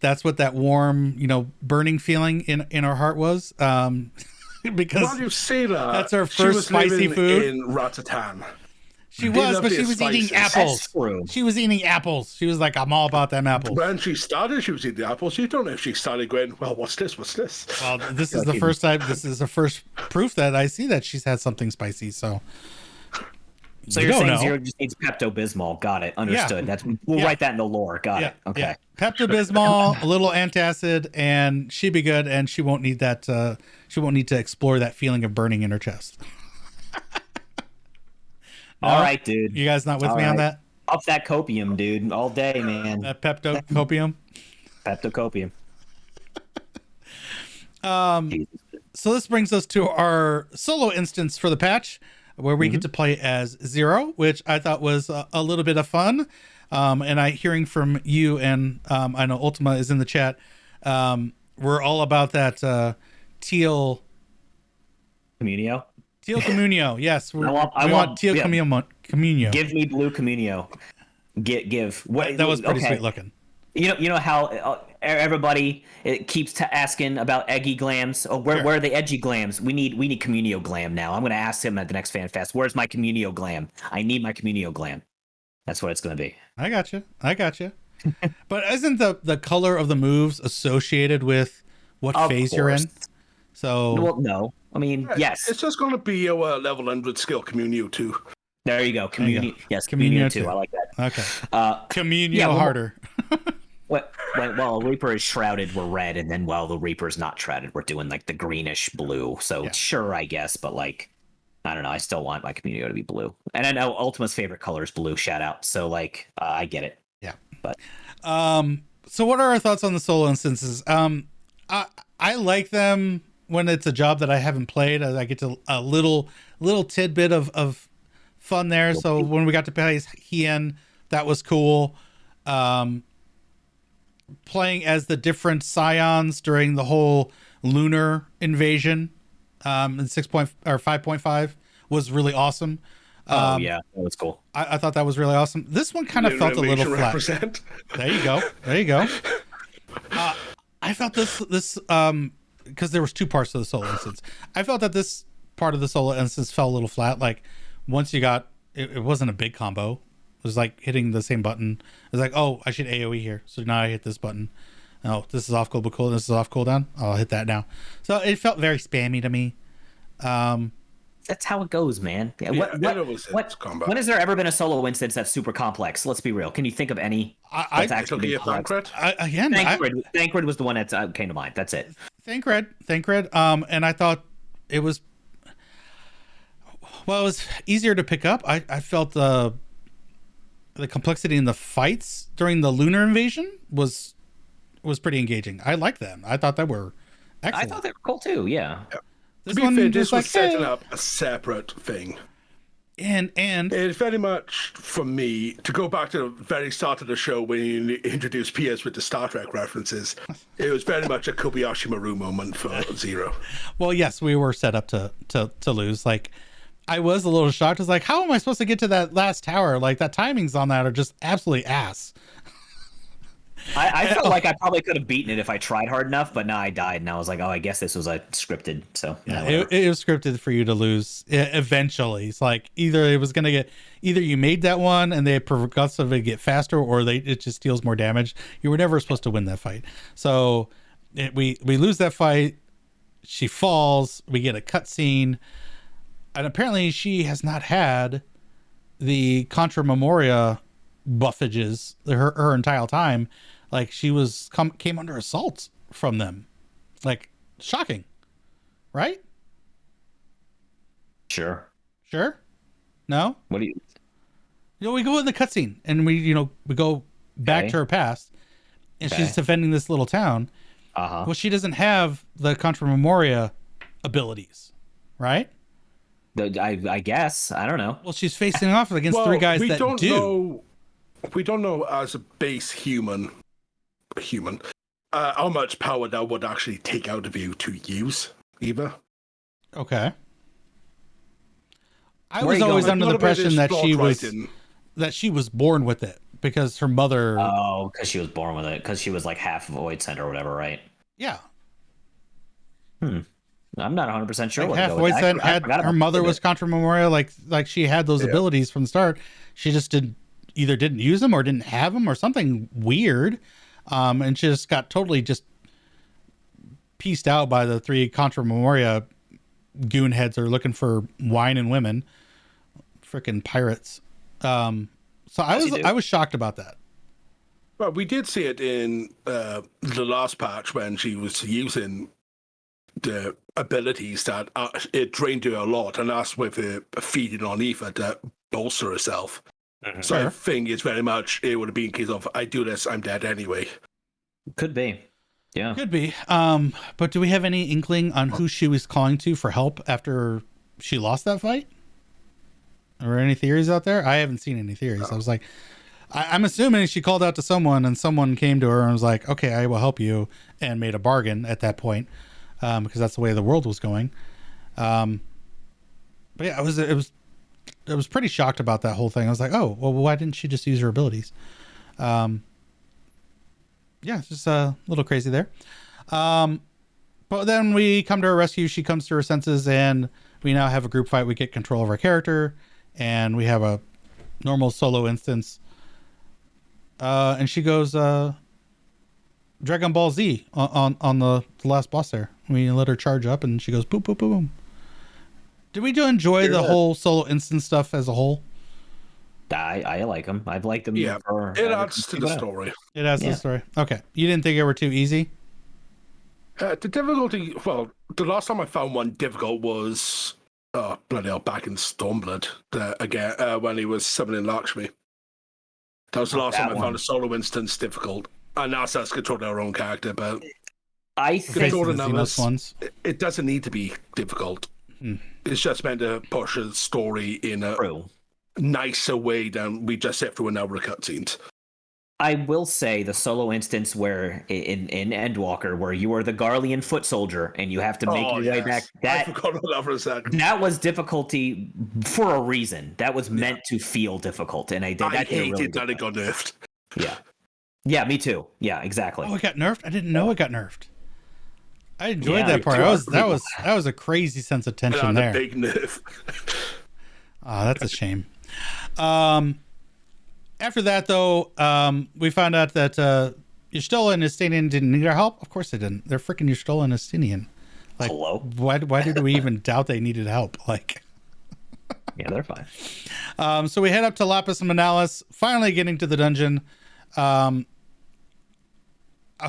That's what that warm, burning feeling in our heart was. Because while you say that, that's her first spicy food in Ratatan. She was, but she was eating apples. She was eating apples. She was like, I'm all about them apples. When she started, she was eating apples. You don't know if she started going, well, what's this? Well, this is the first time. This is the first proof that I see that she's had something spicy. So you're saying Zero just needs Pepto-Bismol. Got it. Understood. Yeah. We'll write that in the lore. Got it. Okay. Yeah. Pepto-Bismol, a little antacid, and she'd be good, and she won't need that. She won't need to explore that feeling of burning in her chest. No? All right, dude. You guys not with me on that? Up that copium, dude. All day, man. That Pepto-copium? Pepto-copium. So this brings us to our solo instance for the patch, where we get to play as Zero, which I thought was a little bit of fun. And hearing from you, and I know Ultima is in the chat, we're all about that teal... Communio? Teal Communio, yes. I want Teal Communio. Give me blue Communio. Give. What, that was pretty sweet looking. You know how everybody keeps asking about eggy glams. Oh, where are the edgy glams? We need Communio glam now. I'm going to ask him at the next Fan Fest. Where's my Communio glam? I need my Communio glam. That's what it's going to be. I got you. But isn't the color of the moves associated with what phase you're in? So Well, no. I mean, yes. It's just going to be your level 100 skill Communio 2. There you go. Communio. Yes, Communio Communio 2. I like that. Okay. Communio yeah, harder. While a Reaper is shrouded, we're red, and then while the Reaper's not shrouded, we're doing like the greenish blue. So sure, I guess, but like, I don't know. I still want my Communio to be blue, and I know Ultima's favorite color is blue. Shout out. So like, I get it. Yeah. But so what are our thoughts on the solo instances? I like them when it's a job that I haven't played. I get to a little tidbit of fun there. So when we got to play Hien, that was cool. Playing as the different scions during the whole lunar invasion in 5.5 was really awesome. that was cool. I thought that was really awesome. This one kind of felt a little flat. Represent. There you go. I felt this because there was two parts to the solo instance. I felt that this part of the solo instance fell a little flat. Like once you got it wasn't a big combo. It was like hitting the same button. It was like, oh, I should AoE here. So now I hit this button. Oh, this is off cooldown. This is off cooldown. I'll hit that now. So it felt very spammy to me. That's how it goes, man. When has there ever been a solo instance that's super complex? Let's be real. Can you think of any that's actually been complex? Thancred was the one that came to mind. That's it. Thancred. And I thought it was it was easier to pick up. I felt the complexity in the fights during the lunar invasion was pretty engaging. I liked them. I thought they were excellent. I thought they were cool too. Yeah. To be fair, this was setting up a separate thing. And it's very much, for me, to go back to the very start of the show when you introduced Piers with the Star Trek references, it was very much a Kobayashi Maru moment for Zero. Well, yes, we were set up to lose. Like, I was a little shocked. I was like, how am I supposed to get to that last tower? Like, that timings on that are just absolutely ass. I felt like I probably could have beaten it if I tried hard enough, but now I died, and I was like, oh, I guess this was scripted. So yeah, it was scripted for you to lose eventually. It's like either you made that one and they progressively get faster, or it just deals more damage. You were never supposed to win that fight. So we lose that fight. She falls. We get a cutscene, and apparently she has not had the Contra Memoria buffages her entire time. Like she came under assault from them. Like, shocking, right? Sure. No. What do you? We go in the cutscene and we go back to her past, and she's defending this little town. Well, she doesn't have the Contra Memoria abilities, right? I guess. I don't know. Well, she's facing off against three guys that do. We don't know as a base human, how much power that would actually take out of you to use, either. Okay. I was always under the impression that she was born with it because her mother. Oh, because she was born with it, because she was like half Void Center or whatever, right? Yeah. I'm not 100% sure. Like half Void Center. Her mother was Contra Memoria. Like she had those abilities from the start. She just either didn't use them or didn't have them or something weird. And she just got totally just pieced out by the three Contra Memoria goon heads that are looking for wine and women. Freaking pirates. So I was shocked about that. Well, we did see it in the last patch when she was using the abilities that it drained her a lot, and that's with her feeding on ether to bolster herself. So I think it's very much, it would have been a case of, I do this, I'm dead anyway. Could be. Yeah. Could be. But do we have any inkling on who she was calling to for help after she lost that fight? Or any theories out there? I haven't seen any theories. I was like, I'm assuming she called out to someone and someone came to her and was like, okay, I will help you, and made a bargain at that point, because that's the way the world was going. But yeah, I was pretty shocked about that whole thing. I was like, oh, well, why didn't she just use her abilities? Yeah, it's just a little crazy there. But then we come to her rescue. She comes to her senses, and we now have a group fight. We get control of our character, and we have a normal solo instance. And she goes, Dragon Ball Z on the last boss there. We let her charge up and she goes boop boop boop boom. Did we do enjoy the whole solo instance stuff as a whole? I like them. I've liked them. Yeah, it adds to the story. It adds to the story. Okay, you didn't think they were too easy? The difficulty. Well, the last time I found one difficult was bloody hell, back in Stormblood again when he was summoning Lakshmi. That was the last time I found a solo instance difficult. And that's us controlling our own character, but I think controlling others, it doesn't need to be difficult. It's just meant to push the story in a nicer way than we just sit through an hour of cutscenes. I will say the solo instance where in Endwalker, where you are the Garlean foot soldier and you have to make your way back. I forgot about that for a second. That was difficulty for a reason. That was meant to feel difficult, and I hated that it got nerfed. Yeah, me too. Yeah, exactly. Oh, it got nerfed? I didn't know it got nerfed. I enjoyed that part. That was a crazy sense of tension there. A big nerf. Oh, that's a shame. After that, though, we found out that Y'shtola and Estinian didn't need our help. Of course they didn't. They're freaking Y'shtola and Estinian. Like, hello? Why did we even doubt they needed help? Like, yeah, they're fine. So we head up to Lapis and Manalis, finally getting to the dungeon.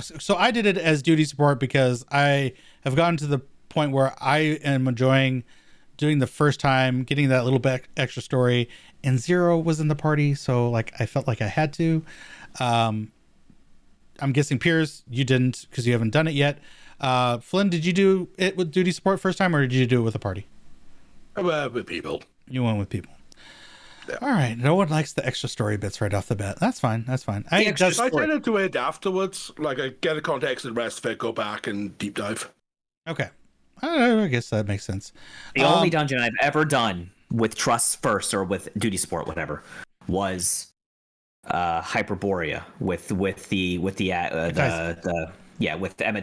So I did it as duty support because I have gotten to the point where I am enjoying doing the first time, getting that little bit extra story, and Zero was in the party, so like I felt like I had to. I'm guessing Piers, you didn't because you haven't done it yet. Flynn, did you do it with duty support first time, or did you do it with a party? With people. You went with people. Yeah. All right. No one likes the extra story bits right off the bat. That's fine. That's fine. I tend to do it afterwards. Like I get the context and the rest of it, go back and deep dive. Okay. I guess that makes sense. The only dungeon I've ever done with trusts first or with duty support, whatever, was Hyperborea with Emmett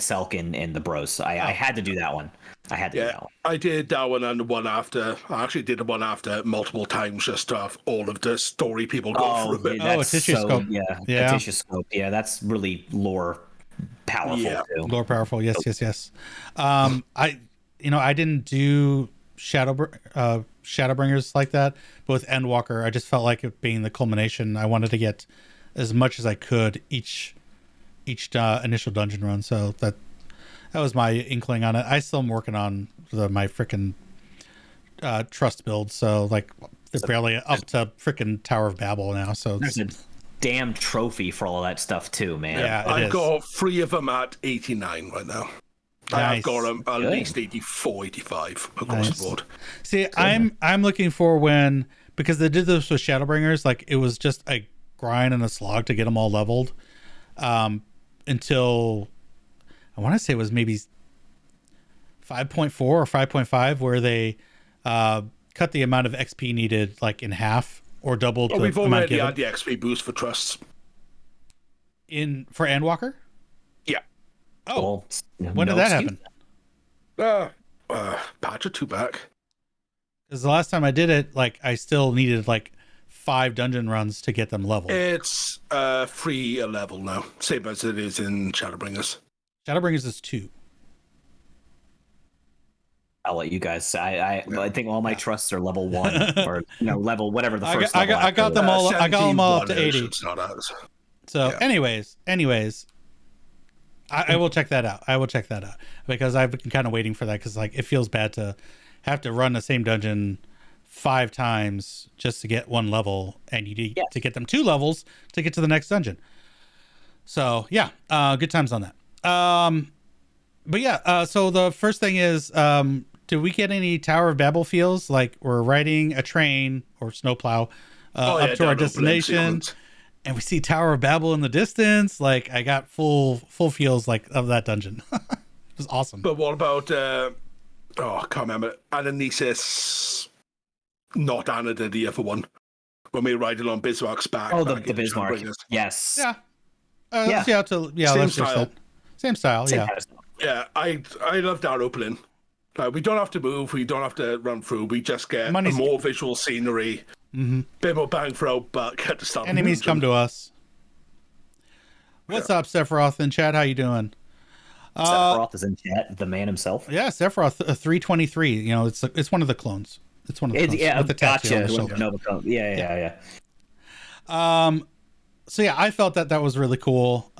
Selk and the Bros. I had to do that one. I had to do that one. I did that one and the one after. I actually did the one after multiple times just to have all of the story people go through it. A tissue scope. A tissue scope. Yeah, that's really lore powerful too. Lore powerful. Yes. I didn't do Shadowbringers like that, but with Endwalker, I just felt like it being the culmination. I wanted to get as much as I could each initial dungeon run, so that was my inkling on it. I still am working on my freaking trust build, so like they're barely up to freaking Tower of Babel now. So there's a damn trophy for all that stuff too, man. Yeah, I've got 3 of them at 89 right now. Nice. I've got them at least 84, 85 across the board. See, I'm looking for because they did this with Shadowbringers, like it was just a grind and a slog to get them all leveled. Until I want to say it was maybe 5.4 or 5.5 where they cut the amount of XP needed like in half or doubled. We've already had the XP boost for trusts. For Endwalker? Yeah. Oh, when did that happen? Patch or 2 back. Because the last time I did it, like I still needed like 5 dungeon runs to get them leveled. It's 3 a level now, same as it is in Shadowbringers. Shadowbringers is 2. I'll let you guys. I think all my trusts are level 1 or level whatever the first. I got them all. I got them all up to 80. So, anyways, I will check that out. Because I've been kind of waiting for that because like it feels bad to have to run the same dungeon 5 times just to get 1 level, and you need to get them 2 levels to get to the next dungeon. So yeah, good times on that. But yeah, so the first thing is, do we get any Tower of Babel feels like we're riding a train or snowplow up to our destination, and we see Tower of Babel in the distance? Like I got full feels like of that dungeon. It was awesome. But what about I can't remember, Ananesis, not Anna, the other one, when we ride along Bismarck's back. Oh, the Bismarck. Yes. Yeah. Same style. Yeah. Yeah, I love that opening. We don't have to move. We don't have to run through. We just get more visual scenery. Mm-hmm. Bit more bang for our buck at the start. Enemies come to us. What's up, Sephiroth in chat? How you doing? Sephiroth is in chat, the man himself. Yeah, Sephiroth 323. You know, it's one of the clones. It's one of the clones Yeah, with the tattoo on the shoulder. Yeah. So yeah, I felt that was really cool.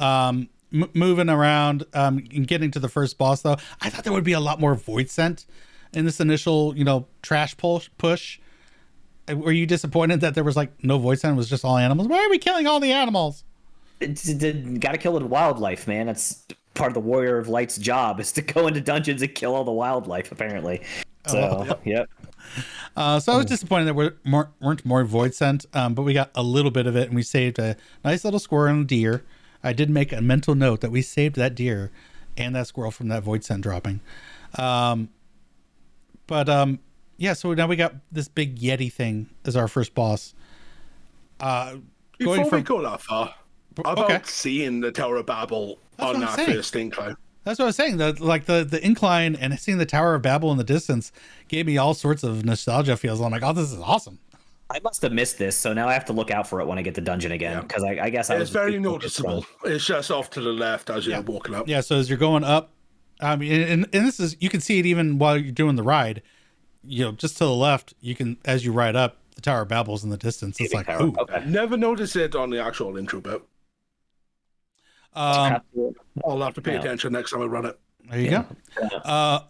Moving around, and getting to the first boss though, I thought there would be a lot more void scent in this initial, trash push. Were you disappointed that there was like no void scent? It was just all animals? Why are we killing all the animals? Got to kill the wildlife, man. That's part of the Warrior of Light's job, is to go into dungeons and kill all the wildlife, apparently. So, yep. So I was disappointed that weren't more void scent, but we got a little bit of it, and we saved a nice little squirrel and a deer. I did make a mental note that we saved that deer and that squirrel from that void scent dropping. Yeah, so now we got this big Yeti thing as our first boss. Before we go that far, about seeing the Tower of Babel on that first incline. That's what I was saying. The incline and seeing the Tower of Babel in the distance gave me all sorts of nostalgia feels. I'm like, oh, this is awesome. I must have missed this, so now I have to look out for it when I get to dungeon again, because I guess it's very noticeable. It's just off to the left as you're walking up. Yeah, so as you're going up, I mean, and this is, you can see it even while you're doing the ride. Just to the left, you can, as you ride up, the Tower of Babel's in the distance. It's like, ooh. Okay. Never noticed it on the actual intro bit. I'll have to pay attention next time I run it. There you go.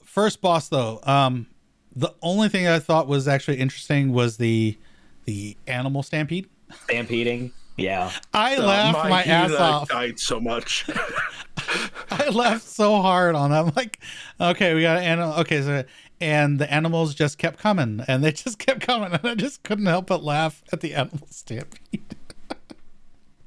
First boss though, the only thing I thought was actually interesting was the animal stampeding. Yeah, I laughed my ass off. Died so much. I laughed so hard on that. I'm like, okay, we got an animal. Okay, so and the animals just kept coming, and they just kept coming, and I just couldn't help but laugh at the animal stampede.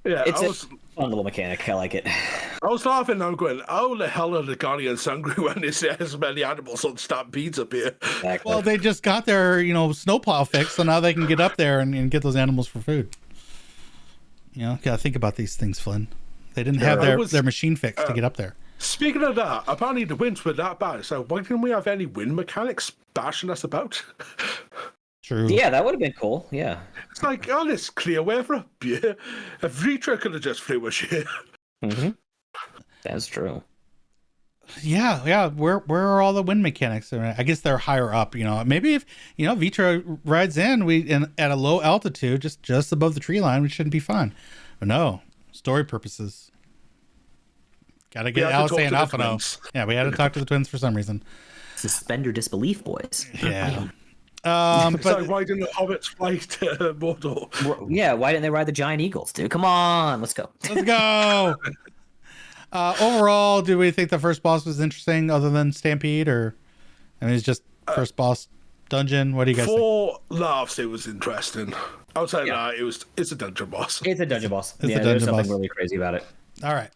Yeah, it's a fun little mechanic. I like it. I was laughing. I'm going, how the hell are the Guardians hungry when there's as many animals on stampedes up here? Exactly. Well, they just got their snowplow fixed, so now they can get up there and get those animals for food. Gotta think about these things, Flynn. They didn't have their machine fixed to get up there. Speaking of that, apparently the winds were that bad. So why didn't we have any wind mechanics bashing us about? True. Yeah, that would have been cool. Yeah. It's like, oh, let's clear way for a beer. If Reacher could have just flew us here. Mm-hmm. That's true. Yeah. Where are all the wind mechanics? I guess they're higher up. Maybe if Vitra rides in at a low altitude, just above the tree line, we shouldn't be fine. But no, story purposes. Got to get Alex and Alphino. Yeah, we had to talk to the twins for some reason. Suspend your disbelief, boys. Yeah. So why didn't the hobbits fly to Mordor? Yeah, why didn't they ride the giant eagles, dude? Come on, let's go. Let's go. Overall, do we think the first boss was interesting other than Stampede, or it's just first boss dungeon? What do you guys think? For laughs, it was interesting. Outside that, it's a dungeon boss. It's a dungeon boss. There's something really crazy about it. All right.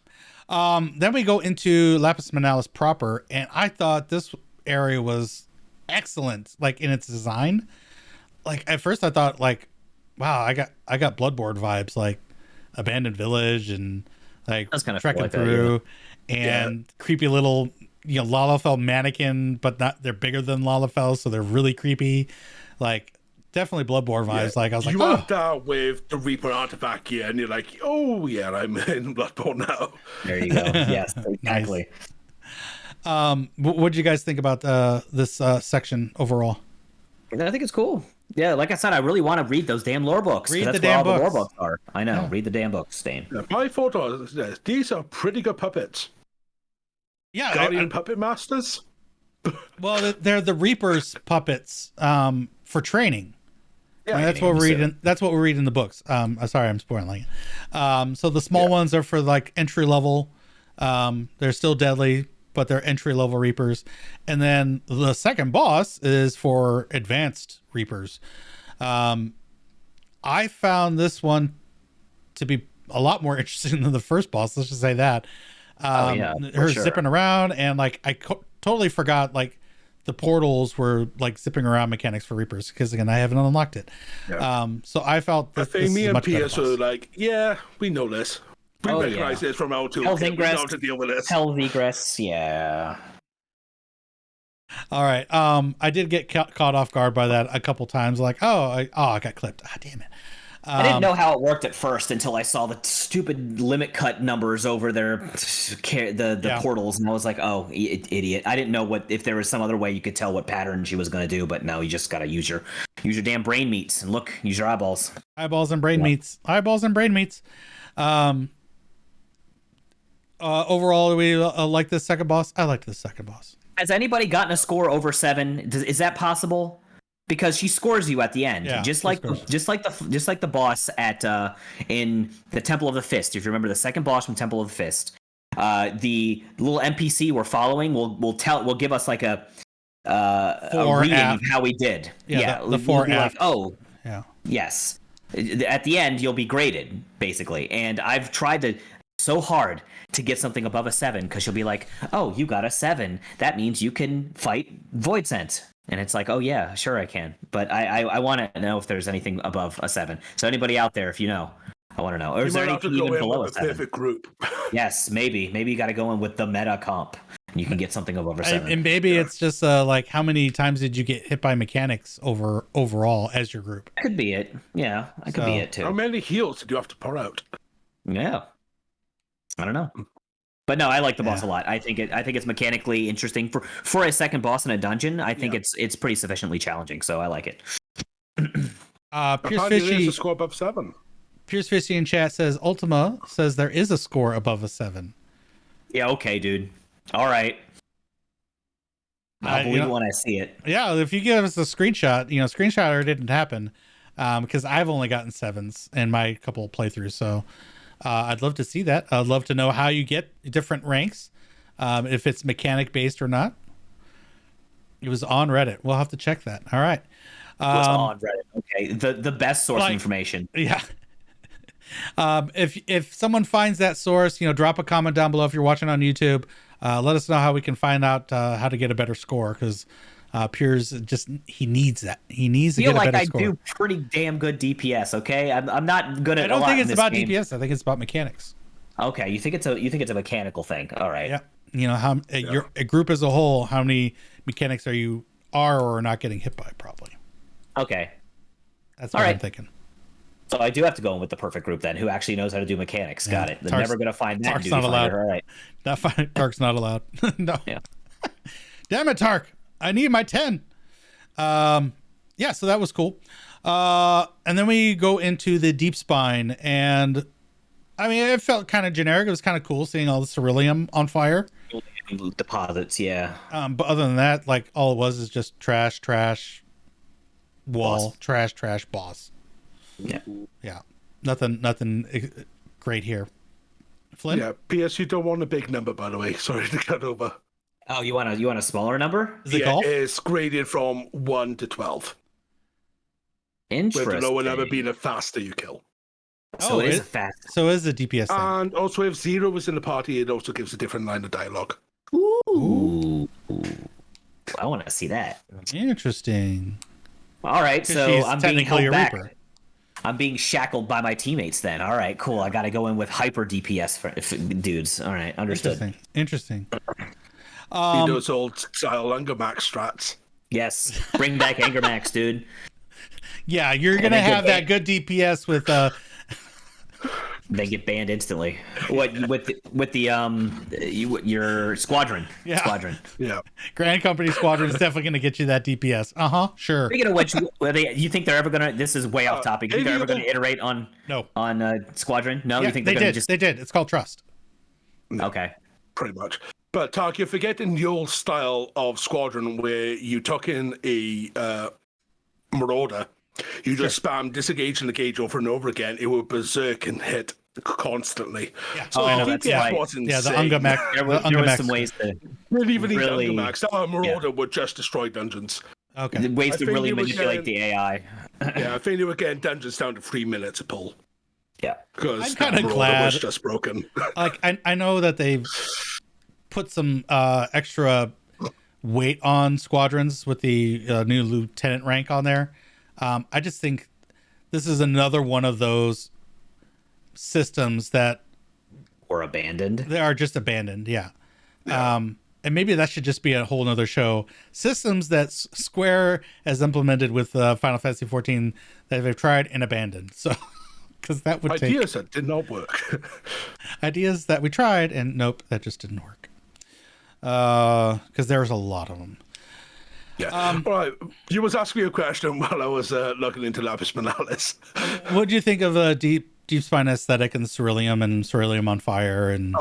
Then we go into Lapis Manalis proper, and I thought this area was excellent, like in its design. Like at first I thought, like, wow, I got Bloodborne vibes, like abandoned village and like that's kind of trekking cool, through, and creepy little Lalafell mannequin, but not, they're bigger than Lalafell, so they're really creepy. Like definitely Bloodborne vibes. Like I was like, you have that with the Reaper artifact here, and you're like, oh yeah, I'm in Bloodborne now. There you go. Yes, exactly. What did you guys think about this section overall? I think it's cool. Yeah, like I said, I really want to read those damn lore books. Read that's the damn where all books. The lore books are. I know. Yeah. Read the damn books, Stain. Yeah, my thought was this: these are pretty good puppets. Yeah, Guardian puppet masters. Well, they're the Reaper's puppets for training. Yeah, I mean, that's what we're reading. That's what we read in the books. Sorry, I'm spoiling it. So the small ones are for like entry level. They're still deadly, but they're entry level Reapers. And then the second boss is for advanced Reapers. I found this one to be a lot more interesting than the first boss. Let's just say that. Her zipping around, and like I totally forgot like the portals were like zipping around mechanics for Reapers, because again I haven't unlocked it. So I felt that I think me and Piers were like, yeah, we know this. We recognize this from our two. We know to deal with this. Hell's Egress, yeah. All right. I did get caught off guard by that a couple times. Like, I got clipped. Ah, damn it. I didn't know how it worked at first until I saw the stupid limit cut numbers over the portals, and I was like, "Oh, idiot!" I didn't know if there was some other way you could tell what pattern she was going to do, but no, you just got to use your damn brain meats and use your eyeballs. Eyeballs and brain meats. Eyeballs and brain meats. Overall, we like this second boss. I liked this second boss. Has anybody gotten a score over 7? Is that possible? Because she scores you at the end, just like the boss at in the Temple of the Fist. If you remember the second boss from Temple of the Fist, the little NPC we're following will give us like a reading of how we did. The 4 like, oh, yes. At the end, you'll be graded basically, and I've tried so hard to get something above a 7 because she'll be like, oh, you got a 7. That means you can fight Void Scent. And it's like, oh yeah, sure I can. But I want to know if there's anything above a 7. So anybody out there, if you know, I want to know. Or is there anything even below a 7? Perfect group. Yes, maybe. Maybe you got to go in with the meta comp. And you can get something over 7. And maybe it's just like how many times did you get hit by mechanics overall as your group? Could be it. Yeah, that could be it too. How many heals did you have to pour out? Yeah. I don't know. But no, I like the boss a lot. I think it's mechanically interesting for a second boss in a dungeon. I think it's pretty sufficiently challenging, so I like it. Piers Fishy a score above 7. Piers Fishy in chat says Ultima says there is a score above a 7. Yeah, okay, dude. All right. I'll believe it when I see it. Yeah, if you give us a screenshot, screenshotter didn't happen because I've only gotten 7s in my couple of playthroughs, so. I'd love to see that. I'd love to know how you get different ranks, if it's mechanic based or not. It was on Reddit. We'll have to check that. All right. It was on Reddit. Okay. The best source of information. Yeah. If someone finds that source, drop a comment down below if you're watching on YouTube. Let us know how we can find out how to get a better score because Piers he needs that. He needs to get a better score. I do pretty damn good DPS. Okay, I'm not good at. I don't think it's about DPS. I think it's about mechanics. Okay, you think it's a mechanical thing. All right. Yeah. How your a group as a whole, how many mechanics are or are not getting hit by? Probably. Okay. That's what I'm thinking. So I do have to go in with the perfect group then, who actually knows how to do mechanics. Yeah. Got it. They're never gonna find that. Tark's not allowed. All right. Tark's not allowed. No. Yeah. Damn it, Tark. I need my 10. So that was cool. And then we go into the deep spine, and I mean, it felt kind of generic. It was kind of cool seeing all the ceruleum on fire. Deposits, yeah. But other than that, like all it was is just trash, wall, boss. trash, boss. Yeah. Yeah. Nothing great here. Flynn? Yeah, PS, you don't want a big number, by the way. Sorry to cut over. Oh, you want a smaller number? Is it golf? It's graded from 1 to 12. Interesting. With the lower number being the faster you kill. So it is fast. So it is a DPS thing. And also, if 0 was in the party, it also gives a different line of dialogue. Ooh. I want to see that. Interesting. All right, so I'm being held back. Reaper. I'm being shackled by my teammates then. All right, cool. I got to go in with hyper DPS dudes. All right, understood. Interesting. Those old style Anger Max strats. Yes, bring back Anger Max, dude. Yeah, you're gonna have that good DPS with They get banned instantly. What with your squadron? Yeah. Squadron. Yeah. Grand Company Squadron is definitely gonna get you that DPS. Sure. Speaking of which, you think they're ever gonna? This is way off topic. You think they're ever gonna iterate on Squadron? No, you think they did? They did. It's called Trust. Okay. Pretty much. But Tark, you're forgetting the old style of Squadron where you took in a Marauder, you just spam disengage and engage over and over again. It would berserk and hit constantly. Yeah. So DPS was insane. Yeah, the Ungamax. There was some ways to even these Ungamax. That Marauder would just destroy dungeons. Okay. Ways to really manipulate the AI. Yeah, I think they were getting dungeons down to 3 minutes a pull. Yeah. Because I'm kind of glad was just broken. Like I know that they've put some extra weight on squadrons with the new lieutenant rank on there. I just think this is another one of those systems that were abandoned. They are just abandoned. Yeah. and maybe that should just be a whole nother show, systems that Square has implemented with Final Fantasy 14 that they've tried and abandoned. So, because that would ideas that did not work. Ideas that we tried and nope, that just didn't work. Because there was a lot of them. Yeah. All right. You was asking me a question while I was looking into Lapis Monalis. What do you think of Deep Spine aesthetic and Ceruleum on Fire? And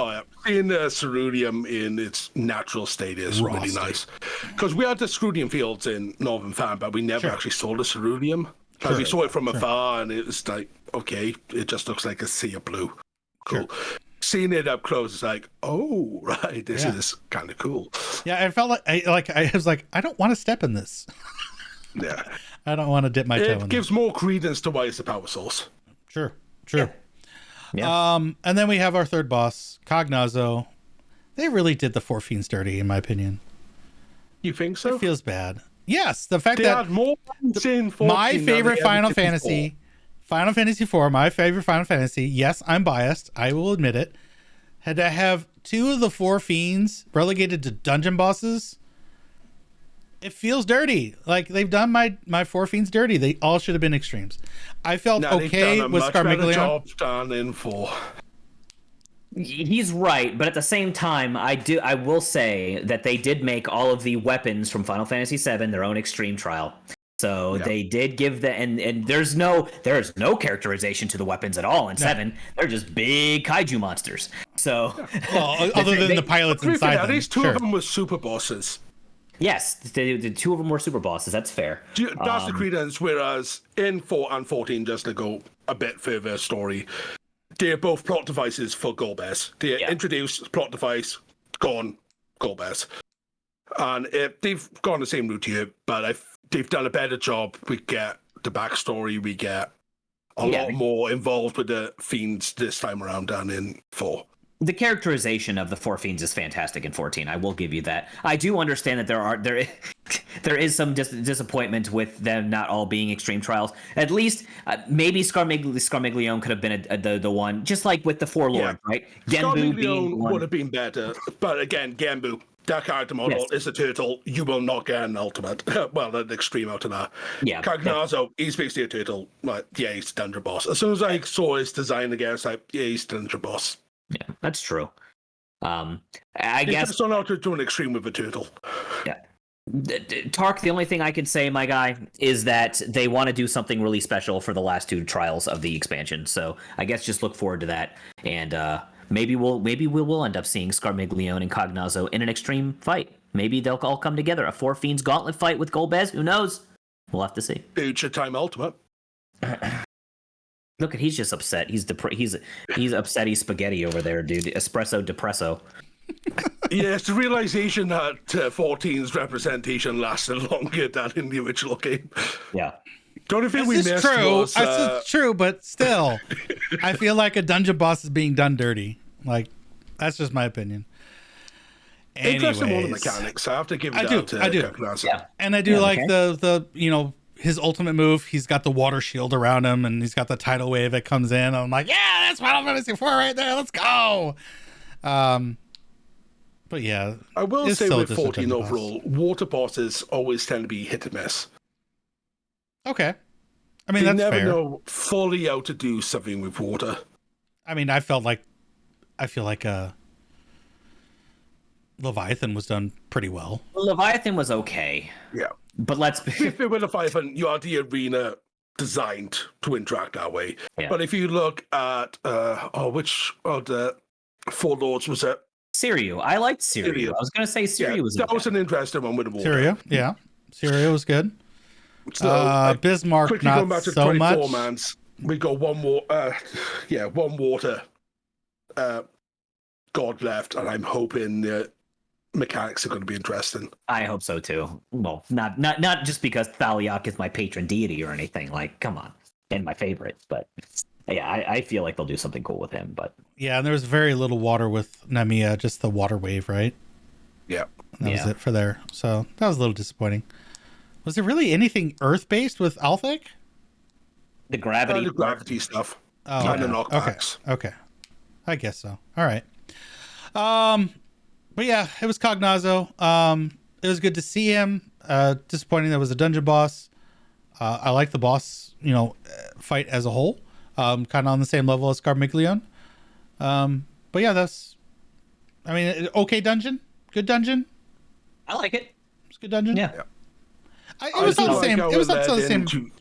seeing Ceruleum in its natural state is really nice. Because we had the Ceruleum fields in Northern Fan, but we never actually saw the Ceruleum. Like we saw it from afar, and it was like, okay, it just looks like a sea of blue. Cool. Seeing it up close, it's like, oh, right, this is kind of cool. Yeah, I felt like I was like, I don't want to step in this. Yeah, I don't want to dip my toe in. It gives more credence to why it's the power source. True. Yeah. And then we have our third boss, Cognazzo. They really did the Four Fiends dirty, in my opinion. You think so? It feels bad. Yes, the fact they that had more in 14 my favorite Final Fantasy. Final Fantasy IV, my favorite Final Fantasy. Yes, I'm biased. I will admit it. Had to have 2 of the 4 fiends relegated to dungeon bosses. It feels dirty. Like they've done my 4 fiends dirty. They all should have been extremes. I felt okay with Scarmiglione. Done in 4. He's right, but at the same time, I will say that they did make all of the weapons from Final Fantasy VII their own extreme trial. So they did give and there's no characterization to the weapons at all in 7. They're just big kaiju monsters. So other than the pilots inside them. At least 2 of them were super bosses. Yes, the 2 of them were super bosses. That's fair. That's the credence. Whereas in 4 and 14, just to go a bit further story, they're both plot devices for Golbez. They introduce plot device, gone Golbez, and they've gone the same route here, but they've done a better job. We get the backstory. We get a lot more involved with the fiends this time around than in 4. The characterization of the 4 fiends is fantastic in 14. I will give you that. I do understand that there is some disappointment with them not all being extreme trials. At least maybe Scarmiglione could have been the one, just like with the 4 lords, right? Scarmiglione would have been better, but again, Genbu. That character model is a turtle. You will not get an ultimate. Well, an extreme out of that. Yeah. Cognazzo, he's basically a turtle. Like, he's a dungeon boss. As soon as I saw his design again, it's like, he's a dungeon boss. Yeah, that's true. I guess it's not out to an extreme with a turtle. Yeah. Tark, the only thing I can say, my guy, is that they want to do something really special for the last 2 trials of the expansion. So I guess just look forward to that. And maybe we will end up seeing Scarmiglione and Cognazzo in an extreme fight. Maybe they'll all come together. A 4 Fiends gauntlet fight with Golbez. Who knows? We'll have to see. Future Time Ultimate. Look, he's just upset. He's upset. He's spaghetti over there, dude. Espresso depresso. Yeah, it's the realization that 14's representation lasted longer than in the original game. Yeah. Don't you think we missed? It's true, but still, I feel like a dungeon boss is being done dirty. Like, that's just my opinion. Interesting more the mechanics. I have to give it I do. Yeah. And I do like the his ultimate move. He's got the water shield around him, and he's got the tidal wave that comes in. I'm like, yeah, that's Final Fantasy IV right there. Let's go. But yeah, I will say with 14 overall, water bosses always tend to be hit and miss. Okay. I mean, they that's never fair. know fully how to do something with water. I mean, I feel like Leviathan was done pretty well. Leviathan was okay. Yeah. But let's be... If it were Leviathan, you had the arena designed to interact that way. Yeah. But if you look at which of the 4 lords was it? Siriu. I liked Siriu. I was going to say Siriu was that was an interesting one with the water. Siriu, yeah. Siriu was good. So, Bismarck, not going back to so 24 much. Mans, we got one water god left, and I'm hoping the mechanics are going to be interesting. I hope so too. Well, not just because Thaliak is my patron deity or anything. Like, come on, and my favorite, but yeah, I feel like they'll do something cool with him. But yeah, and there was very little water with Namiya, just the water wave, right? Yeah, that was it for there. So that was a little disappointing. Was there really anything Earth-based with Althec? The gravity stuff. Oh, and the knockbacks. Okay. I guess so. All right. But yeah, it was Cognazzo. It was good to see him. Disappointing that it was a dungeon boss. I like the boss, fight as a whole. Kind of on the same level as Scarmiglione. But yeah, okay dungeon, good dungeon. I like it. It's a good dungeon. Yeah. It was on the same. It was on the same.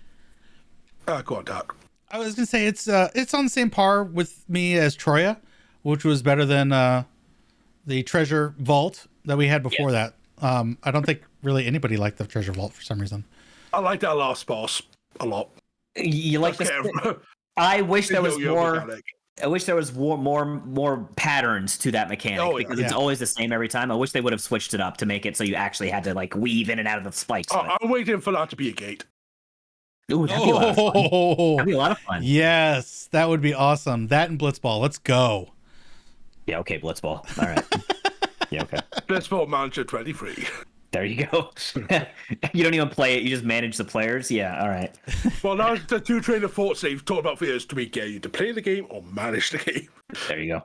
Go on, Doc. I was gonna say it's on the same par with me as Troya, which was better than the treasure vault that we had before that. I don't think really anybody liked the treasure vault for some reason. I like that last boss a lot. You like this? I wish there was more. Mechanic. I wish there was more patterns to that mechanic because it's always the same every time. I wish they would have switched it up to make it so you actually had to like weave in and out of the spikes. I'm waiting for that to be a gate. Ooh, that'd be a lot of fun. That'd be a lot of fun. Yes, that would be awesome. That and Blitzball. Let's go. Yeah, okay, Blitzball. All right. Yeah, okay. Blitzball Manager 23. There you go. You don't even play it. You just manage the players. Yeah, all right. Well, now the two trainer thoughts they've talked about for years to get you to play the game or manage the game. There you go.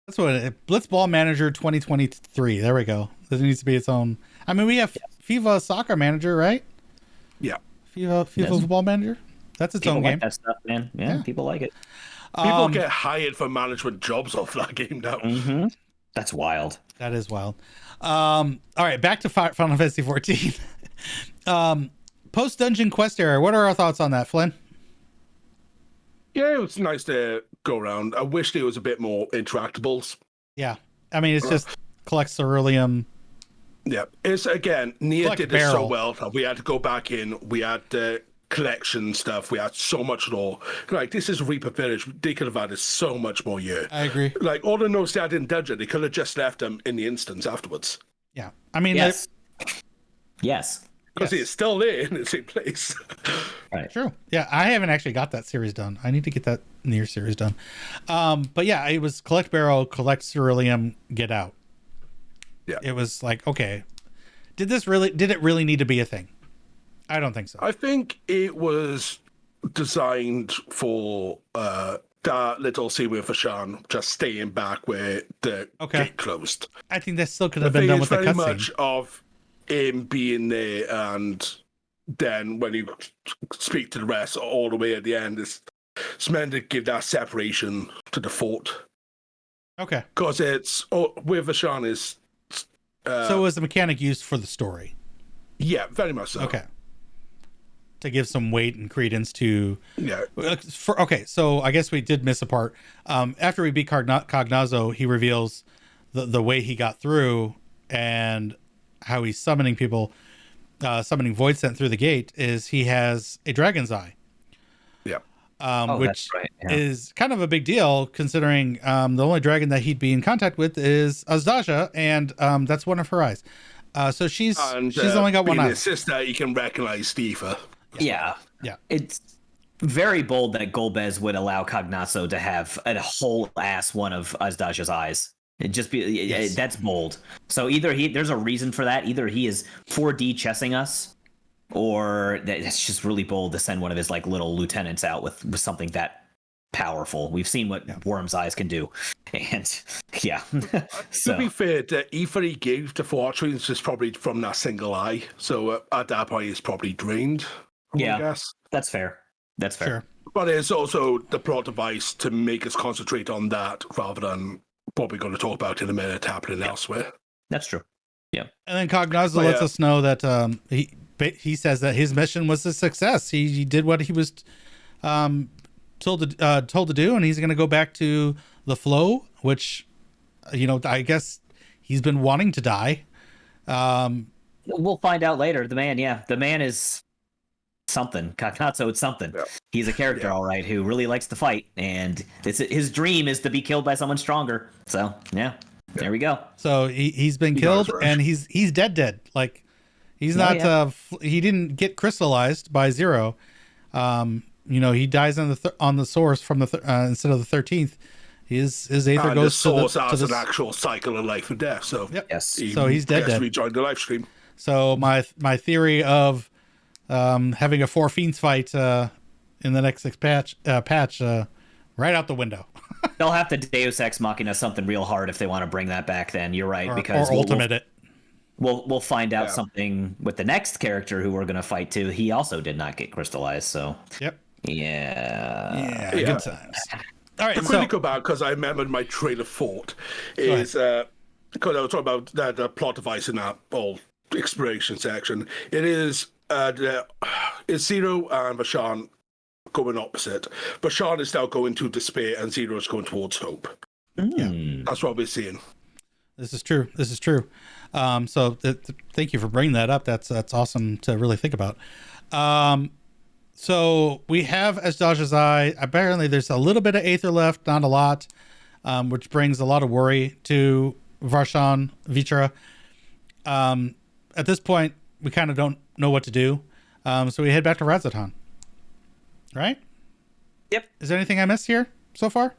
That's what Blitzball Manager 2023. There we go. This needs to be its own. I mean, we have FIFA Soccer Manager, right? Yeah. FIFA Football Manager. That's its own game. That stuff, man. Yeah, people like it. People get hired for management jobs off that game now. Mm-hmm. That's wild. That is wild. All right, back to Final Fantasy 14. Post dungeon quest era. What are our thoughts on that, Flynn? Yeah, it was nice to go around. I wish there was a bit more interactables. Yeah, I mean it's just collect ceruleum. Yeah, it's again Nia did barrel. it so well. We had to go back in. We had collection stuff. We had so much lore. Like this is Reaper Village. They could have added so much more here. I agree. Like all the notes they had in dungeon, they could have just left them in the instance afterwards. Yeah, I mean yes, yes, because it's still there in the same place. Right. True. Yeah, I haven't actually got that series done. I need to get that Nier series done. But yeah, it was collect barrel, collect ceruleum, get out. Yeah, it was like okay, did it really need to be a thing? I don't think so. I think it was designed for that little scene with Fashan just staying back where the gate closed. I think that still could have been done with the cutscene. Very much of him being there, and then when you speak to the rest all the way at the end, it's meant to give that separation to the fort. Okay. Because it's where Fashan is. So it was the mechanic used for the story. Yeah, very much so. Okay. To give some weight and credence to okay, so I guess we did miss a part. After we beat Cognazzo, he reveals the way he got through and how he's summoning people, summoning void sent through the gate is he has a dragon's eye. Yeah. Which is kind of a big deal considering the only dragon that he'd be in contact with is Azdaja, and that's one of her eyes. So she's only got one eye. His sister, you can recognize Stifa. Yeah. It's very bold that Golbez would allow Cognazzo to have a whole ass one of Azdaja's eyes. That's bold. So either there's a reason for that. Either he is 4D chessing us, or it's just really bold to send one of his like little lieutenants out with something that powerful. We've seen what Worm's eyes can do, and yeah. So to be fair, the ether he gave to Fortune is just probably from that single eye. So at that point, he's probably drained. I guess that's fair. That's fair. Sure. But it's also the plot device to make us concentrate on that rather than what we're going to talk about in a minute happening elsewhere. That's true. Yeah. And then Cognazzo lets us know that he says that his mission was a success. He did what he was told to do, and he's going to go back to the flow, which I guess he's been wanting to die. We'll find out later. The man is something. Cognazzo is something. Yeah. He's a character, all right, who really likes to fight, and his dream is to be killed by someone stronger. So there we go. So he's been killed, and he's dead. Like he's not. He didn't get crystallized by Zero. He dies on the source from the instead of the 13th. His aether goes to the source as an actual cycle of life and death. So so he's dead. Rejoined the live stream. So my theory of having a Four Fiends fight in the next patch right out the window. they'll have to Deus Ex Machina something real hard if they want to bring that back. Then you're right, because or ultimate it. We'll find out something with the next character who we're gonna fight too. He also did not get crystallized, so yep. Yeah, good times. All right, to quickly go back, because I remembered my train of thought is because I was talking about the plot device in that whole exploration section. It is it's Zero and Vashan going opposite. Vashan is now going to despair, and Zero is going towards hope. Yeah, that's what we're seeing. This is true. So thank you for bringing that up. That's awesome to really think about. So we have Asdaja's Eye. Apparently there's a little bit of Aether left, not a lot, which brings a lot of worry to Varshan, Vitra. At this point, we kind of don't know what to do. So we head back to Razatan. Right? Yep. Is there anything I missed here so far?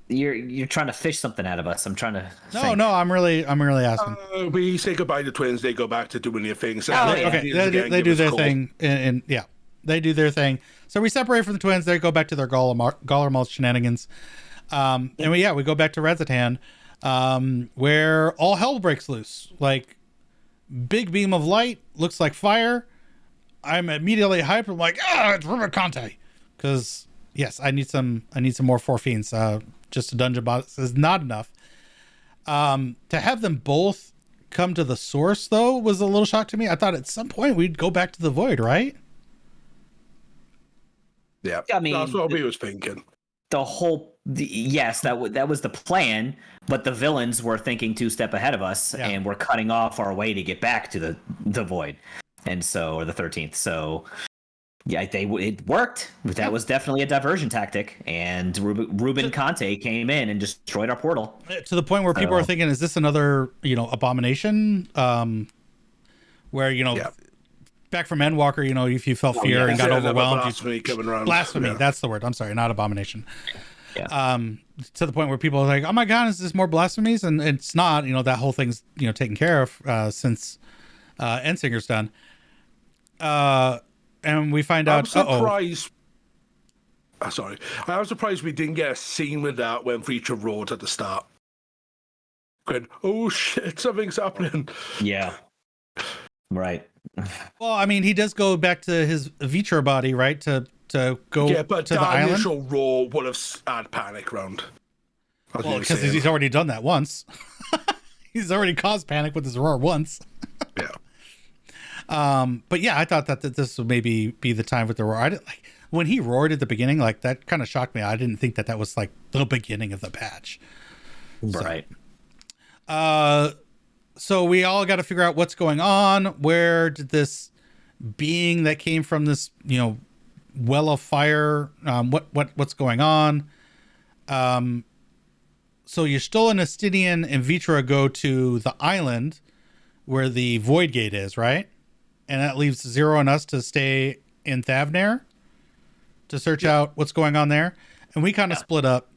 You're trying to fish something out of us. I'm trying to. No. I'm really asking. We say goodbye to twins. They go back to doing their thing. So okay, they do their thing, and yeah, they do their thing. So we separate from the twins. They go back to their Gollermouth shenanigans, and we go back to Razatan, where all hell breaks loose. Like, big beam of light, looks like fire. I'm immediately hyped. I'm like, it's Rubik Conte, because yes, I need some more four fiends. Just a dungeon boss is not enough. To have them both come to the source, though, was a little shock to me. I thought at some point we'd go back to the void, right? Yeah, I mean, that's what we was thinking. Yes, that was the plan, but the villains were thinking 2 steps ahead of us, and we're cutting off our way to get back to the void, or the 13th. So. Yeah, it worked. That was definitely a diversion tactic, and Ruben Conte came in and destroyed our portal to the point where people are thinking, "Is this another, abomination?" Where back from Endwalker, if you felt fear and got overwhelmed, blasphemy. Yeah. That's the word. I'm sorry, not abomination. Yeah. To the point where people are like, "Oh my God, is this more blasphemies?" And it's not. That whole thing's taken care of since Endsinger's done. And we find out. Surprised. Sorry, I was surprised we didn't get a scene with that when Reacher roared at the start. Going, oh shit, something's happening. Yeah. Right. Well, I mean, he does go back to his Vitra body, right? To go to the island. Initial roar would have had panic round. Well, because he's already done that once. He's already caused panic with his roar once. Yeah. But yeah, I thought that this would maybe be the time with the roar. I didn't like when he roared at the beginning, like that kind of shocked me. I didn't think that was like the beginning of the patch. Right. So we all got to figure out what's going on. Where did this being that came from this, well of fire, what's going on? So Y'shtola, Nestidian, and Vitra go to the island where the Void Gate is, right? And that leaves Zero and us to stay in Thavnair to search out what's going on there. And we kind of split up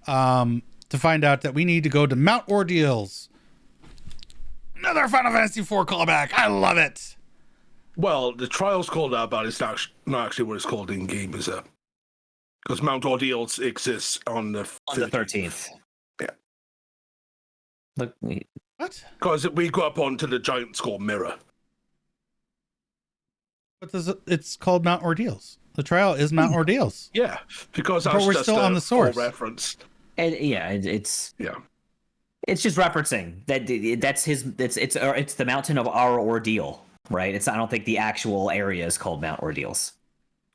to find out that we need to go to Mount Ordeals. Another Final Fantasy IV callback. I love it. Well, the trial's called out, but it's not actually what it's called in game, is it? Because Mount Ordeals exists on the 13th. Yeah. Look, what? Because we go up onto the giant skull mirror. But it's called Mount Ordeals. The trial is Mount Ordeals. Yeah, because that's we're just still on the source reference. And it's just referencing that that's his. It's the mountain of our ordeal, right? I don't think the actual area is called Mount Ordeals.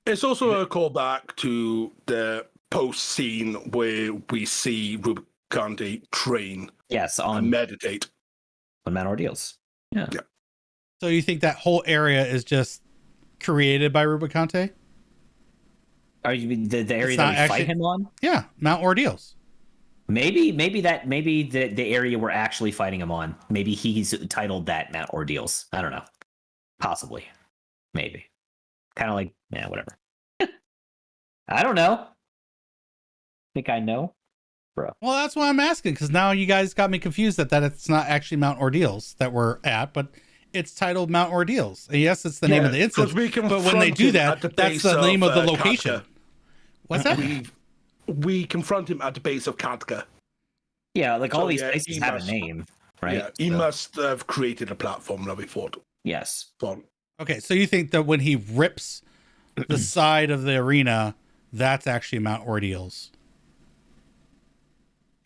It's also a callback to the post scene where we see Rubik Conte train. Yes, and meditate on Mount Ordeals. Yeah. So you think that whole area is just created by Rubik Conte? Are you the area that we fight him on? Yeah, Mount Ordeals. Maybe the area we're actually fighting him on. Maybe he's titled that Mount Ordeals. I don't know. Possibly. Maybe. Kind of like, whatever. I don't know. Think I know? Bro. Well, that's why I'm asking, because now you guys got me confused that it's not actually Mount Ordeals that we're at, but it's titled Mount Ordeals. And yes, it's the name of the instance, but when they do that, that's the name of the location. Kafka. What's that? we confront him at the base of Katka. Yeah, like all So, these yeah, places he have must- a name, right? Yeah, he So, must have created a platform that we fought yes. on. Okay, so you think that when he rips the side of the arena, that's actually Mount Ordeals?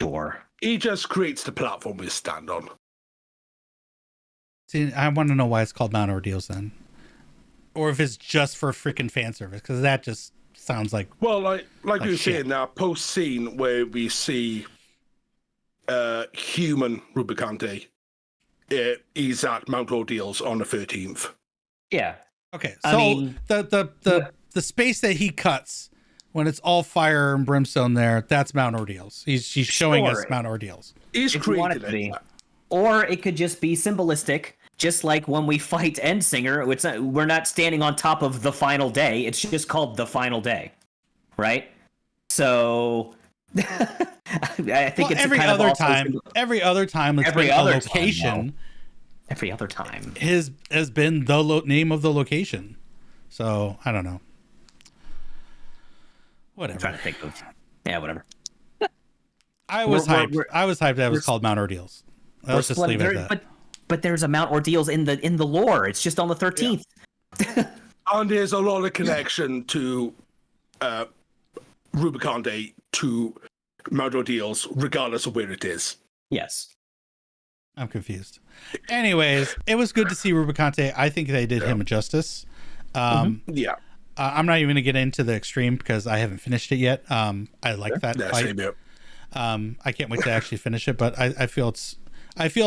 Sure. He just creates the platform we stand on. See, I want to know why it's called Mount Ordeals then, or if it's just for freaking fan service, because that just sounds like Well, like we were shit. saying, that post scene where we see human Rubicante, he's at Mount Ordeals on the 13th. Yeah. okay. I So mean- the space that he cuts when it's all fire and brimstone there, that's Mount Ordeals. He's showing us Sure. Mount Ordeals. He's If you want it created to be. it. Or it could just be symbolistic, just like when we fight Endsinger. We're not standing on top of the final day. It's just called the final day, right? So I think it's every kind of other also time, every other time, it's Every been a other time, location. every other time. Has been the name of the location. So I don't know. I'm trying Whatever. to think of whatever. I was We're- hyped. we're- I was hyped that it was called Mount Ordeals. Let's just leave it at that. But there's a Mount Ordeals in the lore. It's just on the 13th. And there's a lot of connection to Rubicante to Mount Ordeals, regardless of where it is. Yes. I'm confused. Anyways, it was good to see Rubicante. I think they did him justice. Yeah. I'm not even going to get into the extreme because I haven't finished it yet. I like that Yeah, fight. same here. I can't wait to actually finish it, but I feel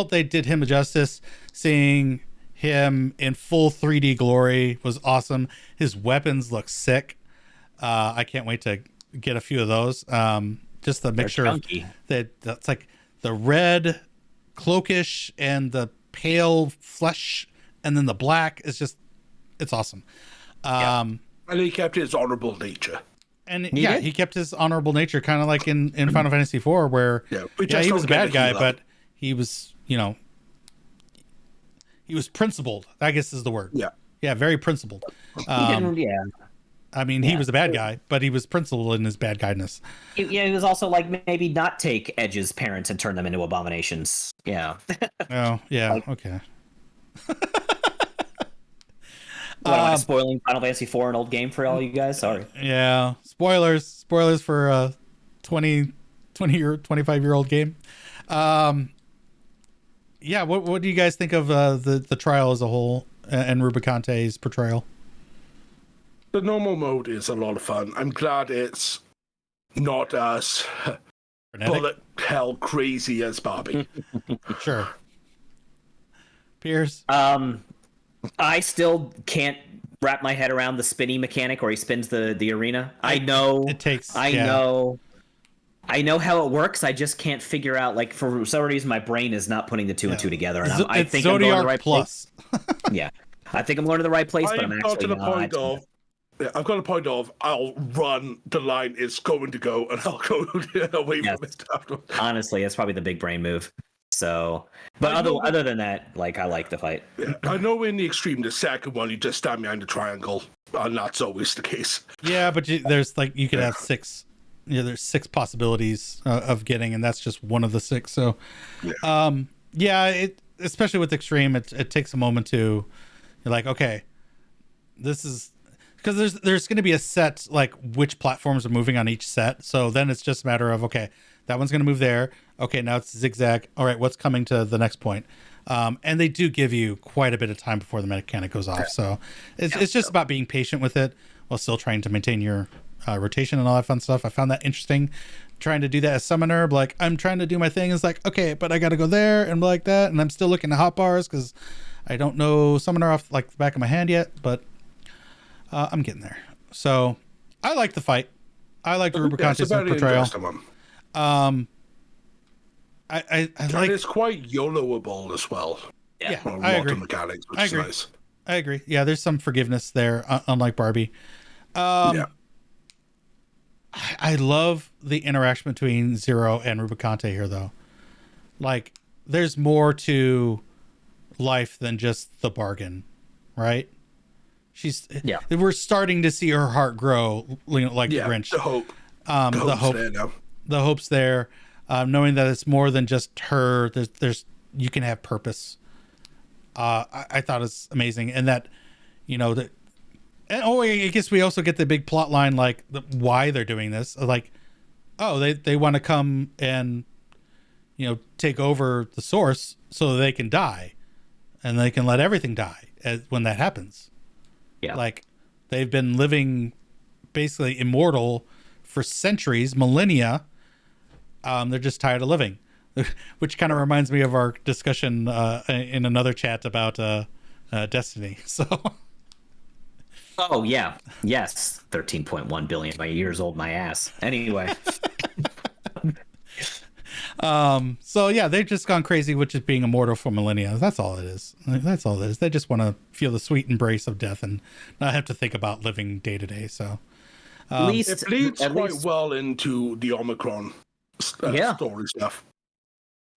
they did him a justice. Seeing him in full 3D glory was awesome. His weapons look sick. I can't wait to get a few of those. Just the mixture of chunky. that's like the red cloakish and the pale flesh, and then the black is just, it's awesome. And he kept his honorable nature. And He yeah, did? he kept his honorable nature, kind of like in Final Fantasy IV, where Yeah, we just he was a don't get bad the guy, heal but up. he was, he was principled. I guess is the word. Yeah. Very principled. He didn't, I mean, he was a bad guy, but he was principled in his bad guyness. He was also like maybe not take Edge's parents and turn them into abominations. Yeah. Oh, yeah, okay. What, am I spoiling Final Fantasy IV, an old game for all you guys? Sorry. Yeah, spoilers for a 25-year-old game. Yeah, what do you guys think of the trial as a whole and Rubicante's portrayal? The normal mode is a lot of fun. I'm glad it's not as Frenetic? bullet hell crazy as Barbie. Sure. Piers? I still can't wrap my head around the spinny mechanic where he spins the arena. I know. It takes. I yeah. know. I know how it works. I just can't figure out, like, for some reason, my brain is not putting the two and two together. And I It's think I'm going to the Zodiac right Plus. place. Yeah. I think I'm going to the right place, but I'm I've got to actually the not. point of. Yeah, I've got a point of I'll run the line it's going to go and I'll go away Yes. from it after. Honestly, that's probably the big brain move. So, but I know other than that, like, I like the fight. Yeah, I know in the extreme, the second one, you just stand behind the triangle, and that's always the case. Yeah, but there's like you could have six. Yeah, there's six possibilities of getting, and that's just one of the six. So, yeah, it especially with extreme, it takes a moment to. You're like, okay, this is because there's going to be a set like which platforms are moving on each set. So then it's just a matter of okay, that one's going to move there. Okay, now it's zigzag. All right, what's coming to the next point? And they do give you quite a bit of time before the mechanic goes off. So it's just about being patient with it while still trying to maintain your rotation and all that fun stuff. I found that interesting. Trying to do that as summoner, but like I'm trying to do my thing. It's like, okay, but I got to go there and like that. And I'm still looking at hotbars because I don't know summoner off like the back of my hand yet, but I'm getting there. So I like the fight. I like Rubicante's portrayal. I And like. it's quite YOLOable as well. Yeah, A I lot agree. of mechanics, which I is agree. nice. I agree. Yeah, there's some forgiveness there, unlike Barbie. Yeah. I love the interaction between Zero and Rubicante here, though. Like, there's more to life than just the bargain, right? We're starting to see her heart grow, like Yeah, the Grinch. the hope. The hope's there, knowing that it's more than just her. There's you can have purpose. I thought it's amazing, and that that. And, I guess we also get the big plot line, like why they're doing this. Like, they want to come and take over the source so they can die, and they can let everything die when that happens. Yeah, like they've been living basically immortal for centuries, millennia. They're just tired of living, which kind of reminds me of our discussion in another chat about Destiny. So. Oh yeah, yes, 13.1 billion. My years old, my ass. Anyway. So yeah, they've just gone crazy with just being immortal for millennia. That's all it is. That's all it is. They just want to feel the sweet embrace of death and not have to think about living day to day. So it bleeds quite well into the Omicron story stuff,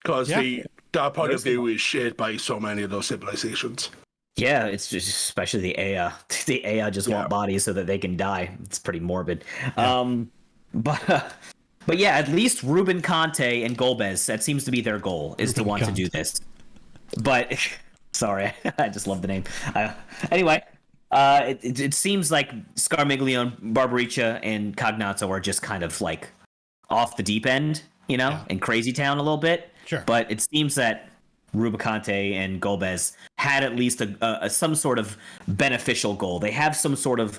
because that point of view is shared by so many of those civilizations. Yeah, it's just especially the Aya. The Aya just want bodies so that they can die. It's pretty morbid. Yeah. But yeah, at least Ruben Conte and Golbez, that seems to be their goal, is to want to do this. But sorry, I just love the name. Anyway, it seems like Scarmiglione, Barbaricha, and Cognazzo are just kind of like off the deep end, in Crazy Town a little bit. Sure. But it seems that Rubicante and Golbez had at least some sort of beneficial goal. They have some sort of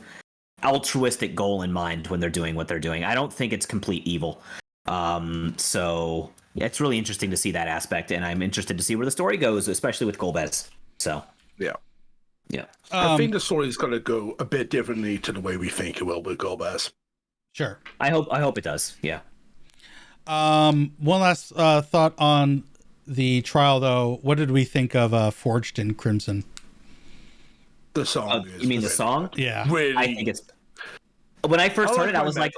altruistic goal in mind when they're doing what they're doing. I don't think it's complete evil. So it's really interesting to see that aspect, and I'm interested to see where the story goes, especially with Golbez. So yeah. I think the story is going to go a bit differently to the way we think it will with Golbez. Sure. I hope it does. Yeah. One last thought on the trial, though. What did we think of Forged in Crimson? The song. You mean the song? Yeah. Really? I think it's. When I first heard it, I was like,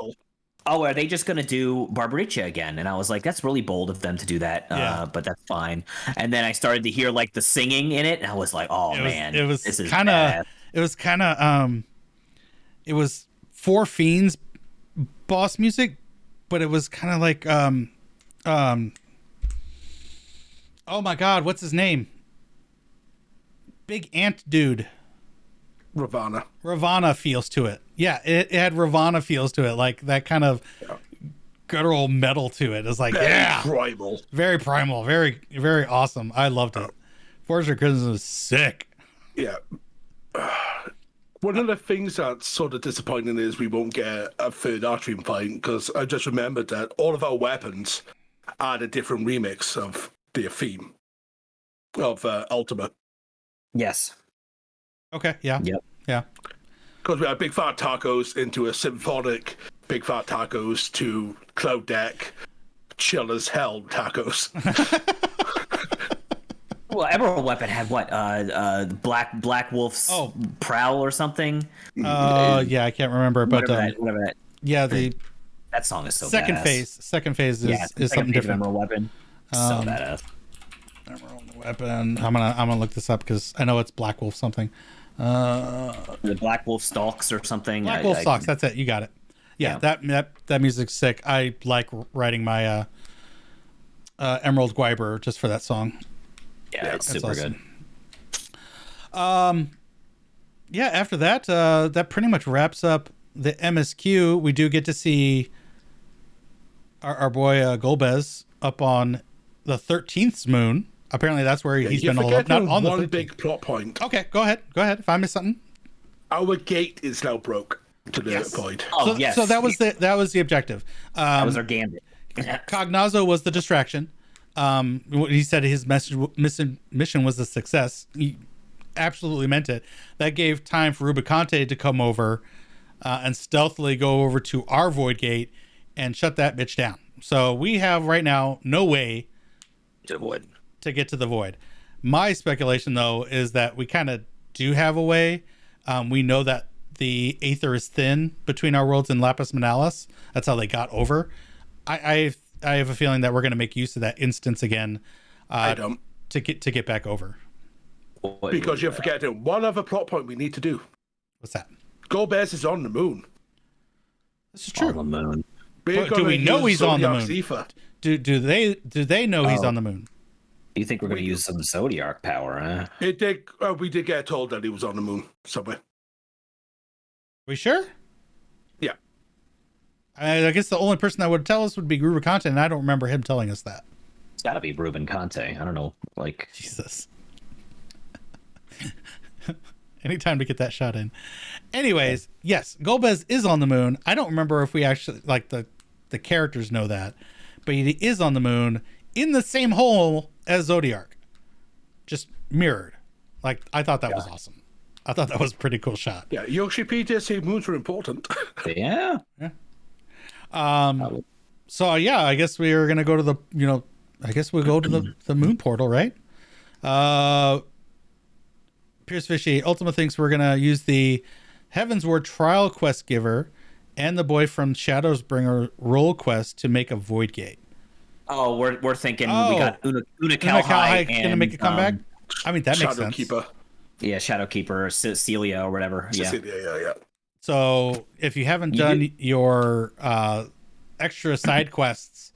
"Oh, are they just going to do Barbaricha again?" And I was like, "That's really bold of them to do that." But that's fine. And then I started to hear like the singing in it, and I was like, "Oh man, this is kind of." It was kind of. It was Four Fiends boss music, but it was kind of like oh my god, what's his name? Big ant dude. Ravana feels to it. Yeah, it had Ravana feels to it, like that kind of guttural metal to it. It's like primal. Very primal, very very awesome. I loved it. Forza Crimson was sick. Yeah. One of the things that's sort of disappointing is we won't get a third Archery fight, because I just remembered that all of our weapons are a different remix of the theme of Ultima. Yes. Okay. Yeah. Yep. Yeah. Because we had Big Fat Tacos into a symphonic Big Fat Tacos to Cloud Deck chill as hell tacos. Well, Emerald Weapon had what? Black Wolf's Prowl or something. Yeah, I can't remember, but whatever that. Yeah, that song is so second badass. phase. Second phase is something different. Emerald Weapon, so badass. Emerald Weapon. I'm gonna look this up because I know it's Black Wolf something. The Black Wolf Stalks or something. Black Wolf Stalks. That's it. You got it. Yeah, that music's sick. I like writing my Emerald Guiber just for that song. Yeah, it's super awesome. Good. Yeah, after that, that pretty much wraps up the MSQ. We do get to see our boy Golbez up on the 13th moon. Apparently, that's where he's been all up. Not on the 13th. One big plot point. Okay, go ahead. If I missed something. Our gate is now broke to the void. Oh, yes. So that was the objective. That was our gambit. Cognazzo was the distraction. He said his mission was a success. He absolutely meant it. That gave time for Rubicante to come over and stealthily go over to our void gate and shut that bitch down. So we have right now no way to get to the void. My speculation, though, is that we kind of do have a way. We know that the aether is thin between our worlds and Lapis Manalis. That's how they got over. I have a feeling that we're going to make use of that instance again. I don't. To get back over. Because you're forgetting one other plot point we need to do. What's that? Golbez is on the moon. This is true. On the moon. Do we know he's on the moon? Do they know he's on the moon? You think we're going to use some Zodiac power, huh? We did get told that he was on the moon somewhere. We sure? Yeah. I guess the only person that would tell us would be Gruber Conte, and I don't remember him telling us that. It's got to be Ruben Conte. I don't know. Jesus. Anytime to get that shot in. Anyways, yes, Golbez is on the moon. I don't remember if we actually, the characters know that, but he is on the moon in the same hole as Zodiac. Just mirrored. I thought that was awesome. I thought that was a pretty cool shot. Yeah, Yoshi P did say moons are important. Yeah. So yeah, I guess we are gonna go to we'll go to the moon portal, right? Piers Fishy Ultima thinks we're gonna use the Heavensward trial quest giver and the boy from Shadowsbringer role quest to make a void gate. Oh, we're thinking we got Una Kalhai gonna make a comeback. I mean, that makes sense. Shadowkeeper. Yeah, Shadowkeeper or Celia or whatever. Yeah. So if you haven't done your extra side quests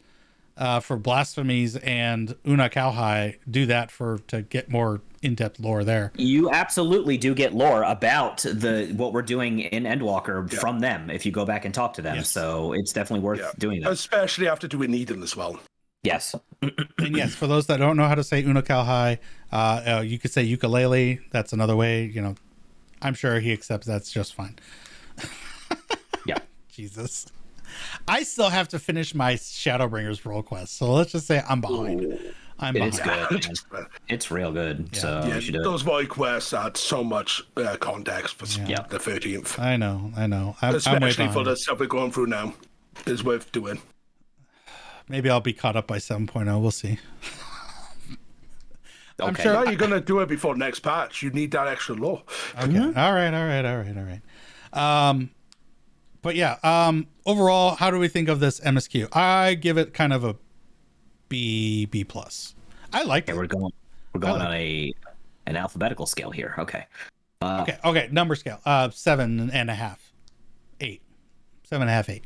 for blasphemies and Una Kalhai, do that to get more in-depth lore there. You absolutely do get lore about what we're doing in Endwalker from them if you go back and talk to them. Yes. So it's definitely worth doing that. Especially after doing Eden as well. Yes. And yes, for those that don't know how to say Una Kalhai, you could say ukulele. That's another way. I'm sure he accepts that's just fine. Yeah. Jesus. I still have to finish my Shadowbringers role quest, so let's just say I'm behind. It's good. It's real good. Yeah. So you should do those void quests add so much context for the 13th. I know. Especially for the stuff we're going through now, is worth doing. Maybe I'll be caught up by 7.0. We'll see. Okay. I'm sure you're going to do it before next patch. You need that extra lore. Okay. Mm-hmm. All right. But yeah, overall, how do we think of this MSQ? I give it kind of a B+. I like it. We're going on an alphabetical scale here. Okay. Okay. Number scale. 7.5. 8. 7.5, 8.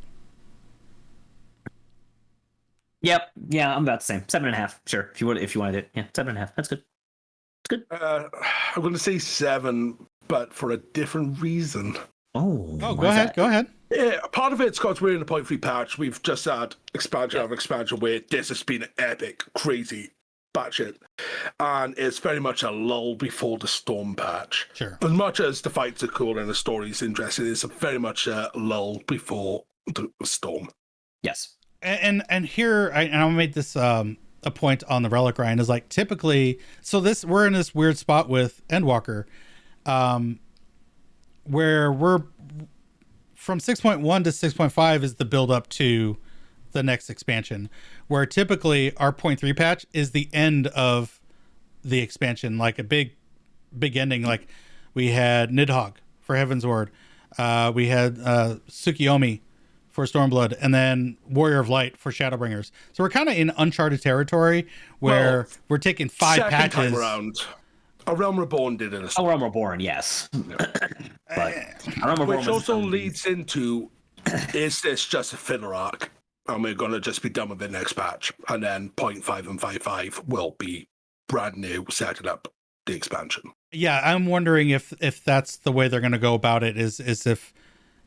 Yep. Yeah, I'm about the same. 7.5. Sure. If you wanted it. Yeah, 7.5. That's good. It's good. I'm going to say 7, but for a different reason. Oh, go ahead. Yeah, part of it's because we're in the 0.3 patch. We've just had expansion after expansion where this has been epic, crazy batshit. And it's very much a lull before the storm patch. Sure. As much as the fights are cool and the story's interesting, it's very much a lull before the storm. Yes. And here, I made this a point on the Relic Grind, is typically, we're in this weird spot with Endwalker, where we're from 6.1 to 6.5 is the build up to the next expansion, where typically our 0.3 patch is the end of the expansion, like a big ending. Like we had Nidhogg for Heavensward, we had Tsukiyomi for Stormblood, and then Warrior of Light for Shadowbringers. So we're kind of in uncharted territory where we're taking 5 patches. Time around. A Realm Reborn did it. Realm Reborn, yes. But Realm Reborn, which also leads into, is this just a filler arc? And we're going to just be done with the next patch. And then 0.5 and 5.5 will be brand new, setting up the expansion. Yeah, I'm wondering if that's the way they're going to go about it, is if,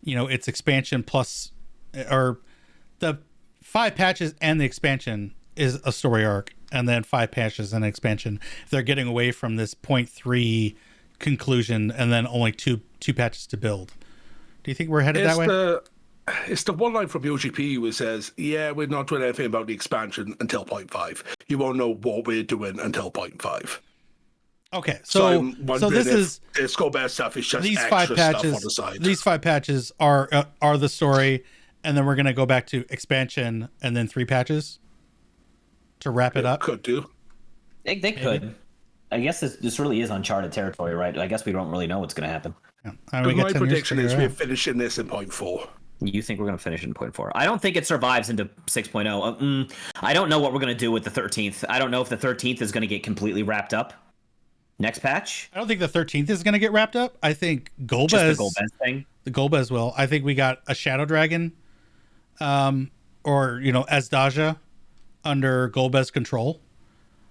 it's expansion plus, or the 5 patches and the expansion is a story arc, and then 5 patches and expansion. If they're getting away from this 0.3 conclusion and then only two patches to build. Do you think we're headed that way? It's the one line from OGP who says, we're not doing anything about the expansion until 0.5. You won't know what we're doing until 0.5. Okay, so this is this Golbez stuff is just these extra 5 patches, stuff on the side. These 5 patches are the story, and then we're going to go back to expansion and then 3 patches to wrap it up. Could do. They could. I guess this really is uncharted territory, right? I guess we don't really know what's going to happen. Yeah. My prediction is we're finishing this in 0.4. You think we're going to finish in 0.4? I don't think it survives into 6.0. I don't know what we're going to do with the 13th. I don't know if the 13th is going to get completely wrapped up next patch. I don't think the 13th is going to get wrapped up. I think Golbez, just the Golbez thing. The Golbez will. I think we got a Shadow Dragon or Azdaja under Golbez's control.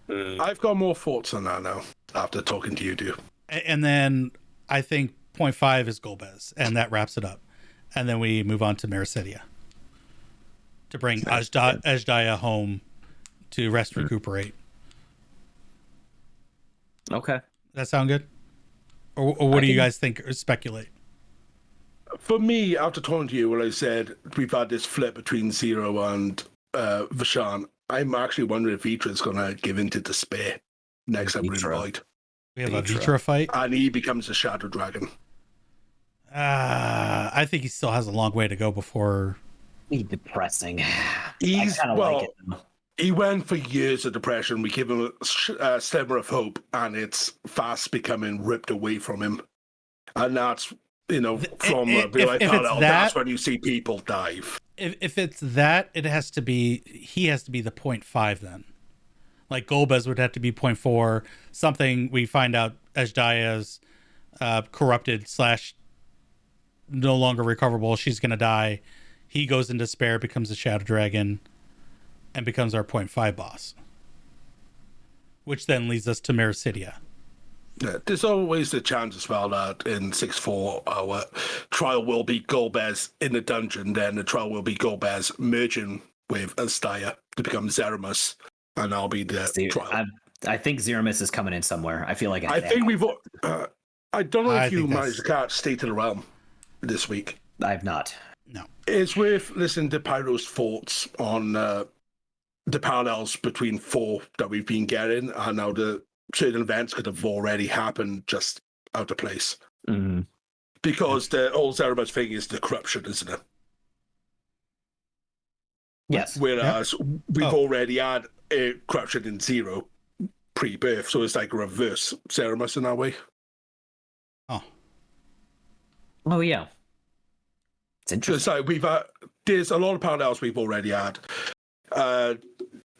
I've got more thoughts on that now after talking to you two. And then I think 0.5 is Golbez, and that wraps it up. And then we move on to Mericidia to bring Azdaja home to rest, recuperate. Okay. That sound good? Or what do you guys think or speculate? For me, after talking to you, when I said we've had this flip between Zero and Vishan, I'm actually wondering if Vitra's going to give in to despair next time we're in the void. We have a Vitra fight? And he becomes a Shadow Dragon. I think he still has a long way to go before... He's depressing. He's, I kind of like it. He went for years of depression. We give him a slimmer of hope, and it's fast becoming ripped away from him. And that's, from that's when you see people dive. If it's that, he has to be the 0.5 then. Like Golbez would have to be 0.4. Something we find out Azdaja's corrupted / no longer recoverable. She's going to die. He goes in despair, becomes a Shadow Dragon, and becomes our 0.5 boss. Which then leads us to Mericidia. Yeah, there's always the chance as well that in 6-4 our trial will be Golbez in the dungeon, then the trial will be Golbez merging with Azdaja to become Zeramus, and I'll be the trial. I think Zeramus is coming in somewhere. I feel like I think we've... I don't know if you managed to catch State of the Realm this week. I have not. No. It's worth listening to Pyro's thoughts on the parallels between 4 that we've been getting and how the certain events could have already happened just out of place. Mm-hmm. Because the old Zeramus thing is the corruption, isn't it? Yes. Whereas we've already had a corruption in Zero pre-birth, so it's like a reverse Zeramus in that way. Oh yeah. It's interesting. So we've there's a lot of parallels we've already had.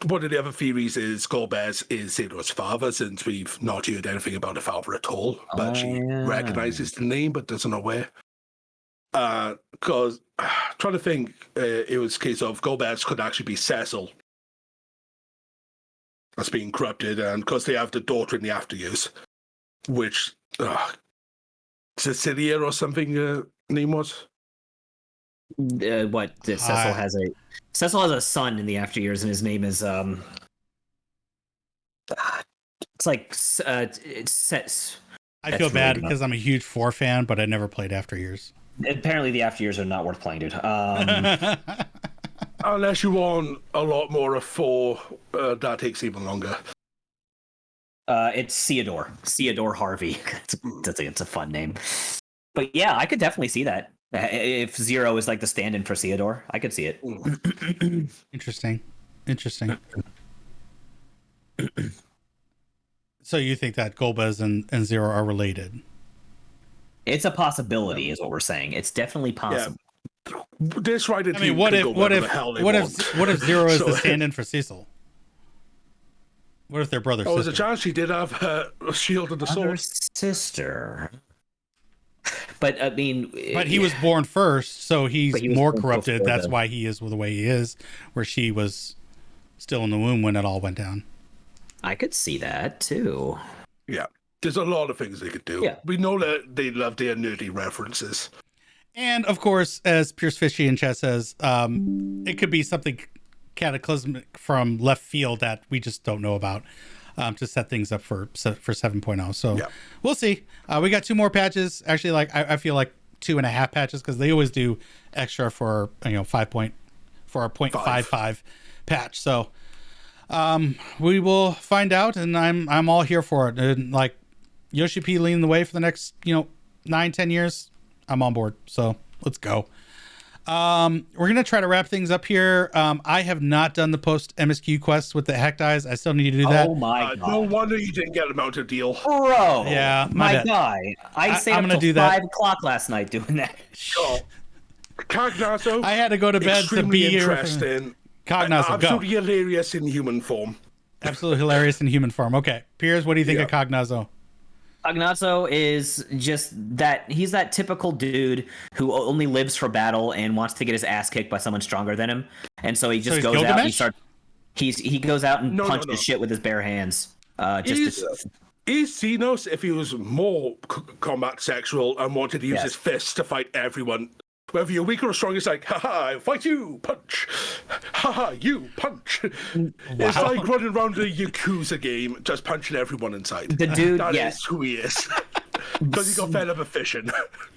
One of the other theories is Golbez is Zero's father, since we've not heard anything about the father at all. But she recognizes the name, but doesn't know where. Because trying to think, it was a case of Golbez could actually be Cecil that's being corrupted, and because they have the daughter in the after years, which Cecilia or something name was. Cecil has a son in the after years, and his name is it's like I feel bad because I'm a huge 4 fan, but I never played After Years. Apparently the after years are not worth playing, dude. Unless you want a lot more of 4, that takes even longer. It's Theodore Harvey. It's a fun name, but yeah, I could definitely see that. If Zero is like the stand-in for Theodore, I could see it. Interesting. So you think that Golbez and Zero are related? It's a possibility, is what we're saying. It's definitely possible. Yeah. This right. I mean, what if Zero is the stand-in for Cecil? What if they're brother sister? There's a chance she did have a shield and a sword. Sister. But I mean, but he was born first, so he's more corrupted. That's why he is the way he is. Where she was still in the womb when it all went down. I could see that too. Yeah, there's a lot of things they could do. Yeah. We know that they love their nerdy references. And of course, as Piers Fishy in chat says, it could be something cataclysmic from left field that we just don't know about. To set things up for 7.0. So we'll see. We got 2 more patches. Actually, I feel like 2.5 patches, because they always do extra for 5 point for our 0.55 patch. So we will find out, and I'm all here for it. And like Yoshi P leading the way for the next 9-10 years, I'm on board. So let's go. We're gonna try to wrap things up here. I have not done the post MSQ quest with the Hecht Eyes. I still need to do that. Oh my god! No wonder you didn't get them out of deal, bro. Yeah, my guy. I stayed up till 5 o'clock last night doing that. Cognazo. I had to go to bed to be here. Cognazo, absolutely hilarious in human form. Absolutely hilarious in human form. Okay, Piers, what do you think of Cognazo? Cognazo is just that he's that typical dude who only lives for battle and wants to get his ass kicked by someone stronger than him. and so he just he's goes out. Gilgamesh? And he goes out and No, no, punches no. shit with his bare hands. Is Xenos, if he was more combat sexual and wanted to use his fists to fight everyone, whether you're weak or strong, it's like, haha, I fight you, punch. Haha, you, punch. It's like running around a Yakuza game, just punching everyone inside. The dude, That is who he is. Because he got fed up of fishing.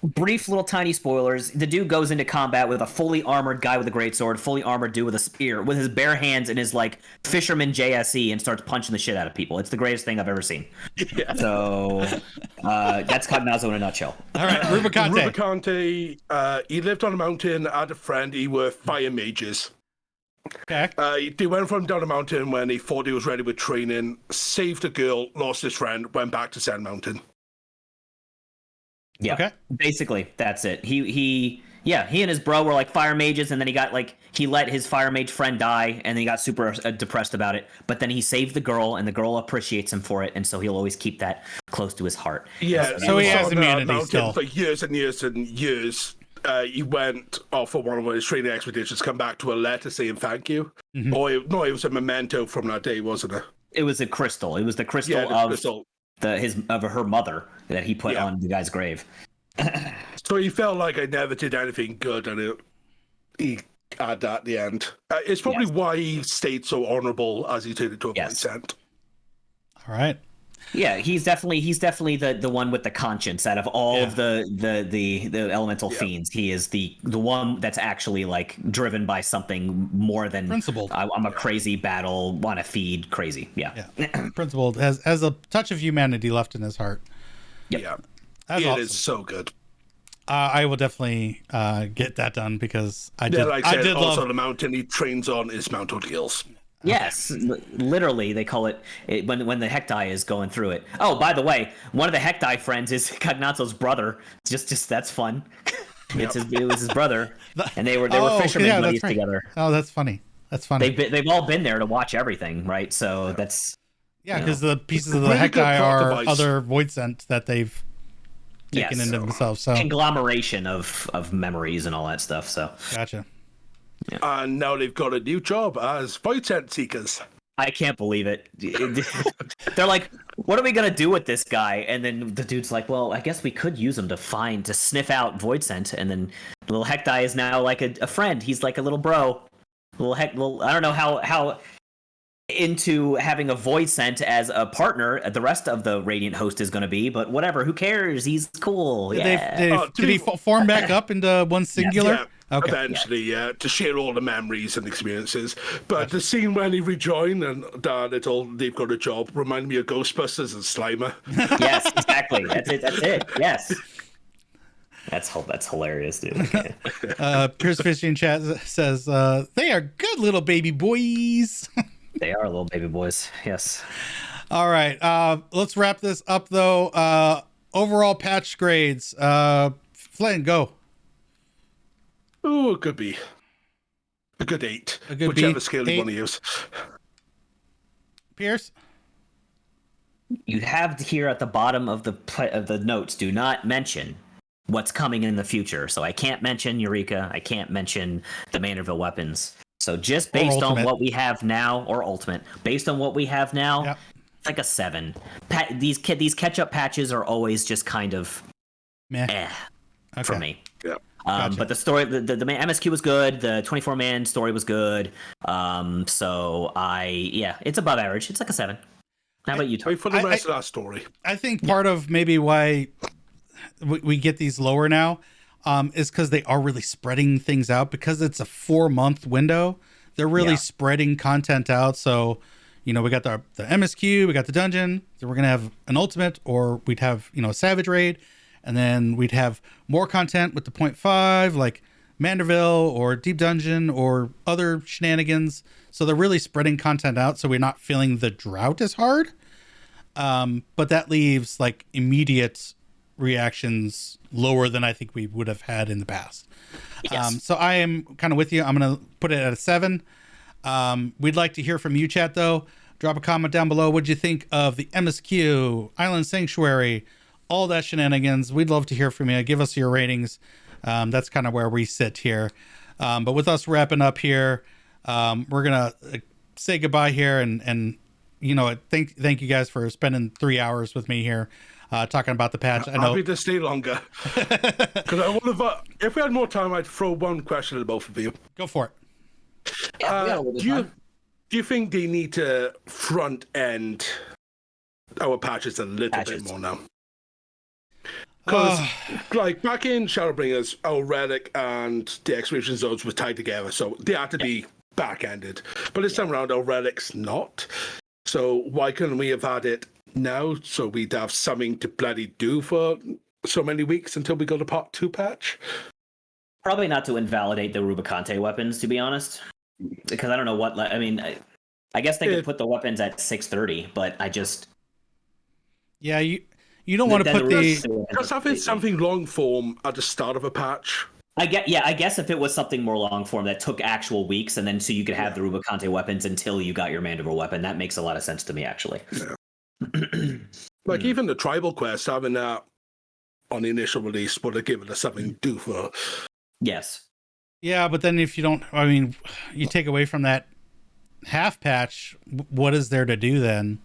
Brief little tiny spoilers. The dude goes into combat with a fully armored guy with a greatsword, fully armored dude with a spear, with his bare hands and his like fisherman JSE, and starts punching the shit out of people. It's the greatest thing I've ever seen. Yeah. So that's Cognazo in a nutshell. All right, Rubicante. Rubicante, he lived on a mountain, had a friend, he were fire mages. Okay. They went from down a mountain when he thought he was ready with training, saved a girl, lost his friend, went back to Sand Mountain. Yeah. Okay. Basically, that's it. He and his bro were like fire mages, and then he let his fire mage friend die, and then he got super depressed about it. But then he saved the girl, and the girl appreciates him for it, and so he'll always keep that close to his heart. Yeah. So he has on that immunity mountain still. for years and years and years. He went off for one of his training expeditions, come back to a letter saying thank you. Mm-hmm. It was a memento from that day, wasn't it? It was a crystal. It was the crystal Yeah, of crystal. of her mother that he put on the guy's grave. So he felt like I never did anything good, and he had that at the end. It's probably why he stayed so honourable as he turned into a voice sent. All right. Yeah, he's definitely the one with the conscience out of all of the elemental fiends. He is the one that's actually like driven by something more than Principled. I'm a crazy battle, want to feed crazy. Yeah. Principled, has a touch of humanity left in his heart. Yeah. That's It awesome. is so good. I will definitely get that done because I did. Like I said, did also love the mountain he trains on is Mount O'Gills. Yes, literally, they call it when the Hecti is going through it. Oh, by the way, one of the Hecti friends is Cognazo's brother. Just that's fun. It was his brother, and they were fishermen buddies together. Oh, that's funny. That's funny. They've all been there to watch everything, right? So that's because the pieces of the Really Hecti good plot are device. other void scent that they've taken into themselves. So conglomeration of memories and all that stuff. So gotcha. And now they've got a new job as void scent seekers. I can't believe it. They're like, what are we gonna do with this guy? And then the dude's like, well, I guess we could use him to sniff out void scent. And then little Hecti is now like a friend. He's like a little bro. I don't know how into having a void scent as a partner the rest of the Radiant host is going to be, but whatever, who cares? He's cool. Did he form back up into one singular? Yeah, Okay. eventually, to share all the memories and experiences. But the scene when he rejoined and they've got a job reminded me of Ghostbusters and Slimer. Yes, exactly. That's it. Yes. That's hilarious, dude. Piers Fishing Chat says they are good little baby boys. They are little baby boys. Yes. All right. Let's wrap this up though. Overall patch grades. Flynn, go. Oh, it could be a good 8. A good whichever B, scale 8. you want to use. Pierce. You have here at the bottom of the notes, do not mention what's coming in the future. So I can't mention Eureka. I can't mention the Manorville weapons. So just based on what we have now, or Ultimate, based on what we have now, it's like a 7. These catch-up patches are always just kind of for me. Yeah. Gotcha. But the story, the MSQ was good. The 24-man story was good. So it's above average. It's like a 7. How about you, Tom? Wait for the rest of that story. I think part of maybe why we get these lower now is because they are really spreading things out, because it's a 4-month window. They're really spreading content out. So, we got the MSQ, we got the dungeon, then we're going to have an ultimate, or we'd have, a savage raid, and then we'd have more content with the 0.5, like Manderville or Deep Dungeon or other shenanigans. So they're really spreading content out, so we're not feeling the drought as hard. But that leaves like immediate reactions lower than I think we would have had in the past. Yes. So I am kind of with you. I'm going to put it at a 7. We'd like to hear from you, chat, though. Drop a comment down below. What'd you think of the MSQ, Island Sanctuary, all that shenanigans? We'd love to hear from you. Give us your ratings. That's kind of where we sit here. But with us wrapping up here, We're gonna say goodbye here, and thank you guys for spending 3 hours with me here, talking about the patch. I know. Happy to stay longer because I would have. If we had more time, I'd throw one question at both of you. Go for it. Yeah, Do you think they need to front end our patches a little bit more now? Because, like, back in Shadowbringers, our Relic and the Excavation Zones were tied together, so they had to be back-ended. But this time around, our Relic's not. So why couldn't we have had it now, so we'd have something to bloody do for so many weeks until we got a Part 2 patch? Probably not to invalidate the Rubicante weapons, to be honest. Because I don't know what... I mean, I guess they could put the weapons at 630, but I just... Yeah, you don't want to put the... Just having something long form at the start of a patch. I guess if it was something more long form that took actual weeks, and then so you could have the Rubicante weapons until you got your Mandible weapon, that makes a lot of sense to me, actually. Yeah. Like, even the Tribal Quest, having that on the initial release would have given us something to do for... Yes. Yeah, but then if you don't... I mean, you take away from that half patch, what is there to do then?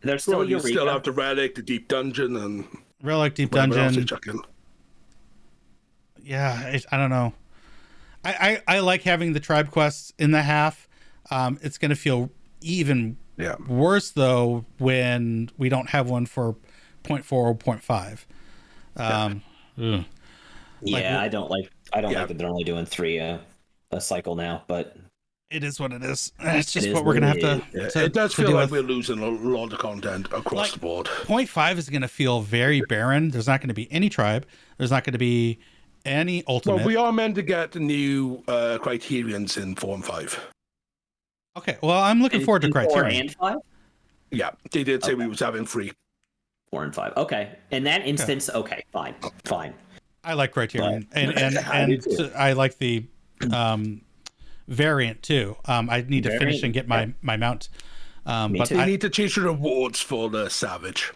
There's still you still have the Relic, the Deep Dungeon, and... Relic, Deep Dungeon. Yeah, I don't know. I like having the tribe quests in the half. It's going to feel even worse, though, when we don't have one for 0.4 or 0.5. I don't like that they're only doing 3 a cycle now, but... It is what it is. It's just what we're going to have to it does feel like we're losing a lot of content across the board. 0.5 is going to feel very barren. There's not going to be any tribe. There's not going to be any ultimate. Well, we are meant to get the new Criterions in 4 and 5. Okay, well, I'm looking forward to Criterion. 4 and 5? Yeah, they did say we was having 3. 4 and 5. Okay. In that instance, okay, fine. I like Criterion. And I like the variant too. I need to finish and get my mount. But they need to change the rewards for the Savage.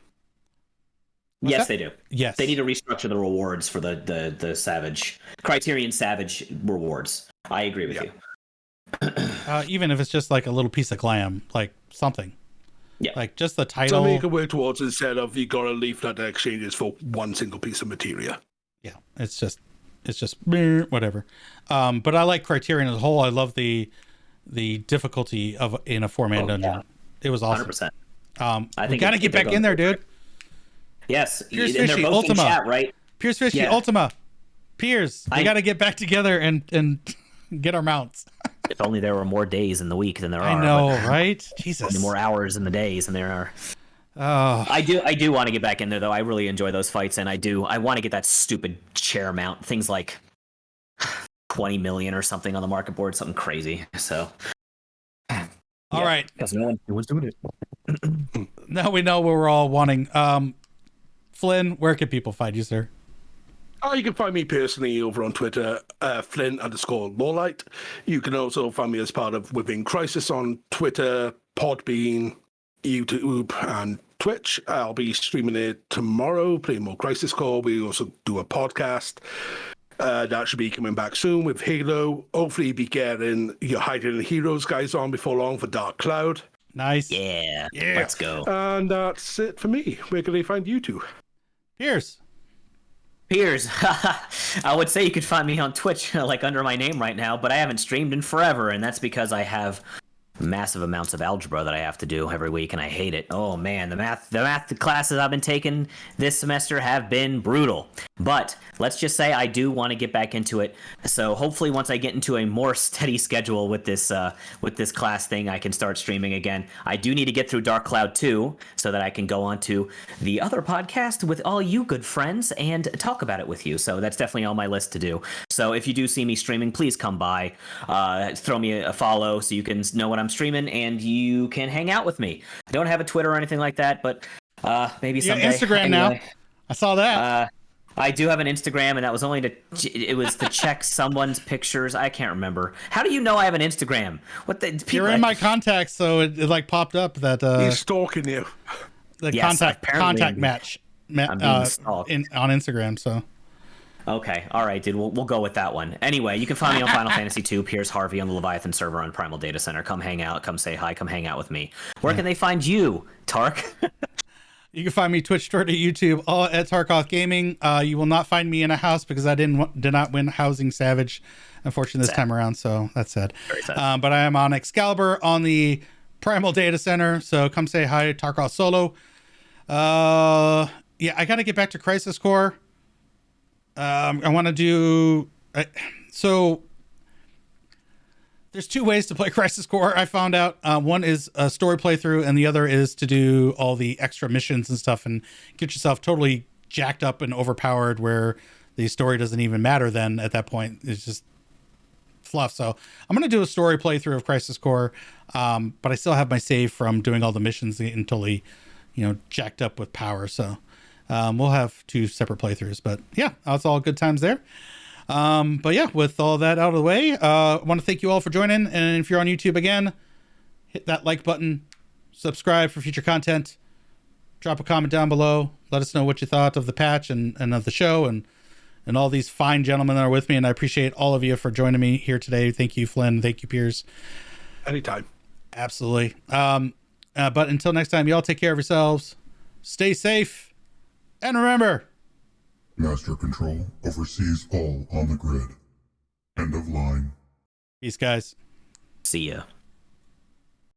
Yes, they do. Yes, they need to restructure the rewards for the Savage Criterion Savage rewards. I agree with you. Even if it's just like a little piece of glam, like something. Yeah, like just the title. Something you can work towards instead of you got a leaflet that exchanges for one single piece of materia. Yeah, it's just whatever. But I like Criterion as a whole. I love the difficulty of in a 4-man dungeon. Yeah. It was awesome. 100%. I think we gotta get back in there, dude. Yes, Piers Fishy, Ultima, chat, right? Piers Fishy, Ultima, Piers. We gotta get back together and get our mounts. If only there were more days in the week than there are. I know, right? Jesus, more hours in the days than there are. I do want to get back in there though. I really enjoy those fights, and I want to get that stupid chair mount. Things like 20 million or something on the market board, something crazy. So, all right, because no one's doing it. Now we know what we're all wanting. Flynn, where can people find you, sir? You can find me personally over on Twitter, Flynn_Lawliet. You can also find me as part of Within Crisis on Twitter, Podbean, YouTube, and Twitch. I'll be streaming it tomorrow, playing more Crisis Core. We also do a podcast. That should be coming back soon with Halo. Hopefully be getting your Hydaelyn Heroes guys on before long for Dark Cloud. Nice. Yeah. Let's go. And that's it for me. Where can they find you two? Piers, I would say you could find me on Twitch, like under my name right now, but I haven't streamed in forever, and that's because I have massive amounts of algebra that I have to do every week, and I hate it. Oh man, the math classes I've been taking this semester have been brutal. But let's just say I do want to get back into it. So hopefully once I get into a more steady schedule with this class thing, I can start streaming again. I do need to get through Dark Cloud 2 so that I can go on to the other podcast with all you good friends and talk about it with you. So that's definitely on my list to do. So if you do see me streaming, please come by, throw me a follow so you can know when I'm streaming and you can hang out with me. I don't have a Twitter or anything like that, but maybe someday. Instagram anyway. Now. I saw that. I do have an Instagram, and that was only to check someone's pictures. I can't remember. How do you know I have an Instagram? You're in my contacts, so it like popped up that he's stalking you. The contact match on Instagram. So Okay, all right, dude. We'll go with that one. Anyway, you can find me on Final Fantasy II, Piers Harvey on the Leviathan server on Primal Data Center. Come hang out, come say hi, come hang out with me. Where can they find you, Tark? You can find me Twitch, Twitter, YouTube, all at Tarkoth Gaming. You will not find me in a house because I did not win Housing Savage, unfortunately, this time around. So that's sad. Very sad. But I am on Excalibur on the Primal Data Center. So come say hi, Tarkoth Solo. Yeah, I got to get back to Crisis Core. I want to do so. There's two ways to play Crisis Core. I found out one is a story playthrough, and the other is to do all the extra missions and stuff, and get yourself totally jacked up and overpowered, where the story doesn't even matter. Then at that point, it's just fluff. So I'm gonna do a story playthrough of Crisis Core, but I still have my save from doing all the missions and getting totally, jacked up with power. So. We'll have two separate playthroughs, but yeah, it's all good times there. But yeah, with all that out of the way, I want to thank you all for joining. And if you're on YouTube again, hit that like button, subscribe for future content, drop a comment down below. Let us know what you thought of the patch and of the show and all these fine gentlemen that are with me. And I appreciate all of you for joining me here today. Thank you, Flynn. Thank you, Piers. Anytime. Absolutely. But until next time, y'all take care of yourselves. Stay safe. And remember, Master Control oversees all on the grid. End of line. Peace, guys. See ya.